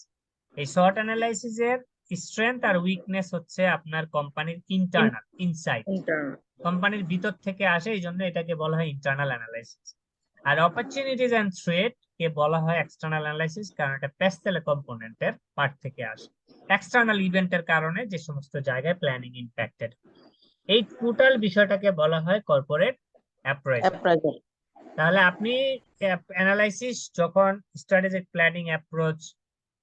Speaker 3: এই শর্ট অ্যানালাইসিস এর স্ট্রেংথ আর উইকনেস হচ্ছে আপনার কোম্পানির ইন্টারনাল ইনসাইট, কোম্পানির ভিতর থেকে আসে, এই জন্য এটাকে বলা হয় ইন্টারনাল অ্যানালাইসিস। আর অপরচুনিটিজ এন্ড থ্রেট কে বলা হয় এক্সটার্নাল অ্যানালাইসিস, কারণ এটা পেস্টেল কম্পোনেন্টের পার্ট থেকে আসে। এক্সটার্নাল ইভেন্টের কারণে যে সমস্ত জায়গায় প্ল্যানিং ইম্প্যাক্টেড, এই টোটাল বিষয়টাকে বলা হয় কর্পোরেট অ্যাপ্রাইজাল। তাহলে আপনি অ্যানালাইসিস যখন স্ট্র্যাটেজিক প্ল্যানিং অ্যাপ্রোচ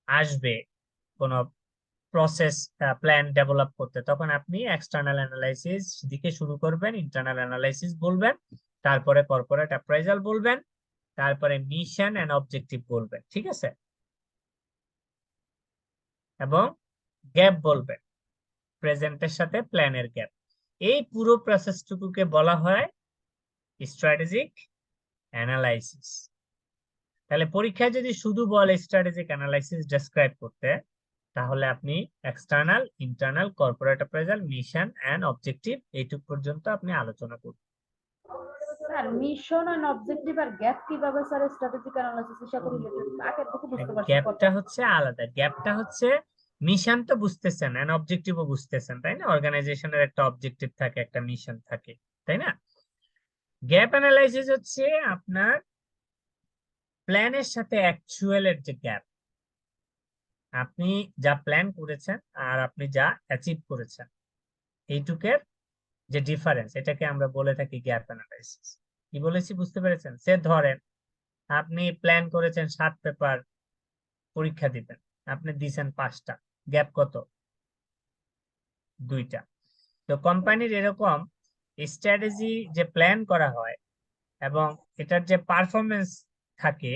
Speaker 3: আসবে কোন প্রসেস প্ল্যান ডেভেলপ করতে, তখন আপনি এক্সটার্নাল অ্যানালাইসিস দিকে শুরু করবেন, ইন্টারনাল অ্যানালাইসিস বলবেন, তারপরে কর্পোরেট অ্যাপ্রাইজাল বলবেন, তারপরে মিশন এন্ড অবজেক্টিভ বলবেন, ঠিক আছে, এবং গ্যাপ বলবেন, প্রেজেন্টের সাথে প্ল্যানের গ্যাপ। এই পুরো প্রসেসটুকুকে বলা হয় স্ট্র্যাটেজিক অ্যানালাইসিস। তাহলে পরীক্ষায় যদি শুধু বলে স্ট্র্যাটেজিক অ্যানালাইসিস ডেসক্রাইব করতে, তাহলে আপনি external, internal, corporate appraisal, mission and objective এইটুক পর্যন্ত আপনি আলোচনা করুন।
Speaker 9: স্যার মিশন এন্ড অবজেক্টিভ আর গ্যাপ কিভাবে স্যার স্ট্র্যাটেজিক অ্যানালাইসিসের সাথে রিলেটেড আগে থেকে বুঝতে পারছি।
Speaker 3: গ্যাপটা হচ্ছে আলাদা, গ্যাপটা হচ্ছে মিশন তো বুঝতেছেন এন্ড অবজেক্টিভও বুঝতেছেন, তাই না? অর্গানাইজেশনের একটা অবজেক্টিভ থাকে, একটা মিশন থাকে, তাই না? গ্যাপ অ্যানালাইসিস হচ্ছে আপনার প্ল্যানের সাথে অ্যাকচুয়ালের যে গ্যাপ, আপনি যা প্ল্যান করেছেন আর আপনি যা অ্যাচিভ করেছেন এইটুকের যে ডিফারেন্স, এটাকে আমরা বলে থাকি গ্যাপ অ্যানালাইসিস। কি বলেছি বুঝতে পেরেছেন? সে ধরেন আপনি প্ল্যান করেছেন 7 পেপার পরীক্ষা দিবেন, আপনি দিয়েছেন 5টা, গ্যাপ কত? 2টা। তো কোম্পানির এরকম স্ট্র্যাটেজি যে প্ল্যান করা হয় এবং এটার যে পারফরমেন্স থাকে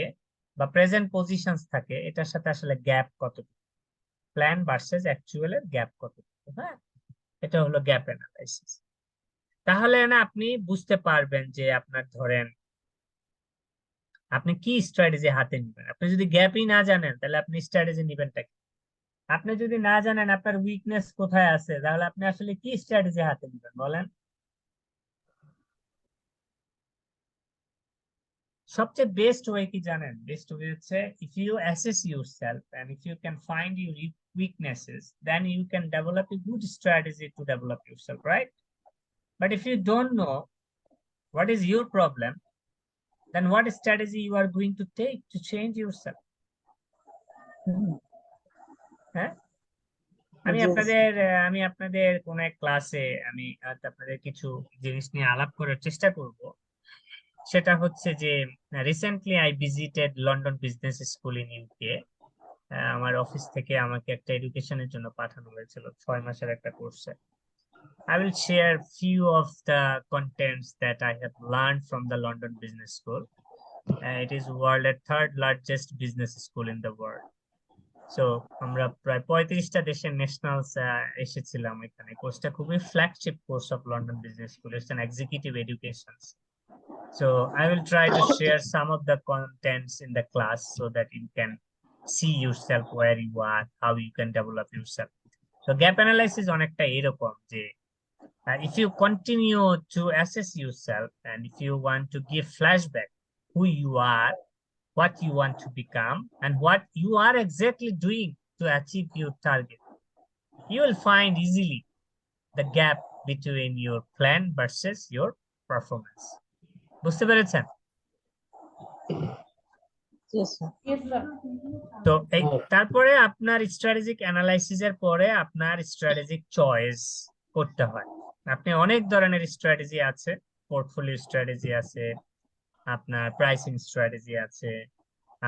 Speaker 3: বা প্রেজেন্ট পজিশনস থাকে, এটার সাথে আসলে গ্যাপ কতটুকু, প্ল্যান ভার্সেস অ্যাকচুয়ালের গ্যাপ কতটুকু, হ্যাঁ, এটা হলো গ্যাপ অ্যানালাইসিস। তাহলে না আপনি বুঝতে পারবেন যে আপনার ধরেন আপনি কি স্ট্র্যাটেজি হাতে নেবেন। আপনি যদি গ্যাপই না জানেন তাহলে আপনি স্ট্র্যাটেজি নেবেনটা কি? আপনি যদি না জানেন আপনার উইকনেস কোথায় আছে, তাহলে আপনি আসলে কি স্ট্র্যাটেজি হাতে নেবেন বলেন? সবচেয়ে বেস্ট ওয়ে কি জানেন? বেস্ট ওয়ে হচ্ছে if you assess yourself and if you can find your weaknesses, then you can develop a good strategy to develop yourself, right? But if you don't know what is your problem, then what strategy you are going to take to change yourself? হ্যাঁ, আমি আপনাদের কোন এক ক্লাসে আমি আপনাদের কিছু জিনিস নিয়ে আলাপ করার চেষ্টা করব। সেটা হচ্ছে যে recently I visited London business school in UK. আমার অফিস থেকে আমাকে একটা এডুকেশনের জন্য পাঠানো হয়েছিল 6 মাসের একটা কোর্সে। I will share few of the contents that I have learned from the London Business School. It is world's third largest business school in the world. So আমরা প্রায় 35টা দেশের ন্যাশনালস এসেছিলাম এখানে। কোর্সটা খুবই flagship course of London business school. It's an executive education. So I will try to share some of the contents in the class so that you can see yourself where you are, how you can develop yourself. So gap analysis অনেকটা এরকম যে if you continue to assess yourself and if you want to give flashback who you are, what you want to become, and what you are exactly doing to achieve your target, you will find easily the gap between your plan versus your performance. বুঝতে পেরেছেন? তো এই তারপরে আপনার strategic অ্যানালাইসিসের পরে আপনার strategic choice করতে হয়। আপনি অনেক ধরনের স্ট্র্যাটেজি আছে, পোর্টফোলিও স্ট্র্যাটেজি আছে, আপনার প্রাইসিং স্ট্র্যাটেজি আছে,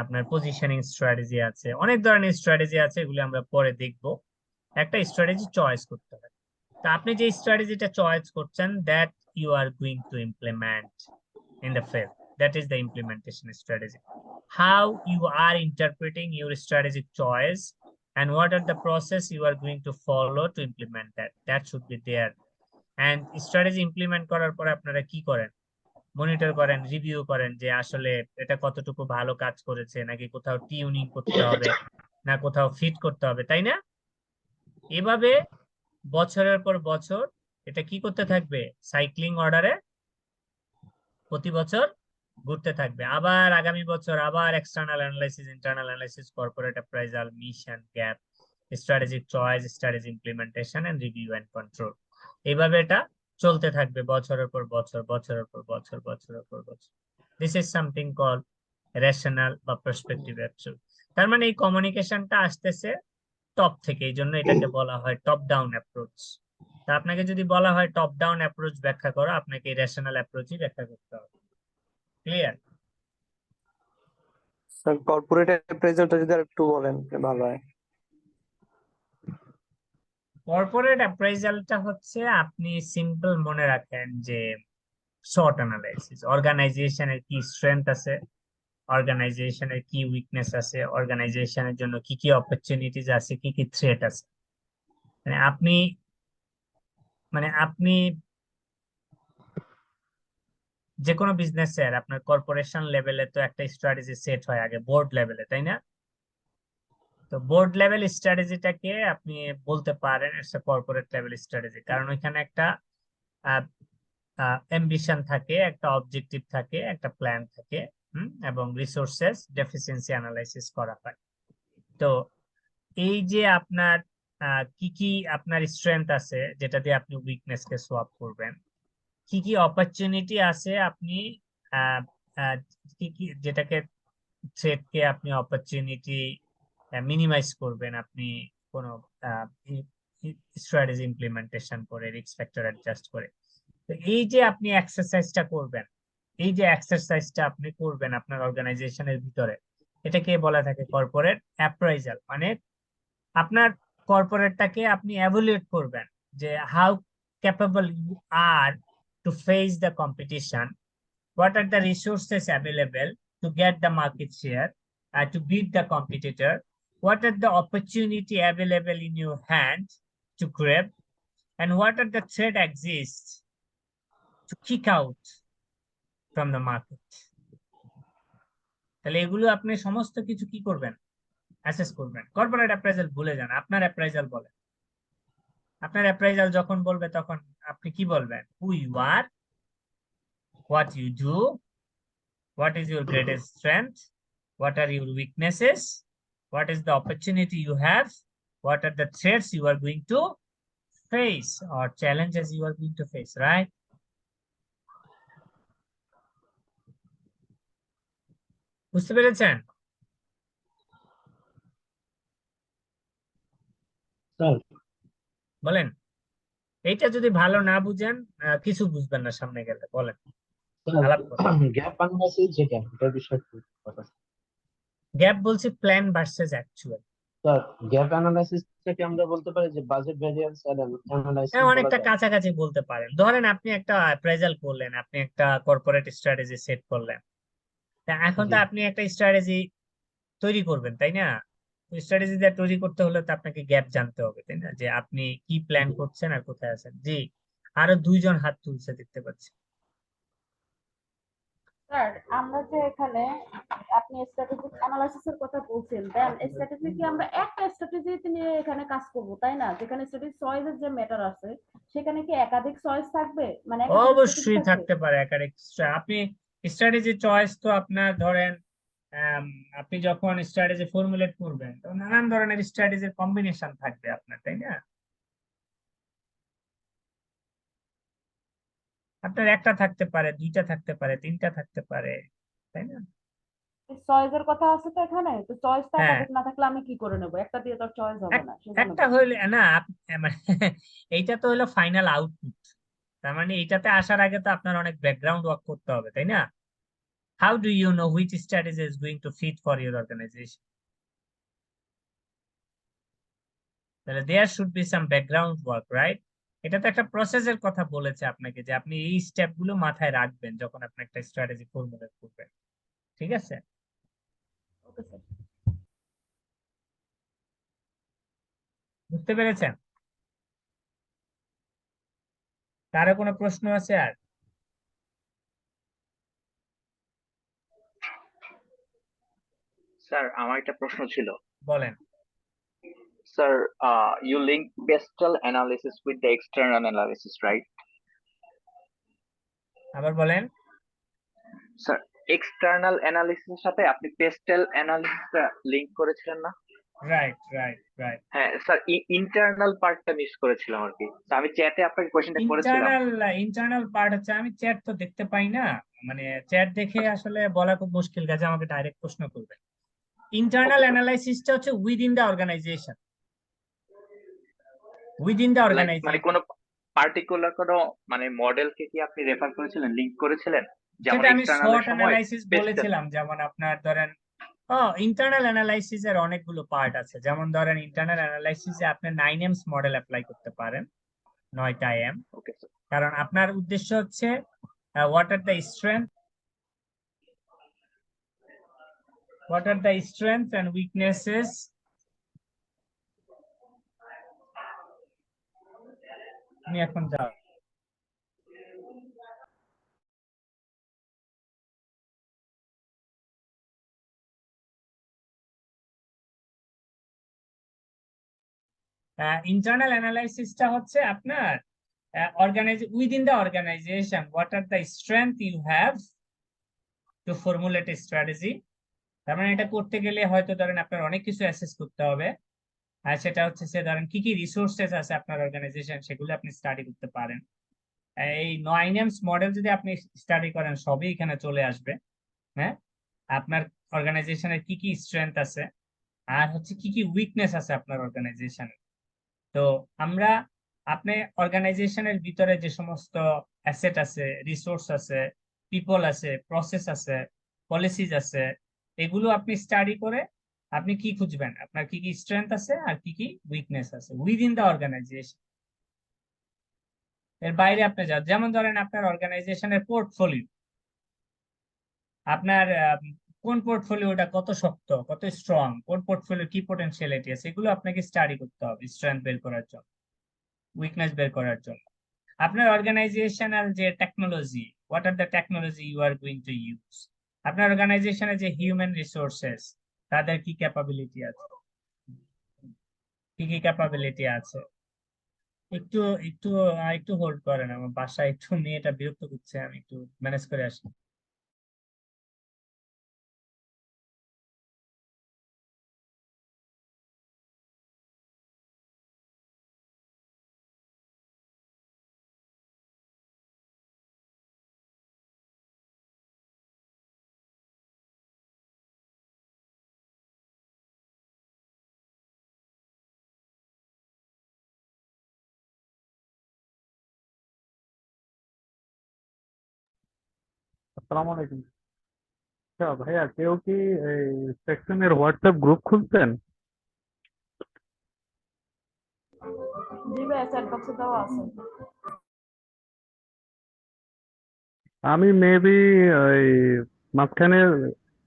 Speaker 3: আপনার পজিশনিং স্ট্র্যাটেজি আছে, অনেক ধরনের স্ট্র্যাটেজি আছে, এগুলো আমরা পরে দেখব। একটা স্ট্র্যাটেজি চয়েস করতে হয়। তো আপনি যে স্ট্র্যাটেজিটা চয়েস করছেন, that you are going to implement in the field. That is the implementation strategy. How you are interpreting your strategic choice and what are the process you are going to follow to implement that. That should be there. And strategy implement করার পরে আপনারা কি করেন? Monitor করেন, review করেন যে আসলে এটা কতটুকু ভালো কাজ করেছে, নাকি কোথাও টিউনিং করতে হবে, না কোথাও ফিট করতে হবে, তাই না? এভাবে বছরের পর বছর এটা কি করতে থাকবে? সাইক্লিং অর্ডারে প্রতি বছর ঘুরতে থাকবে। আবার আগামী বছর আবার external analysis, internal analysis, corporate appraisal, mission, gap, strategic choice, strategy implementation and review and control. এইভাবে এটা চলতে থাকবে বছরের পর বছর, বছরের পর বছর, বছরের পর বছর। This is something call rational বা পার্সপেক্টিভ অ্যাপ্রোচ। তার মানে এই কমিউনিকেশনটা আসতেছে টপ থেকে, এই জন্য এটাকে বলা হয় টপ ডাউন অ্যাপ্রোচ। তা আপনাকে যদি বলা হয় টপ ডাউন অ্যাপ্রোচ ব্যাখ্যা করো, আপনাকে এই রেশনাল অ্যাপ্রোচই ব্যাখ্যা করতে হবে। ক্লিয়ার?
Speaker 14: স্যার কর্পোরেট অ্যাপ্রেজালটা যদি আরেকটু বলেন ভালো হয়।
Speaker 3: কর্পোরেট অ্যাপ্রাইজালটা হচ্ছে আপনি সিম্পল মনে রাখেন যে শর্ট অ্যানালাইসিস, অর্গানাইজেশনের কি স্ট্রেংথ আছে, অর্গানাইজেশনের কি উইকনেস আছে, অর্গানাইজেশনের জন্য কি কি অপরচুনিটিজ আছে, কি কি থ্রেট আছে। মানে আপনি যে কোনো বিজনেসের আপনার কর্পোরেশন লেভেলে তো একটা স্ট্র্যাটেজি সেট হয় আগে বোর্ড লেভেলে, তাই না? তো বোর্ড লেভেল স্ট্র্যাটেজিটাকে আপনি বলতে পারেন একটা কর্পোরেট লেভেল স্ট্র্যাটেজি, কারণ ওইখানে একটা অ্যাম্বিশন থাকে, একটা অবজেক্টিভ থাকে, একটা প্ল্যান থাকে, এবং রিসোর্সেস ডেফিসিয়েন্সি অ্যানালাইসিস করা হয়। তো এই যে আপনার কি কি আপনার স্ট্রেংথ আছে যেটা দিয়ে আপনি উইকনেস কে সোয়াপ করবেন, কি কি অপরচুনিটি আছে আপনি কি কি যেটাকে থ্রেট কে আপনি অপরচুনিটি মিনিমাইজ করবেন আপনি কোনো স্ট্র্যাটেজি ইমপ্লিমেন্টেশন করে, রিস্ক ফ্যাক্টর অ্যাডজাস্ট করে। তো এই যে আপনি এক্সারসাইজটা করবেন, এই যে এক্সারসাইজটা আপনি করবেন আপনার অর্গানাইজেশনের ভিতরে, এটাকে বলা থাকে কর্পোরেট অ্যাপ্রাইজাল। মানে আপনার কর্পোরেটটাকে আপনি এভালুয়েট করবেন যে how capable you are to face the competition, what are the resources available to get the market share, to beat the competitor, what are the opportunity available in your hand to grab, and what are the threat exists to kick out from the market. তাহলে এগুলো আপনি সমস্ত কিছু কি করবেন, assess করবেন। Corporate appraisal ভুলে যান, আপনার অ্যাপ্রাইজাল বলেন। আপনার অ্যাপ্রাইজাল যখন বলবে তখন আপনি কি বলবেন? Who you are, what you do, what is your greatest strength, what are your weaknesses, what is the opportunity you have, what are the threats you are going to face or challenges you are going to face, right? বুঝতে পেরেছেন? বলেন। এইটা যদি ভালো না বুঝেন কিছু বুঝবেন না সামনে গেলে। বলেন, আলাপ করেন।
Speaker 14: গ্যাপ অ্যানালাইসিস যেটা এটার বিষয়ে একটু কথা।
Speaker 3: গ্যাপ বলছি plan versus actual.
Speaker 14: Sir gap analysis থেকে আমরা বলতে পারি যে বাজেট ভেরিয়েন্স অ্যানালাইসিস বলা
Speaker 3: অনেকটা
Speaker 14: যায়।
Speaker 3: কাছাকাছি বলতে পারেন। ধরেন আপনি একটা অ্যাপ্রাইজাল করলেন, আপনি একটা কর্পোরেট স্ট্র্যাটেজি সেট করলেন। তা এখন তো আপনি একটা স্ট্র্যাটেজি তৈরি করবেন, তাই না? স্ট্র্যাটেজি তৈরি করতে হলে তো আপনাকে গ্যাপ জানতে হবে, তাই না? যে আপনি কি প্ল্যান করছেন আর কোথায় আছেন। জি, আরো দুইজন হাত তুলছে দেখতে পাচ্ছি।
Speaker 9: স্যার আমরা যে এখানে আপনি স্ট্র্যাটেজিক অ্যানালাইসিসের কথা বলছেন, দেন স্ট্র্যাটেজি কি আমরা একটা স্ট্র্যাটেজিতে নিয়ে এখানে কাজ করব, তাই না? যেখানে স্ট্র্যাটেজি চয়েসের যে ম্যাটার আছে সেখানে কি একাধিক চয়েস থাকবে? মানে
Speaker 3: অবশ্যই থাকতে পারে একাধিক। আপনি স্ট্র্যাটেজি চয়েস তো আপনার ধরেন আপনি যখন স্ট্র্যাটেজি ফর্মুলেট করবেন তো নানান ধরনের স্ট্র্যাটেজির কম্বিনেশন থাকবে আপনার, তাই না? আপনার একটা থাকতে পারে, দুইটা থাকতে পারে, তিনটা থাকতে পারে, তাই না?
Speaker 9: চয়েসের কথা আছে তো এখানে, তো চয়েসটা একাধিক না থাকলে আমি কি করে নেব? একটা দিয়ে তো চয়েস হবে না।
Speaker 3: একটা হইলে না, এইটা তো হলো ফাইনাল আউটপুট। তার মানে এইটাতে আসার আগে তো আপনার অনেক ব্যাকগ্রাউন্ড ওয়ার্ক করতে হবে, তাই না? How do you know which strategy is going to fit for your organization? There should be some background work, right? এটা তো একটা প্রসেসের কথা বলেছে আপনাকে যে আপনি এই স্টেপ গুলো মাথায় রাখবেন যখন আপনি একটা স্ট্র্যাটেজি ফর্মুলেট করবেন, ঠিক আছে? বুঝতে পেরেছেন? কারো কোনো প্রশ্ন আছে আর?
Speaker 16: স্যার আমার একটা প্রশ্ন ছিল।
Speaker 3: বলেন।
Speaker 16: Sir you link pestle analysis with the external analysis, right?
Speaker 3: আবার বলেন।
Speaker 16: স্যার এক্সটার্নাল অ্যানালিসিসের সাথে আপনি পেস্টেল অ্যানালিসিসটা লিংক করেছিলেন না?
Speaker 3: রাইট।
Speaker 16: হ্যাঁ স্যার, ইন্টারনাল পার্টটা মিস করেছিলাম আর কি। আমি চ্যাটে আপনাকে কোশ্চেনটা করেছিলাম।
Speaker 3: ইন্টারনাল পার্ট হচ্ছে আমি চ্যাট তো দেখতে পাই না, মানে চ্যাট দেখে আসলে বলা খুব মুশকিল, কাজে আমাকে ডাইরেক্ট প্রশ্ন করবে। ইন্টারনাল অ্যানালাইসিসটা হচ্ছে উইদিন দ্য অর্গানাইজেশন,
Speaker 16: মানে কোন পার্টিকুলার কোন মানে মডেলকে কি আপনি রেফার করেছিলেন, লিংক করেছিলেন? যেমন
Speaker 3: সেটা আমি
Speaker 16: এক্সটার্নালের
Speaker 3: শর্ট
Speaker 16: সময়
Speaker 3: অ্যানালাইসিস বলেছিলাম, যেমন আপনার ধরেন ইন্টারনাল অ্যানালাইসিস এর অনেকগুলো পার্ট আছে, যেমন ধরেন ইন্টারনাল অ্যানালাইসিসে আপনি 9M's মডেল অ্যাপ্লাই করতে পারেন, 9টা এম। কারণ আপনার উদ্দেশ্য হচ্ছে what are the strengths and weaknesses তুমি এখন যাও। ইন্টারনাল অ্যানালাইসিসটা হচ্ছে আপনার within the organization, what are the strength you have to formulate a strategy। তার মানে এটা করতে গেলে হয়তো ধরেন আপনার অনেক কিছু অ্যাসেস করতে হবে, আর সেটা হচ্ছে সে ধরেন কি কি রিসোর্সেস আছে আপনার অর্গানাইজেশন, সেগুলো আপনি স্টাডি করতে পারেন। এই 9M's মডেল যদি আপনি স্টাডি করেন সবই এখানে চলে আসবে। হ্যাঁ, আপনার অর্গানাইজেশনের কি কি স্ট্রেংথ আছে আর হচ্ছে কি কি উইকনেস আছে আপনার অর্গানাইজেশনের। তো আমরা আপনি অর্গানাইজেশনের ভিতরে যে সমস্ত অ্যাসেট আছে, রিসোর্স আছে, পিপল আছে, প্রসেস আছে, পলিসিজ আছে, এগুলো আপনি স্টাডি করে আপনি কি খুঁজবেন, আপনার কি কি স্ট্রেংথ আছে আর কি কি উইকনেস আছে উইদিন দ্য অর্গানাইজেশন। এর বাইরে আপনি যান, যেমন ধরেন আপনার অর্গানাইজেশনের পোর্টফোলিও, আপনার কোন পোর্টফোলিওটা কত শক্ত, কত স্ট্রং, কোন পোর্টফোলিও কি পোটেনশিয়ালিটি আছে, এগুলো আপনাকে স্টাডি করতে হবে স্ট্রেংথ বের করার জন্য, উইকনেস বের করার জন্য। আপনার অর্গানাইজেশনাল যে technology, what are the technology you are going to use, আপনার অর্গানাইজেশনের যে হিউম্যান রিসোর্সেস, তাদের কি ক্যাপাবিলিটি আছে, কি কি ক্যাপাবিলিটি আছে। একটু একটু একটু হোল্ড করেন, আমার বাসায় একটু মেয়েটা বিরক্ত করছে, আমি একটু ম্যানেজ করে আসি।
Speaker 2: আসসালামু আলাইকুম। আচ্ছা ভাইয়া, কেউ কি এই সেকশনের হোয়াটসঅ্যাপ গ্রুপ খুলছেন?
Speaker 9: জি ভাই, চ্যাট বক্সে দেওয়া আছে।
Speaker 2: আমি মেবি ওই মাঝখানে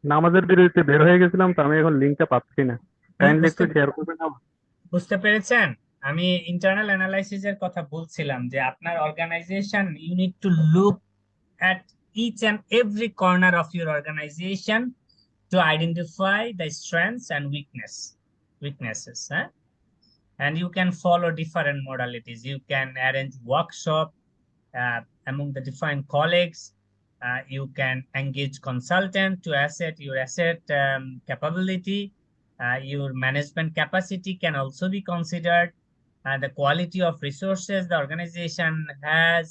Speaker 2: নামাজের বিরতিতে বের হয়ে গেছিলাম, তো আমি এখন লিঙ্কটা পাচ্ছি না। কাইন্ডলি একটু শেয়ার করবেন আমার?
Speaker 3: বুঝতে পেরেছেন? আমি ইন্টারনাল অ্যানালাইসিস এর কথা বলছিলাম যে আপনার organisation, you need to look at each and every corner of your organization to identify the strengths and weaknesses. And you can follow different modalities. You can arrange workshop among the different colleagues. You can engage consultant to assess your asset capability. Your management capacity can also be considered. The quality of resources the organization has,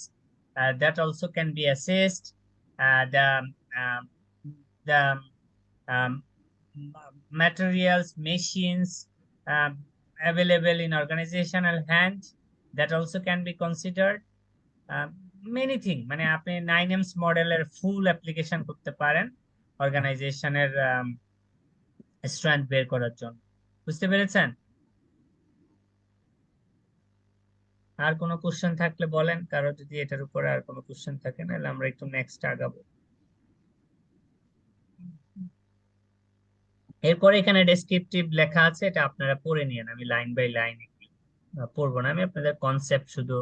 Speaker 3: that also can be assessed. The materials, machines available in organizational hand, that also can be considered. Many things, মানে আপনি 9M's মডেলের ফুল application করতে পারেন অর্গানাইজেশনের strength বের করার জন্য। বুঝতে পেরেছেন? আর কোনো কোশ্চেন থাকলে বলেন, কারো যদি এটার উপরে আর কোনো কোশ্চেন থাকে, নাহলে আমরা একটু নেক্সট আগাবো। এরপরে এখানে ডেসক্রিপটিভ লেখা আছে, এটা আপনারা পড়ে নিন, আমি লাইন বাই লাইন পড়বো না, আমি আপনাদের কনসেপ্ট শুধু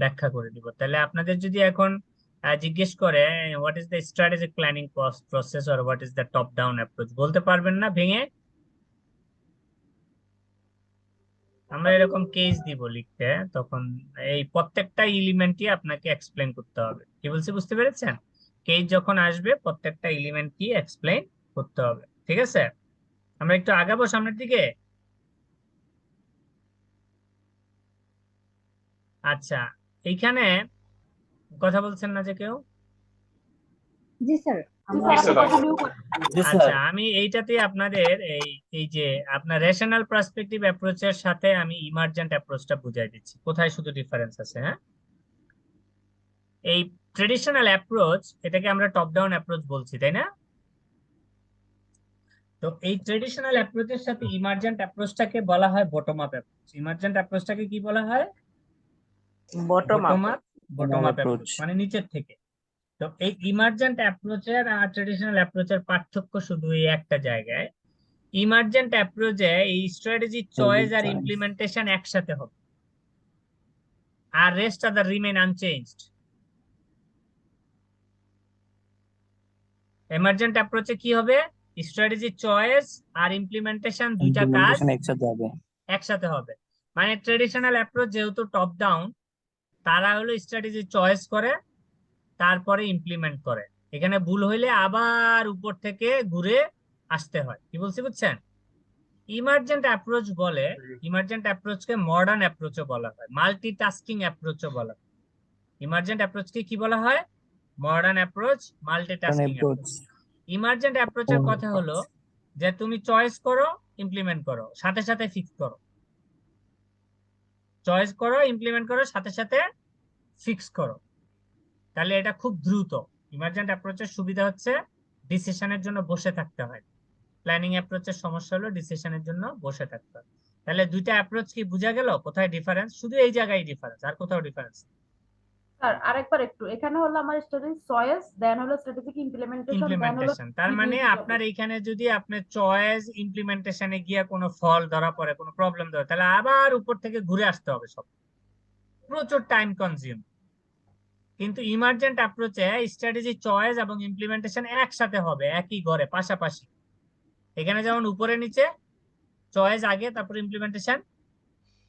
Speaker 3: ব্যাখ্যা করে দিব। তাহলে আপনাদের যদি এখন জিজ্ঞেস করে what is the strategic planning process or what is the top down approach, বলতে পারবেন না ভেঙে? আমরা এরকম কেস দিব লিখতে, তখন এই প্রত্যেকটা এলিমেন্টই আপনাকে এক্সপ্লেন করতে হবে। কি বলছি বুঝতে পেরেছেন? কেস যখন আসবে প্রত্যেকটা এলিমেন্ট কি এক্সপ্লেন করতে হবে। ঠিক আছে, আমরা একটু আগাবো সামনের দিকে। আচ্ছা, এইখানে কথা বলছেন না যে কেউ?
Speaker 5: জি স্যার,
Speaker 3: আচ্ছা, আমি এইটাতে আপনাদের এই যে আপনার রেশনাল পার্সপেক্টিভ অ্যাপ্রোচের সাথে আমি ইমার্জেন্ট অ্যাপ্রোচটা বুঝাই দিচ্ছি, কোথায় শুধু ডিফারেন্স আছে। হ্যাঁ, এই ট্রেডিশনাল অ্যাপ্রোচ, এটাকে আমরা টপ ডাউন অ্যাপ্রোচ বলছি, তাই না? তো এই ট্রেডিশনাল অ্যাপ্রোচের সাথে ইমার্জেন্ট অ্যাপ্রোচটাকে বলা হয় বটম আপ অ্যাপ্রোচ। ইমার্জেন্ট অ্যাপ্রোচটাকে কি বলা হয়?
Speaker 10: Bottom up
Speaker 3: bottom up approach, মানে নিচের থেকে। তো এই ইমার্জেন্ট অ্যাপ্রোচের আর ট্রেডিশনাল অ্যাপ্রোচের পার্থক্য শুধু এই একটা জায়গায়, ইমার্জেন্ট অ্যাপ্রোচে এই স্ট্র্যাটেজি চয়েস আর ইমপ্লিমেন্টেশন একসাথে হবে, আর রেস্ট আদার রিমেইন আনচেঞ্জড। এমার্জেন্ট অ্যাপ্রোচে কি হবে? স্ট্র্যাটেজি চয়েস আর ইমপ্লিমেন্টেশন দুইটা কাজ একসাথে হবে। মানে ট্রেডিশনাল অ্যাপ্রোচ যেহেতু টপ ডাউন, তারা হলো স্ট্র্যাটেজি চয়েস করে তারপরে ইমপ্লিমেন্ট করে। এখানে ভুল হইলে আবার উপর থেকে ঘুরে আসতে হয়। কি বলছি বুঝছেন? ইমার্জেন্ট অ্যাপ্রোচ বলে, ইমার্জেন্ট অ্যাপ্রোচকে মডার্ন অ্যাপ্রোচও বলা হয়, মাল্টিটাস্কিং অ্যাপ্রোচও বলা হয়। ইমার্জেন্ট অ্যাপ্রোচকে কি বলা হয়? Modern approach, multitasking approach. Emergent অ্যাপ্রোচের কথা হলো যে তুমি চয়েস করো, ইমপ্লিমেন্ট করো, সাথে সাথে ফিক্স করো। চয়েস করো, ইমপ্লিমেন্ট করো, সাথে সাথে ফিক্স করো। তাহলে এটা খুব দ্রুত। ইমার্জেন্ট অ্যাপ্রোচের সুবিধা হচ্ছে ডিসিশনের জন্য বসে থাকতে হয়। প্ল্যানিং অ্যাপ্রোচের সমস্যা হলো ডিসিশনের জন্য বসে থাকতে হয়। তাহলে দুইটা অ্যাপ্রোচ কি বোঝা গেল? কোথায় ডিফারেন্স? শুধু এই জায়গায় ডিফারেন্স, আর কোথাও ডিফারেন্স।
Speaker 9: স্যার আরেকবার একটু, এখানে হলো আমার স্ট্র্যাটেজি চয়েস, দেন হলো স্ট্র্যাটেজিক ইমপ্লিমেন্টেশন, দেন হলো
Speaker 3: তার মানে আপনার এইখানে যদি আপনার চয়েস ইমপ্লিমেন্টেশনে গিয়ে কোনো ফল ধরা পড়ে, কোনো প্রবলেম ধরে, তাহলে আবার উপর থেকে ঘুরে আসতে হবে সব, প্রচুর টাইম কনজিউম। কিন্তু ইমার্জেন্ট অ্যাপ্রোচে স্ট্র্যাটেজি চয়েস এবং ইমপ্লিমেন্টেশন একসাথে হবে, একই ঘরে পাশাপাশি। এখানে যেমন উপরে নিচে, চয়েস আগে তারপর ইমপ্লিমেন্টেশন,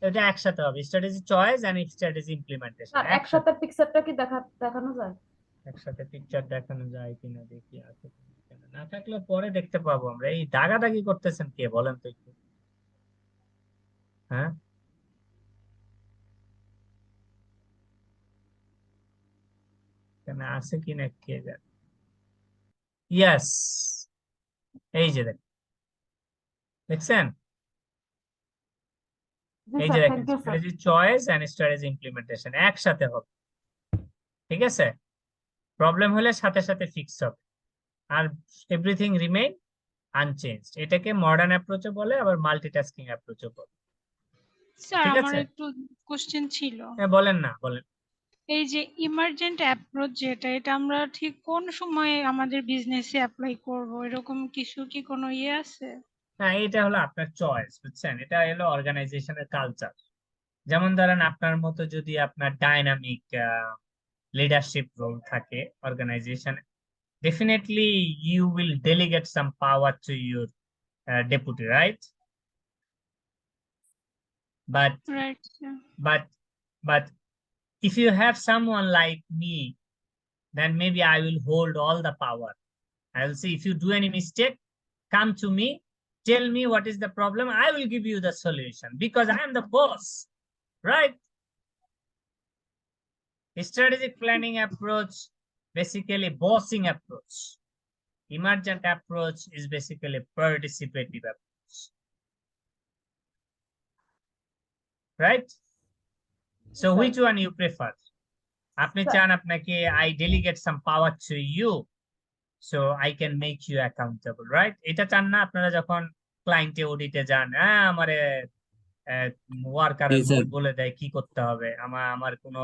Speaker 3: এটা একসাথে হবে, strategy choice and strategy implementation
Speaker 9: আর একসাথে পিকচারটা কি দেখানো যায়?
Speaker 3: একসাথে পিকচার দেখানো যায় কিনা দেখি, আছে কিনা। না থাকলে পরে দেখতে পাবো আমরা। এই দাগাদাগি করতেছেন কে বলেন তো একটু? হ্যাঁ, কেন আছে কিনা কে জানে। ইয়েস, এই যে দেখছেন, এই যে দেখেন, strategy choice and strategy implementation একসাথে হবে। ঠিক আছে? প্রবলেম হলে সাথে সাথে ফিক্স হবে, আর এভরিথিং রিমেইন আনচেঞ্জড। এটাকে মডার্ন অ্যাপ্রোচও বলে, আবার মাল্টিটাস্কিং অ্যাপ্রোচও বলে।
Speaker 12: স্যার
Speaker 3: ঠিক
Speaker 12: আমার
Speaker 3: আছে?
Speaker 12: একটু কোশ্চেন ছিল।
Speaker 3: হ্যাঁ বলেন না, বলেন।
Speaker 12: এই যে ইমার্জেন্ট অ্যাপ্রোচ যেটা, এটা আমরা ঠিক কোন সময়ে আমাদের বিজনেসে অ্যাপ্লাই করব, এরকম কিছু কি কোনো ইয়ে আছে?
Speaker 3: না, এটা হলো আপনার চয়েস, বুঝছেন? এটা হলো অর্গানাইজেশনের কালচার। যেমন ধরেন আপনার মতো যদি আপনার ডাইনামিক লিডারশিপ রোল থাকে অর্গানাইজেশনে, definitely you will delegate some power to your deputy, right? But
Speaker 12: Right, sir.
Speaker 3: but if you have someone like me, then maybe I will hold all the power. I will say, if you do any mistake, come to me, tell me what is the problem, I will give you the solution because I am the boss, right? Strategic planning approach, basically bossing approach. Emergent approach is basically participative approach, right? So which one you prefer? আপনি চান আপনাকে I delegate some power to you so I can make you accountable, right? এটা চান না আপনারা যখন ক্লায়েন্টে অডিটে যান, হ্যাঁ আমারে ওয়ার্কারের বলে দেয় কি করতে হবে, আমার কোনো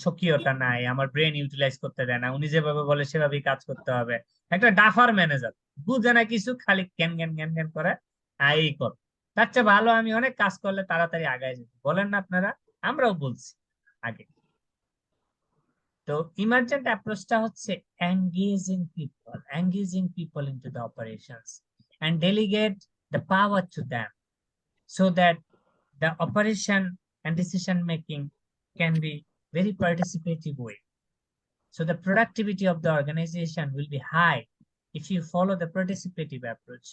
Speaker 3: সক্রিয়তা নাই, আমার ব্রেন ইউটিলাইজ করতে দেয় না, উনি যেভাবে বলে সেভাবেই কাজ করতে হবে। একটা ডাফার ম্যানেজার, বুঝে না কিছু, খালি জ্ঞান জ্ঞান জ্ঞান জ্ঞান করে এই কর। তার চেয়ে ভালো আমি অনেক কাজ করলে তাড়াতাড়ি আগায় যেত, বলেন না আপনারা? আমরাও বলছি আগে। তো ইমার্জেন্ট অ্যাপ্রোচটা হচ্ছে engaging people into the operations and delegate the power to them so that the operation and decision making can be very participative way. So the productivity of the organization will be high if you follow the participative approach.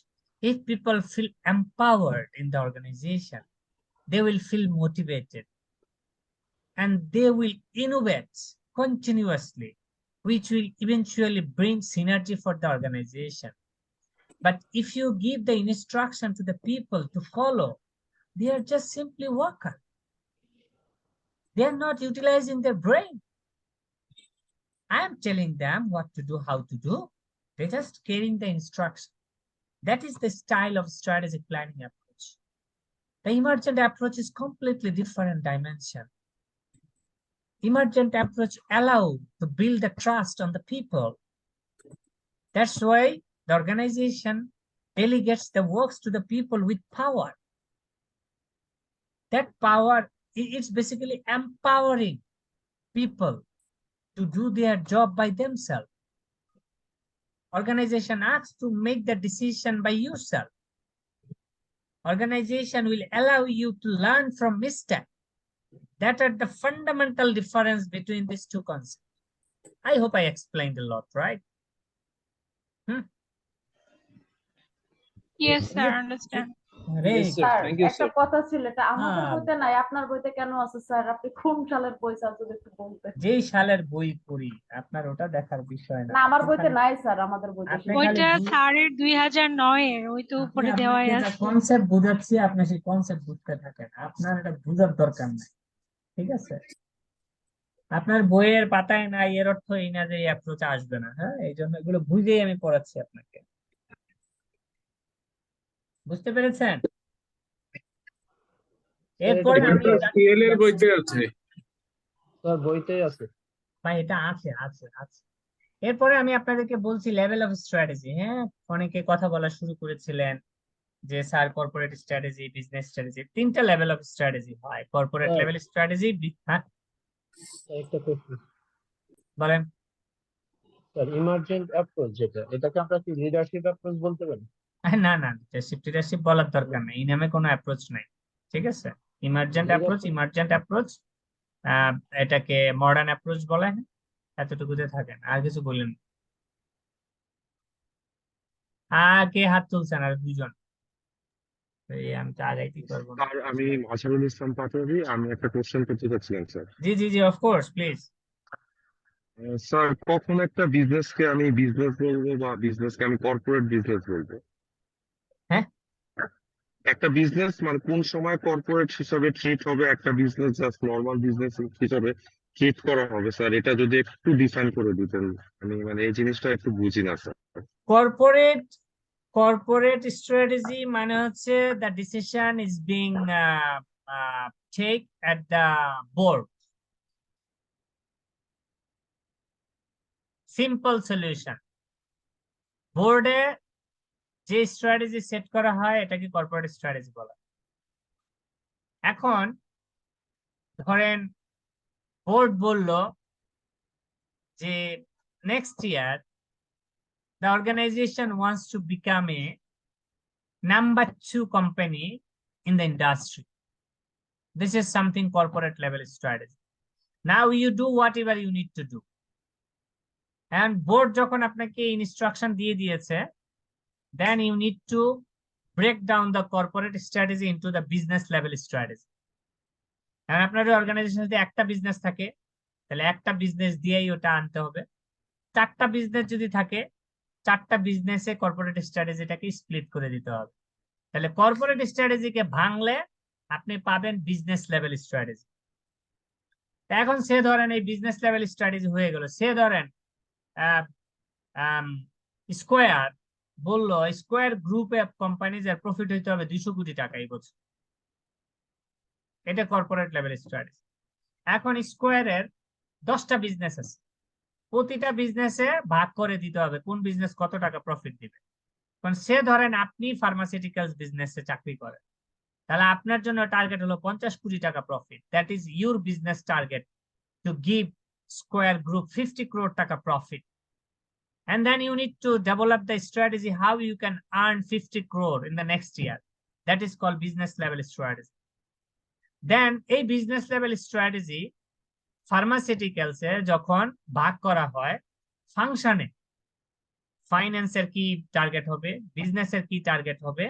Speaker 3: If people feel empowered in the organization, they will feel motivated and they will innovate continuously, which will eventually bring synergy for the organization. But if you give the instruction to the people to follow, they are just simply worker. They are not utilizing their brain. I am telling them what to do, how to do. They're just carrying the instruction. That is the style of strategic planning approach. The emergent approach is completely different dimension. Emergent approach allow to build the trust on the people. That's why the organization delegates the works to the people with power. That power, it's basically empowering people to do their job by themselves. Organization asks to make the decision by yourself. Organization will allow you to learn from mistakes. That are the fundamental difference between these two concepts. I hope I explained a lot, right?
Speaker 12: Yes, sir, understand.
Speaker 14: Yes, sir.
Speaker 9: Sir
Speaker 14: Thank you,
Speaker 9: একটা
Speaker 14: sir.
Speaker 9: কথা ছিল, এটা আমাদের বইতে নাই, আপনার বইতে কেন আছে স্যার? আপনি কোন সালের বই স্যার যদি একটু বলতেন?
Speaker 3: যেই সালের বই পড়ি আপনার ওটা দেখার বিষয় না।
Speaker 9: না, আমার বইতে নাই স্যার, আমাদের বইতে
Speaker 3: আপনি
Speaker 9: সেটা।
Speaker 3: খালি
Speaker 12: ওইটা স্যারের 2009 এর, ওই তো উপরে দেওয়াই
Speaker 3: আপনাকে
Speaker 12: আছে।
Speaker 3: কনসেপ্ট বুঝাচ্ছি, আপনি সেই কনসেপ্ট বুঝতে থাকেন, আপনার এটা বুঝার দরকার নাই, ঠিক আছে? আপনার বইয়ের পাতায় নাই এর অর্থ এই না যে এই অ্যাপ্রোচ আসবে না। হ্যাঁ, এই জন্য এগুলো বুঝেই আমি পড়াচ্ছি আপনাকে। বুঝতে পেরেছেন? এরপরে আমি
Speaker 14: সিএল এর বইতে আছে স্যার, বইতে আছে
Speaker 3: ভাই, এটা আছে আছে আছে। এরপরে আমি আপনাদেরকে বলছি লেভেল অফ স্ট্র্যাটেজি। হ্যাঁ, অনেকে কথা বলা শুরু করেছিলেন যে sir corporate strategy, business strategy, তিনটা লেভেল অফ স্ট্র্যাটেজি হয়। Corporate level strategy. হ্যাঁ,
Speaker 14: একটা প্রশ্ন
Speaker 3: বলেন।
Speaker 14: স্যার, ইমার্জেন্ট অ্যাপ্রোচ যেটা, এটাকে আমরা কি লিডারশিপ অ্যাপ্রোচ বলতে পারি?
Speaker 3: না না, লিডারশিপ বলার দরকার নেই, এই নামে কোনো অ্যাপ্রোচ নাই, ঠিক আছে? ইমার্জেন্ট অ্যাপ্রোচ, এটাকে মডার্ন অ্যাপ্রোচ বলে। এতটুকুতে থাকেন, আর কিছু বললেন। কে হাত তুলছেন? আর দুজন। আমি তো আগাইতেই পারবো না।
Speaker 17: স্যার, আমি মাঝারুল ইসলাম পাটোয়ারি। আমি একটা কোশ্চেন করতে চাচ্ছিলাম sir.
Speaker 3: G G G, of course, please.
Speaker 17: Sir, কখন একটা বিজনেসকে আমি বিজনেস বলবো বা বিজনেসকে আমি কর্পোরেট বিজনেস বলবো?
Speaker 3: হ্যাঁ,
Speaker 17: একটা বিজনেস মানে কোন সময় কর্পোরেট হিসাবে ট্রিট হবে, একটা বিজনেস জাস্ট নর্মাল বিজনেস হিসাবে ট্রিট করা হবে স্যার? এটা যদি একটু ডিফাইন করে দিতেন, আমি মানে এই জিনিসটা একটু বুঝি না স্যার।
Speaker 3: কর্পোরেট স্ট্র্যাটেজি মানে হচ্ছে the decision is being take at the board. Simple solution, বোর্ডে যে স্ট্র্যাটেজি সেট করা হয় এটাকে কর্পোরেট স্ট্র্যাটেজি বলা। এখন ধরেন বোর্ড বলল যে next year the organization wants to become a number 2 company in the industry. This is something corporate level strategy. Now you do whatever you need to do. And board যখন আপনাকে instruction দিয়ে দিয়েছে, then you need to break down the corporate strategy into the business level strategy. And আপনার organisation যদি একটা business থাকে তাহলে একটা বিজনেস দিয়েই ওটা আনতে হবে। চারটা বিজনেস যদি থাকে, চারটা বিজনেসে কর্পোরেট স্ট্র্যাটেজিটাকে স্প্লিট করে দিতে হবে। তাহলে কর্পোরেট স্ট্র্যাটেজিকে ভাঙলে আপনি পাবেন বিজনেস লেভেল স্ট্র্যাটেজি। এখন সে ধরেন এই বিজনেস লেভেল স্ট্র্যাটেজি হয়ে গেল, সে ধরেন স্কোয়ার বললো স্কোয়ার গ্রুপে কোম্পানিজের প্রফিট হইতে হবে 200 কোটি টাকা এই বছর। এটা কর্পোরেট লেভেল স্ট্র্যাটেজি। এখন স্কোয়ারের 10টা বিজনেস আছে, প্রতিটা বিজনেসে ভাগ করে দিতে হবে কোন বিজনেস কত টাকা প্রফিট দিবে। কারণ সে ধরেন আপনি ফার্মাসিউটিক্যালস বিজনেসে চাকরি করেন, তাহলে আপনার জন্য টার্গেট হলো 50 কোটি টাকা profit. That is your business target to give square group 50 crore টাকা profit. And then you need to develop the strategy how you can earn 50 crore in the next year. That is called business level strategy. Then a business level strategy pharmaceuticals এ যখন ভাগ করা হয় ফাংশনে, ফাইন্যান্সের কি target হবে, বিজনেসের কি টার্গেট হবে,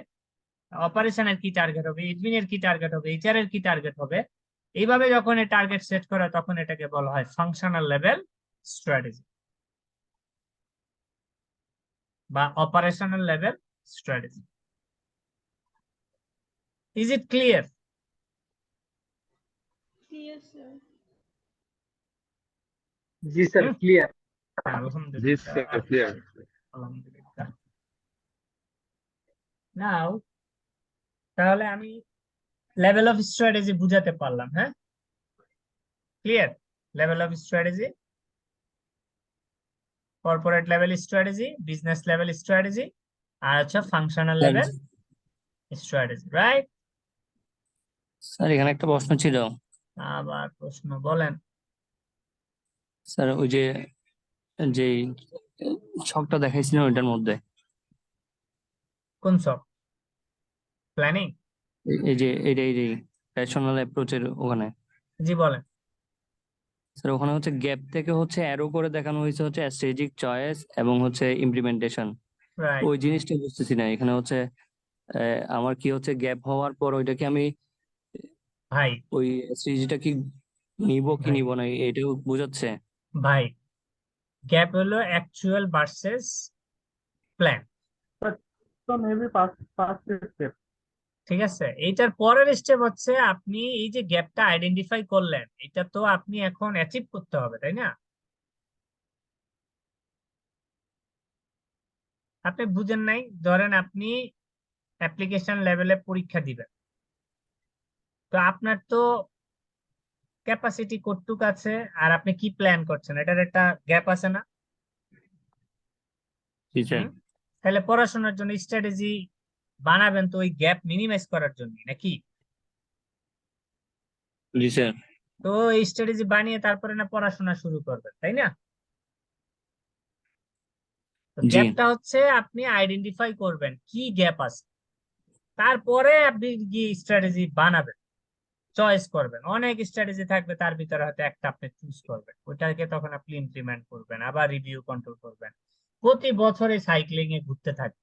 Speaker 3: অপারেশনের কি টার্গেট হবে, এডমিনের কি টার্গেট হবে, এইচআর এর কি টার্গেট হবে, এইভাবে যখন এই টার্গেট সেট করা তখন এটাকে বলা হয় ফাংশনাল লেভেল স্ট্র্যাটেজি বা operational level strategy. Is it clear?
Speaker 12: Yes, sir.
Speaker 14: G sir, clear.
Speaker 3: আলহামদুলিল্লাহ, আলহামদুলিল্লাহ। নাও তাহলে আমি লেভেল অফ স্ট্র্যাটেজি বুঝাতে পারলাম, হ্যাঁ? Clear? Level of strategy, corporate level strategy, business level strategy, আর হচ্ছে functional level strategy, right?
Speaker 18: Sir এখানে একটা প্রশ্ন ছিল।
Speaker 3: আবার প্রশ্ন বলেন।
Speaker 18: স্যার ওই যে যে ছকটা দেখাইছিলেন ওইটার মধ্যে
Speaker 3: কোন সব? প্ল্যানিং?
Speaker 18: এই যে এই যে রেশনাল অ্যাপ্রোচের ওখানে।
Speaker 3: জি বলেন।
Speaker 18: স্যার ওখানে হচ্ছে গ্যাপ থেকে হচ্ছে অ্যারো করে দেখানো হয়েছে হচ্ছে স্ট্র্যাটেজিক চয়েস এবং হচ্ছে ইমপ্লিমেন্টেশন।
Speaker 3: রাইট।
Speaker 18: ওই জিনিসটা বুঝতেছি না এখানে হচ্ছে আমার কি হচ্ছে গ্যাপ হওয়ার পর ওইটাকে আমি
Speaker 3: ভাই
Speaker 18: ওই স্ট্র্যাটেজিটা কি নিব কি নিব না এটাও বোঝাচ্ছে।
Speaker 3: ভাই গ্যাপ হলো অ্যাকচুয়াল ভার্সেস প্ল্যান,
Speaker 2: তো মেবি ফার্স্ট স্টেপ।
Speaker 3: ঠিক আছে? এইটার পরের স্টেপ হচ্ছে আপনি এই যে গ্যাপটা আইডেন্টিফাই করলেন, এটা তো আপনি এখন অ্যাচিভ করতে হবে, তাই না? আপনি বুঝেন নাই, ধরেন আপনি অ্যাপ্লিকেশন লেভেলে পরীক্ষা দিবেন, তো আপনার তো ক্যাপাসিটি কতটুক আছে আর আপনি কি প্ল্যান করছেন, এটার একটা গ্যাপ আছে না? তাহলে পড়াশোনার জন্য স্ট্র্যাটেজি বানাবেন তো ওই গ্যাপ মিনিমাইজ করার জন্য, নাকি?
Speaker 18: জি স্যার।
Speaker 3: তো এই স্ট্র্যাটেজি বানিয়ে তারপরে না পড়াশোনা শুরু করবেন, তাই না? তো
Speaker 18: জি।
Speaker 3: গ্যাপটা হচ্ছে আপনি আইডেন্টিফাই করবেন কি গ্যাপ আছে, তারপরে আপনি গিয়ে স্ট্র্যাটেজি বানাবেন, চয়েস করবেন। অনেক স্ট্র্যাটেজি থাকবে, তার ভিতরে হয়তো একটা আপনি চুজ করবেন, ওইটাকে তখন আপনি ইমপ্লিমেন্ট করবেন, আবার রিভিউ কন্ট্রোল করবেন, প্রতি বছরে সাইক্লিং এ ঘুরতে থাকবে,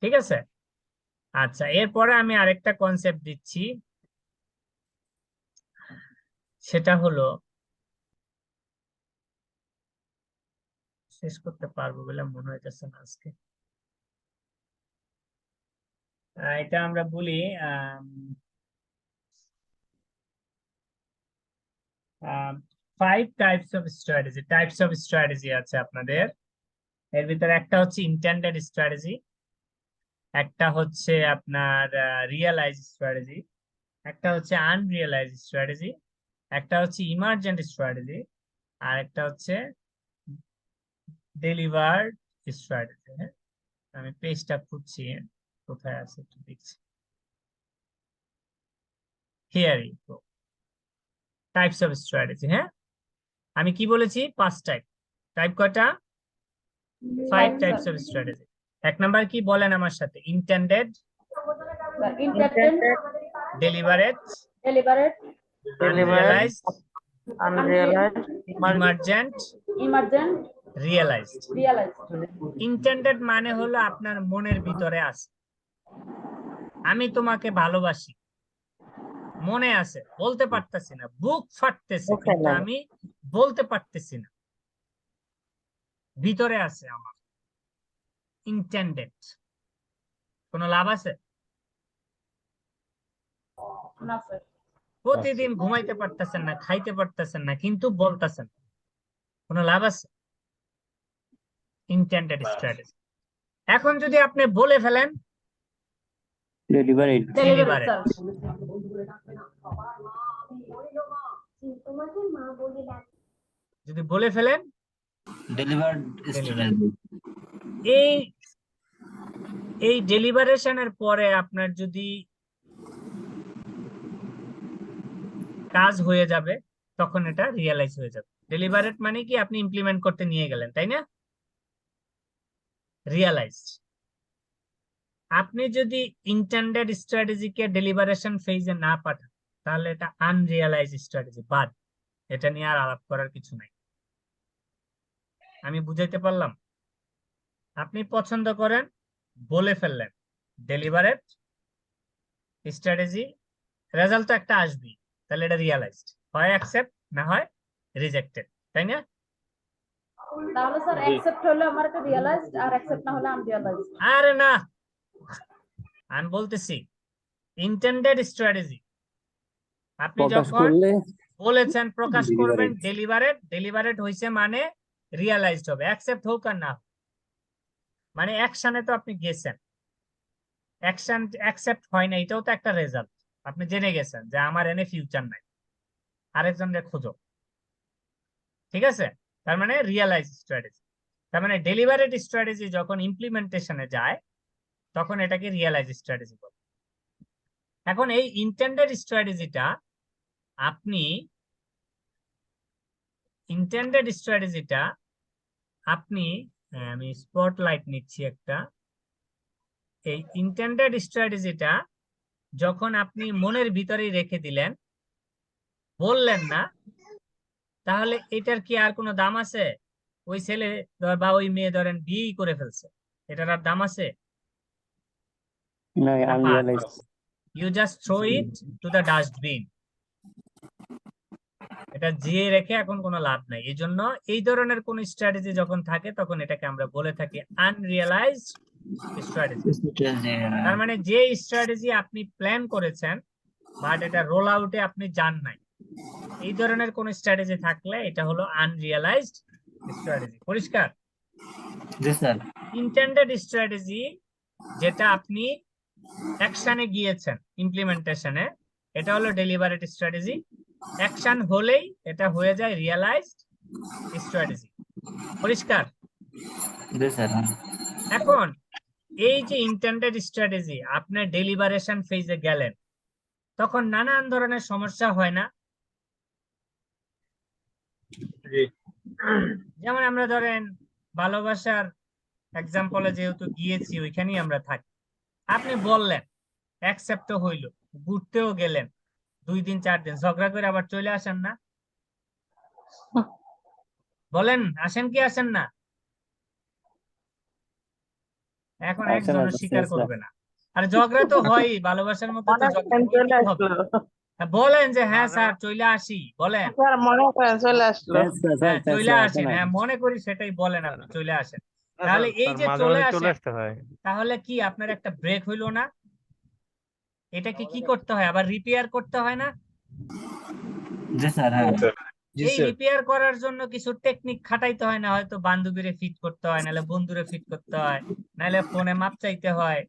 Speaker 3: ঠিক আছে? আচ্ছা, এরপরে আমি আরেকটা কনসেপ্ট দিচ্ছি, সেটা হলো, শেষ করতে পারবো বলে মনে হইতেছে না আজকে। এটা আমরা বলি 5 types of strategy. Types of strategy আছে আপনাদের, এর ভিতরে একটা হচ্ছে ইন্টেন্ডেড স্ট্র্যাটেজি, একটা হচ্ছে আপনার রিয়েলাইজ স্ট্র্যাটেজি, একটা হচ্ছে আনরিয়েলাইজ স্ট্র্যাটেজি, একটা হচ্ছে ইমার্জেন্ট স্ট্র্যাটেজি, আর একটা হচ্ছে ডেলিভার্ড স্ট্র্যাটেজি। হ্যাঁ, আমি পেজটা খুঁজছি, কোথায় আছে একটু দেখছি। Here you go, types of strategy. হ্যাঁ, আমি কি বলেছি? 5 টাইপ। টাইপ কয়টা? 5 টাইপস অফ স্ট্র্যাটেজি। এক নাম্বার কি বলেন আমার সাথে? Intended, deliberate, unrealised, emergent, realised. Intended মানে হলো আপনার মনের ভিতরে আছে, আমি তোমাকে ভালোবাসি, মনে আছে, বলতে পারতেছি না, বুক ফাটতেছে কিন্তু আমি বলতে পারতেছি না, ভিতরে আছে আমার। ইন্টেন্ডেড। কোনো লাভ আছে? প্রতিদিন ঘুমাইতে পারতেছেন না, খাইতে পারতেছেন না, কিন্তু বলতেছেন, কোনো লাভ আছে? Intended strategy. এখন যদি আপনি বলে ফেলেন,
Speaker 18: ডেলিভারেট।
Speaker 3: ডেলিভারেট। যদি বলে ফেলেন,
Speaker 18: ডেলিভার্ড স্ট্র্যাটেজি।
Speaker 3: এই ডেলিভারেশনের পরে আপনার যদি কাজ হয়ে যাবে, তখন এটা রিয়েলাইজ হয়ে যাবে। ডেলিভারেট মানে কি? আপনি ইমপ্লিমেন্ট করতে নিয়ে গেলেন, তাই না? রিয়েলাইজড। আপনি যদি ইন্টেন্ডেড স্ট্র্যাটেজিকে ডেলিভারেশন ফেজে না পাঠান, তাহলে এটা আনরিয়েলাইজ স্ট্র্যাটেজি, বাদ। এটা নিয়ে আর আলাপ করার কিছু নাই। আমি বুঝাইতে পারলাম? আপনি পছন্দ করেন, বলে ফেললেন, ডেলিভারেট স্ট্র্যাটেজি, রেজাল্ট তো একটা আসবেই, তাহলে এটা রিয়েলাইজড। হয় অ্যাকসেপ্ট, না হয় রিজেক্টেড, তাই না?
Speaker 9: তাহলে স্যার অ্যাকসেপ্ট হলে আমার এটা রিয়েলাইজড, আর অ্যাকসেপ্ট না হলে আনরিয়েলাইজড।
Speaker 3: আরে না, আমি বলতেছি ইন্টেন্ডেড স্ট্র্যাটেজি আপনি যখন বলেছেন প্রকাশ করবেন ডেলিভারেট, ডেলিভারেট হইছে মানে রিয়ালাইজড হবে, অ্যাকসেপ্ট হোক আর না হোক। মানে অ্যাকশনে তো আপনি গেছেন, অ্যাকশন অ্যাকসেপ্ট হয় না, এটাও তো একটা রেজাল্ট। আপনি জেনে গেছেন যে আমার এনে ফিউচার নাই, আরেকজনের খোঁজো, ঠিক আছে? তার মানে রিয়ালাইজ স্ট্র্যাটেজি। তার মানে ডেলিভারেট স্ট্র্যাটেজি যখন ইমপ্লিমেন্টেশনে যায় তখন এটাকে রিয়ালাইজ স্ট্র্যাটেজি বলে। এখন এই ইন্টেন্ডেড স্ট্র্যাটেজিটা আপনি আমি স্পটলাইট নিচ্ছি একটা। এই ইন্টেন্ডেড স্ট্র্যাটেজিটা যখন আপনি মনের ভিতরেই রেখে দিলেন, বললেন না, তাহলে এটার কি আর কোনো দাম আছে? ওই ছেলে বা ওই মেয়ে ধরেন বিয়েই করে ফেলছে, এটার আর দাম আছে? You just throw it to the dustbin. এটা জিয়ে রেখে এখন কোনো লাভ নাই। এই জন্য এই ধরনের কোন স্ট্র্যাটেজি যখন থাকে তখন এটাকে আমরা বলে থাকি আনরিয়ালাইজড স্ট্র্যাটেজি। তার মানে যে স্ট্র্যাটেজি আপনি প্ল্যান করেছেন বাট এটা রোল আউটে আপনি যান নাই, এই ধরনের কোন স্ট্র্যাটেজি থাকলে এটা হলো আনরিয়ালাইজড স্ট্র্যাটেজি। পরিষ্কার? ইন্টেন্ডেড স্ট্র্যাটেজি যেটা আপনি অ্যাকশনে গিয়েছেন, ইমপ্লিমেন্টেশনে, এটা হলো ডেলিভারেট স্ট্র্যাটেজি। অ্যাকশন হলেই এটা হয়ে যায় রিয়ালাইজড স্ট্র্যাটেজি। পরিষ্কার? এখন এই যে ইন্টেন্ডেড স্ট্র্যাটেজি আপনার ডেলিভারেশন ফেজে গেলেন, তখন নানান ধরনের সমস্যা হয় না? যেমন আমরা ধরেন ভালোবাসার এক্সাম্পলে যেহেতু গিয়েছি, ওইখানেই আমরা থাকি। আপনি বললেন, অ্যাকসেপ্টও হইল, ঘুরতেও গেলেন, 2 দিন 4 দিন, ঝগড়া করে আবার চলে আসেন না? বলেন আসেন কি আসেন না? এখন একজন স্বীকার করবে না। আর ঝগড়া তো হয়, ভালোবাসার মধ্যে তো ঝগড়া হইতেই হবে। বলেন যে হ্যাঁ স্যার চলে আসি, বলেন চলে আসেন, হ্যাঁ মনে করি সেটাই বলেন, আপনি চলে আসেন। তাহলে এই যে চলে আসেন, তাহলে কি আপনার একটা ব্রেক হইলো না? এটাকে কি করতে হয়, আবার রিপেয়ার করতে হয় না? এই রিপেয়ার করার জন্য কিছু টেকনিক খাটাইতে হয় না? হয়তো বান্ধবীরে ফিট করতে হয়, নাহলে বন্ধুরে ফিট করতে হয়, নাহলে ফোনে মাপ চাইতে হয়,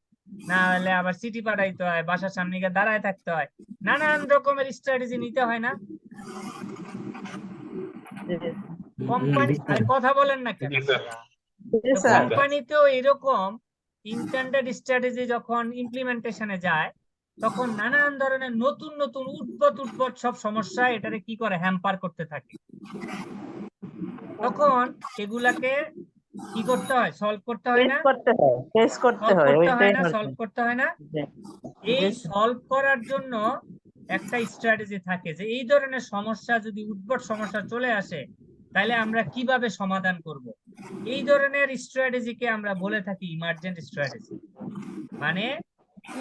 Speaker 3: না হলে আবার চিঠি পাঠাইতে হয়, বাসার সামনে গিয়ে দাঁড়ায় থাকতে হয়, নানান রকমের স্ট্র্যাটেজি নিতে হয় না? কোম্পানি কথা বলেন না কেন? কোম্পানিতেও এরকম ইন্টেন্ডেড স্ট্র্যাটেজি যখন ইমপ্লিমেন্টেশনে যায় তখন নানান ধরনের নতুন নতুন উদ্ভট সব সমস্যা এটারে কি করে, হ্যাম্পার করতে থাকে। তখন এগুলাকে কি করতে হয়, সলভ করতে হয় না? সলভ করতে হয় না? এই সলভ করার জন্য একটা স্ট্র্যাটেজি থাকে যে এই ধরনের সমস্যা যদি উদ্ভট সমস্যা চলে আসে তাহলে আমরা কিভাবে সমাধান করব। এই ধরনের স্ট্র্যাটেজিকে আমরা বলে থাকি ইমার্জেন্ট স্ট্র্যাটেজি। মানে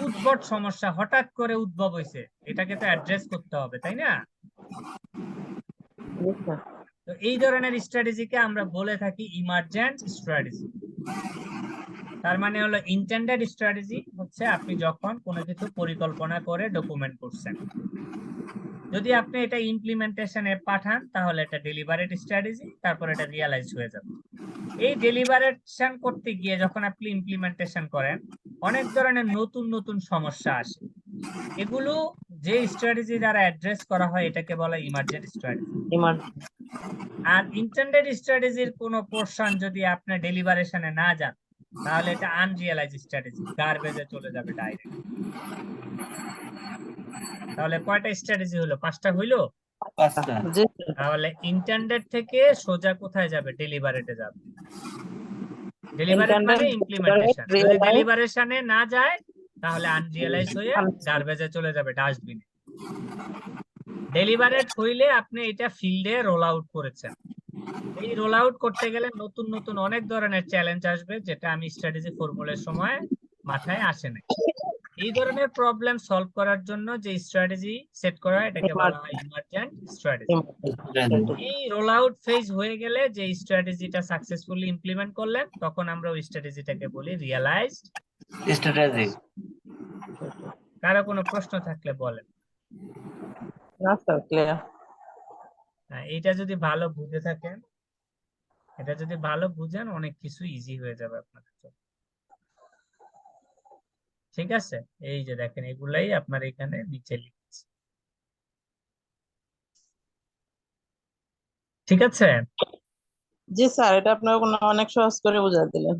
Speaker 3: উদ্ভট সমস্যা হঠাৎ করে উদ্ভব হয়েছে, এটাকে তো অ্যাড্রেস করতে হবে, তাই না? তো এই ধরনের স্ট্র্যাটেজিকে আমরা বলে থাকি ইমার্জেন্ট স্ট্র্যাটেজি। তার মানে হলো ইন্টেন্ডেড স্ট্র্যাটেজি হচ্ছে আপনি যখন কোনো কিছু পরিকল্পনা করে ডকুমেন্ট করছেন, যদি আপনি এটা ইমপ্লিমেন্টেশনে পাঠান তাহলে এটা ডেলিভারেট স্ট্র্যাটেজি, তারপর এটা রিয়ালাইজ হয়ে যাবে। এই ডেলিভারেশন করতে গিয়ে যখন আপনি ইমপ্লিমেন্টেশন করেন অনেক ধরনের নতুন নতুন সমস্যা আসে, এগুলো যে স্ট্র্যাটেজি দ্বারা অ্যাড্রেস করা হয় এটাকে বলা ইমার্জেন্ট স্ট্র্যাটেজি। আর ইন্টেন্ডেড স্ট্র্যাটেজির কোনো পোরশন যদি আপনার ডেলিভারেশনে না যান তাহলে এটা আনরিয়ালাইজ স্ট্র্যাটেজি, গার্বেজে চলে যাবে ডাইরেক্ট। তাহলে কয়টা স্ট্র্যাটেজি হলো? 5টা হইলো। তাহলে ইন্টেন্ডেড থেকে সোজা কোথায় যাবে? ডেলিভারেটে যাবে। ডেলিভারেট মানে ইমপ্লিমেন্টেশন। যদি ডেলিভারেশনে না যায় তাহলে আনরিয়ালাইজ হয়ে গার্বেজে চলে যাবে, ডাস্টবিনে। ডেলিভারেট হইলে আপনি এটা ফিল্ডে রোল আউট করেছেন। এই রোল আউট করতে গেলে নতুন নতুন অনেক ধরনের চ্যালেঞ্জ আসবে, যেটা আমি স্ট্র্যাটেজি ফর্মুলার সময় মাথায় আসে না। এই ধরনের প্রবলেম সলভ করার জন্য যে স্ট্র্যাটেজি সেট করা হয় এটাকে বলা হয় ইমার্জেন্ট স্ট্র্যাটেজি। এই রোল আউট ফেজ হয়ে গেলে যে স্ট্র্যাটেজিটা সাকসেসফুলি ইমপ্লিমেন্ট করলেন তখন আমরা ওই স্ট্র্যাটেজিটাকে বলি রিয়ালাইজড স্ট্র্যাটেজি। কারো কোনো প্রশ্ন থাকলে বলেন। না স্যার ক্লিয়ার। এইটা যদি ভালো বুঝে থাকেন এটা যদি ভালো বুঝেন অনেক কিছু ইজি হয়ে যাবে আপনাদের জন্য। ঠিক আছে, এই যে দেখেন এগুলাই আপনার এখানে নিচে লিখছি। ঠিক আছে,
Speaker 10: জি স্যার, এটা আপনার অনেক সহজ করে বুঝাই দিলেন।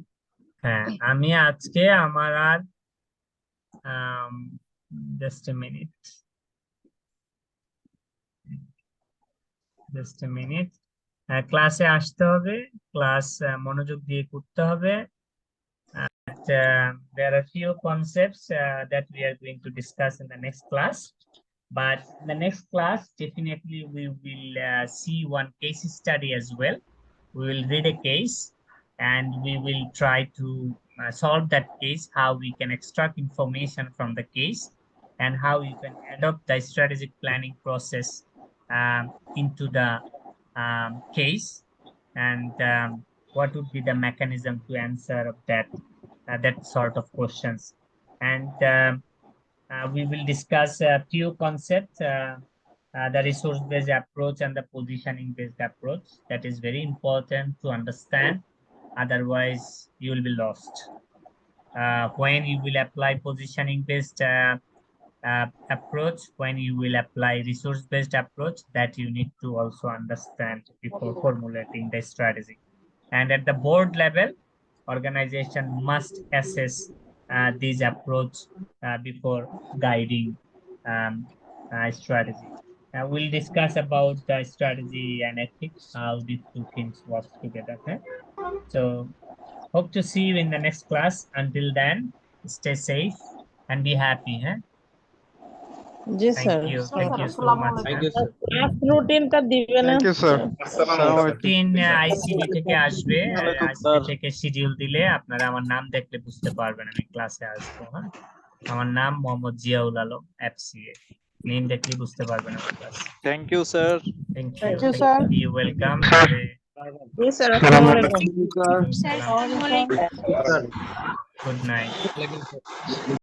Speaker 3: হ্যাঁ আমি আজকে আমার আর জাস্ট এ মিনিট ক্লাসে আসতে হবে, ক্লাস মনোযোগ দিয়ে করতে হবে। There are few concepts that we are going to discuss in the next class, but in the next class definitely we will see one case study as well. We will read a case and we will try to solve that case, how we can extract information from the case and how you can adopt the strategic planning process into the case, and what would be the mechanism to answer of that sort of questions. And we will discuss a few concepts, the resource-based approach and the positioning-based approach. That is very important to understand, otherwise you will be lost. When you will apply positioning-based approach, when you will apply resource-based approach, that you need to also understand before formulating the strategy. And at the board level, organization must assess these approach before guiding strategy. We'll discuss about the strategy and ethics, how these two things work together. Okay? So hope to see you in the next class. Until then, stay safe and be happy. Huh?
Speaker 10: জি sir,
Speaker 3: Thank you so much.
Speaker 10: Class রুটিনটা দিবেন।
Speaker 19: Thank you sir.
Speaker 3: Routine ICB থেকে আসবে, ICB থেকে schedule দিলে আপনারা আমার নাম দেখলে বুঝতে পারবেন আমি ক্লাসে আসবো। হ্যাঁ, আমার নাম মোহাম্মদ জিয়াউল আলম, এফসিএ। নেম দেখলে বুঝতে পারবেন আমার class.
Speaker 19: Thank you sir.
Speaker 3: Thank
Speaker 9: Thank
Speaker 3: you
Speaker 9: you, sir.
Speaker 3: You welcome.
Speaker 10: জি স্যার, আসসালামু আলাইকুম।
Speaker 3: Good night.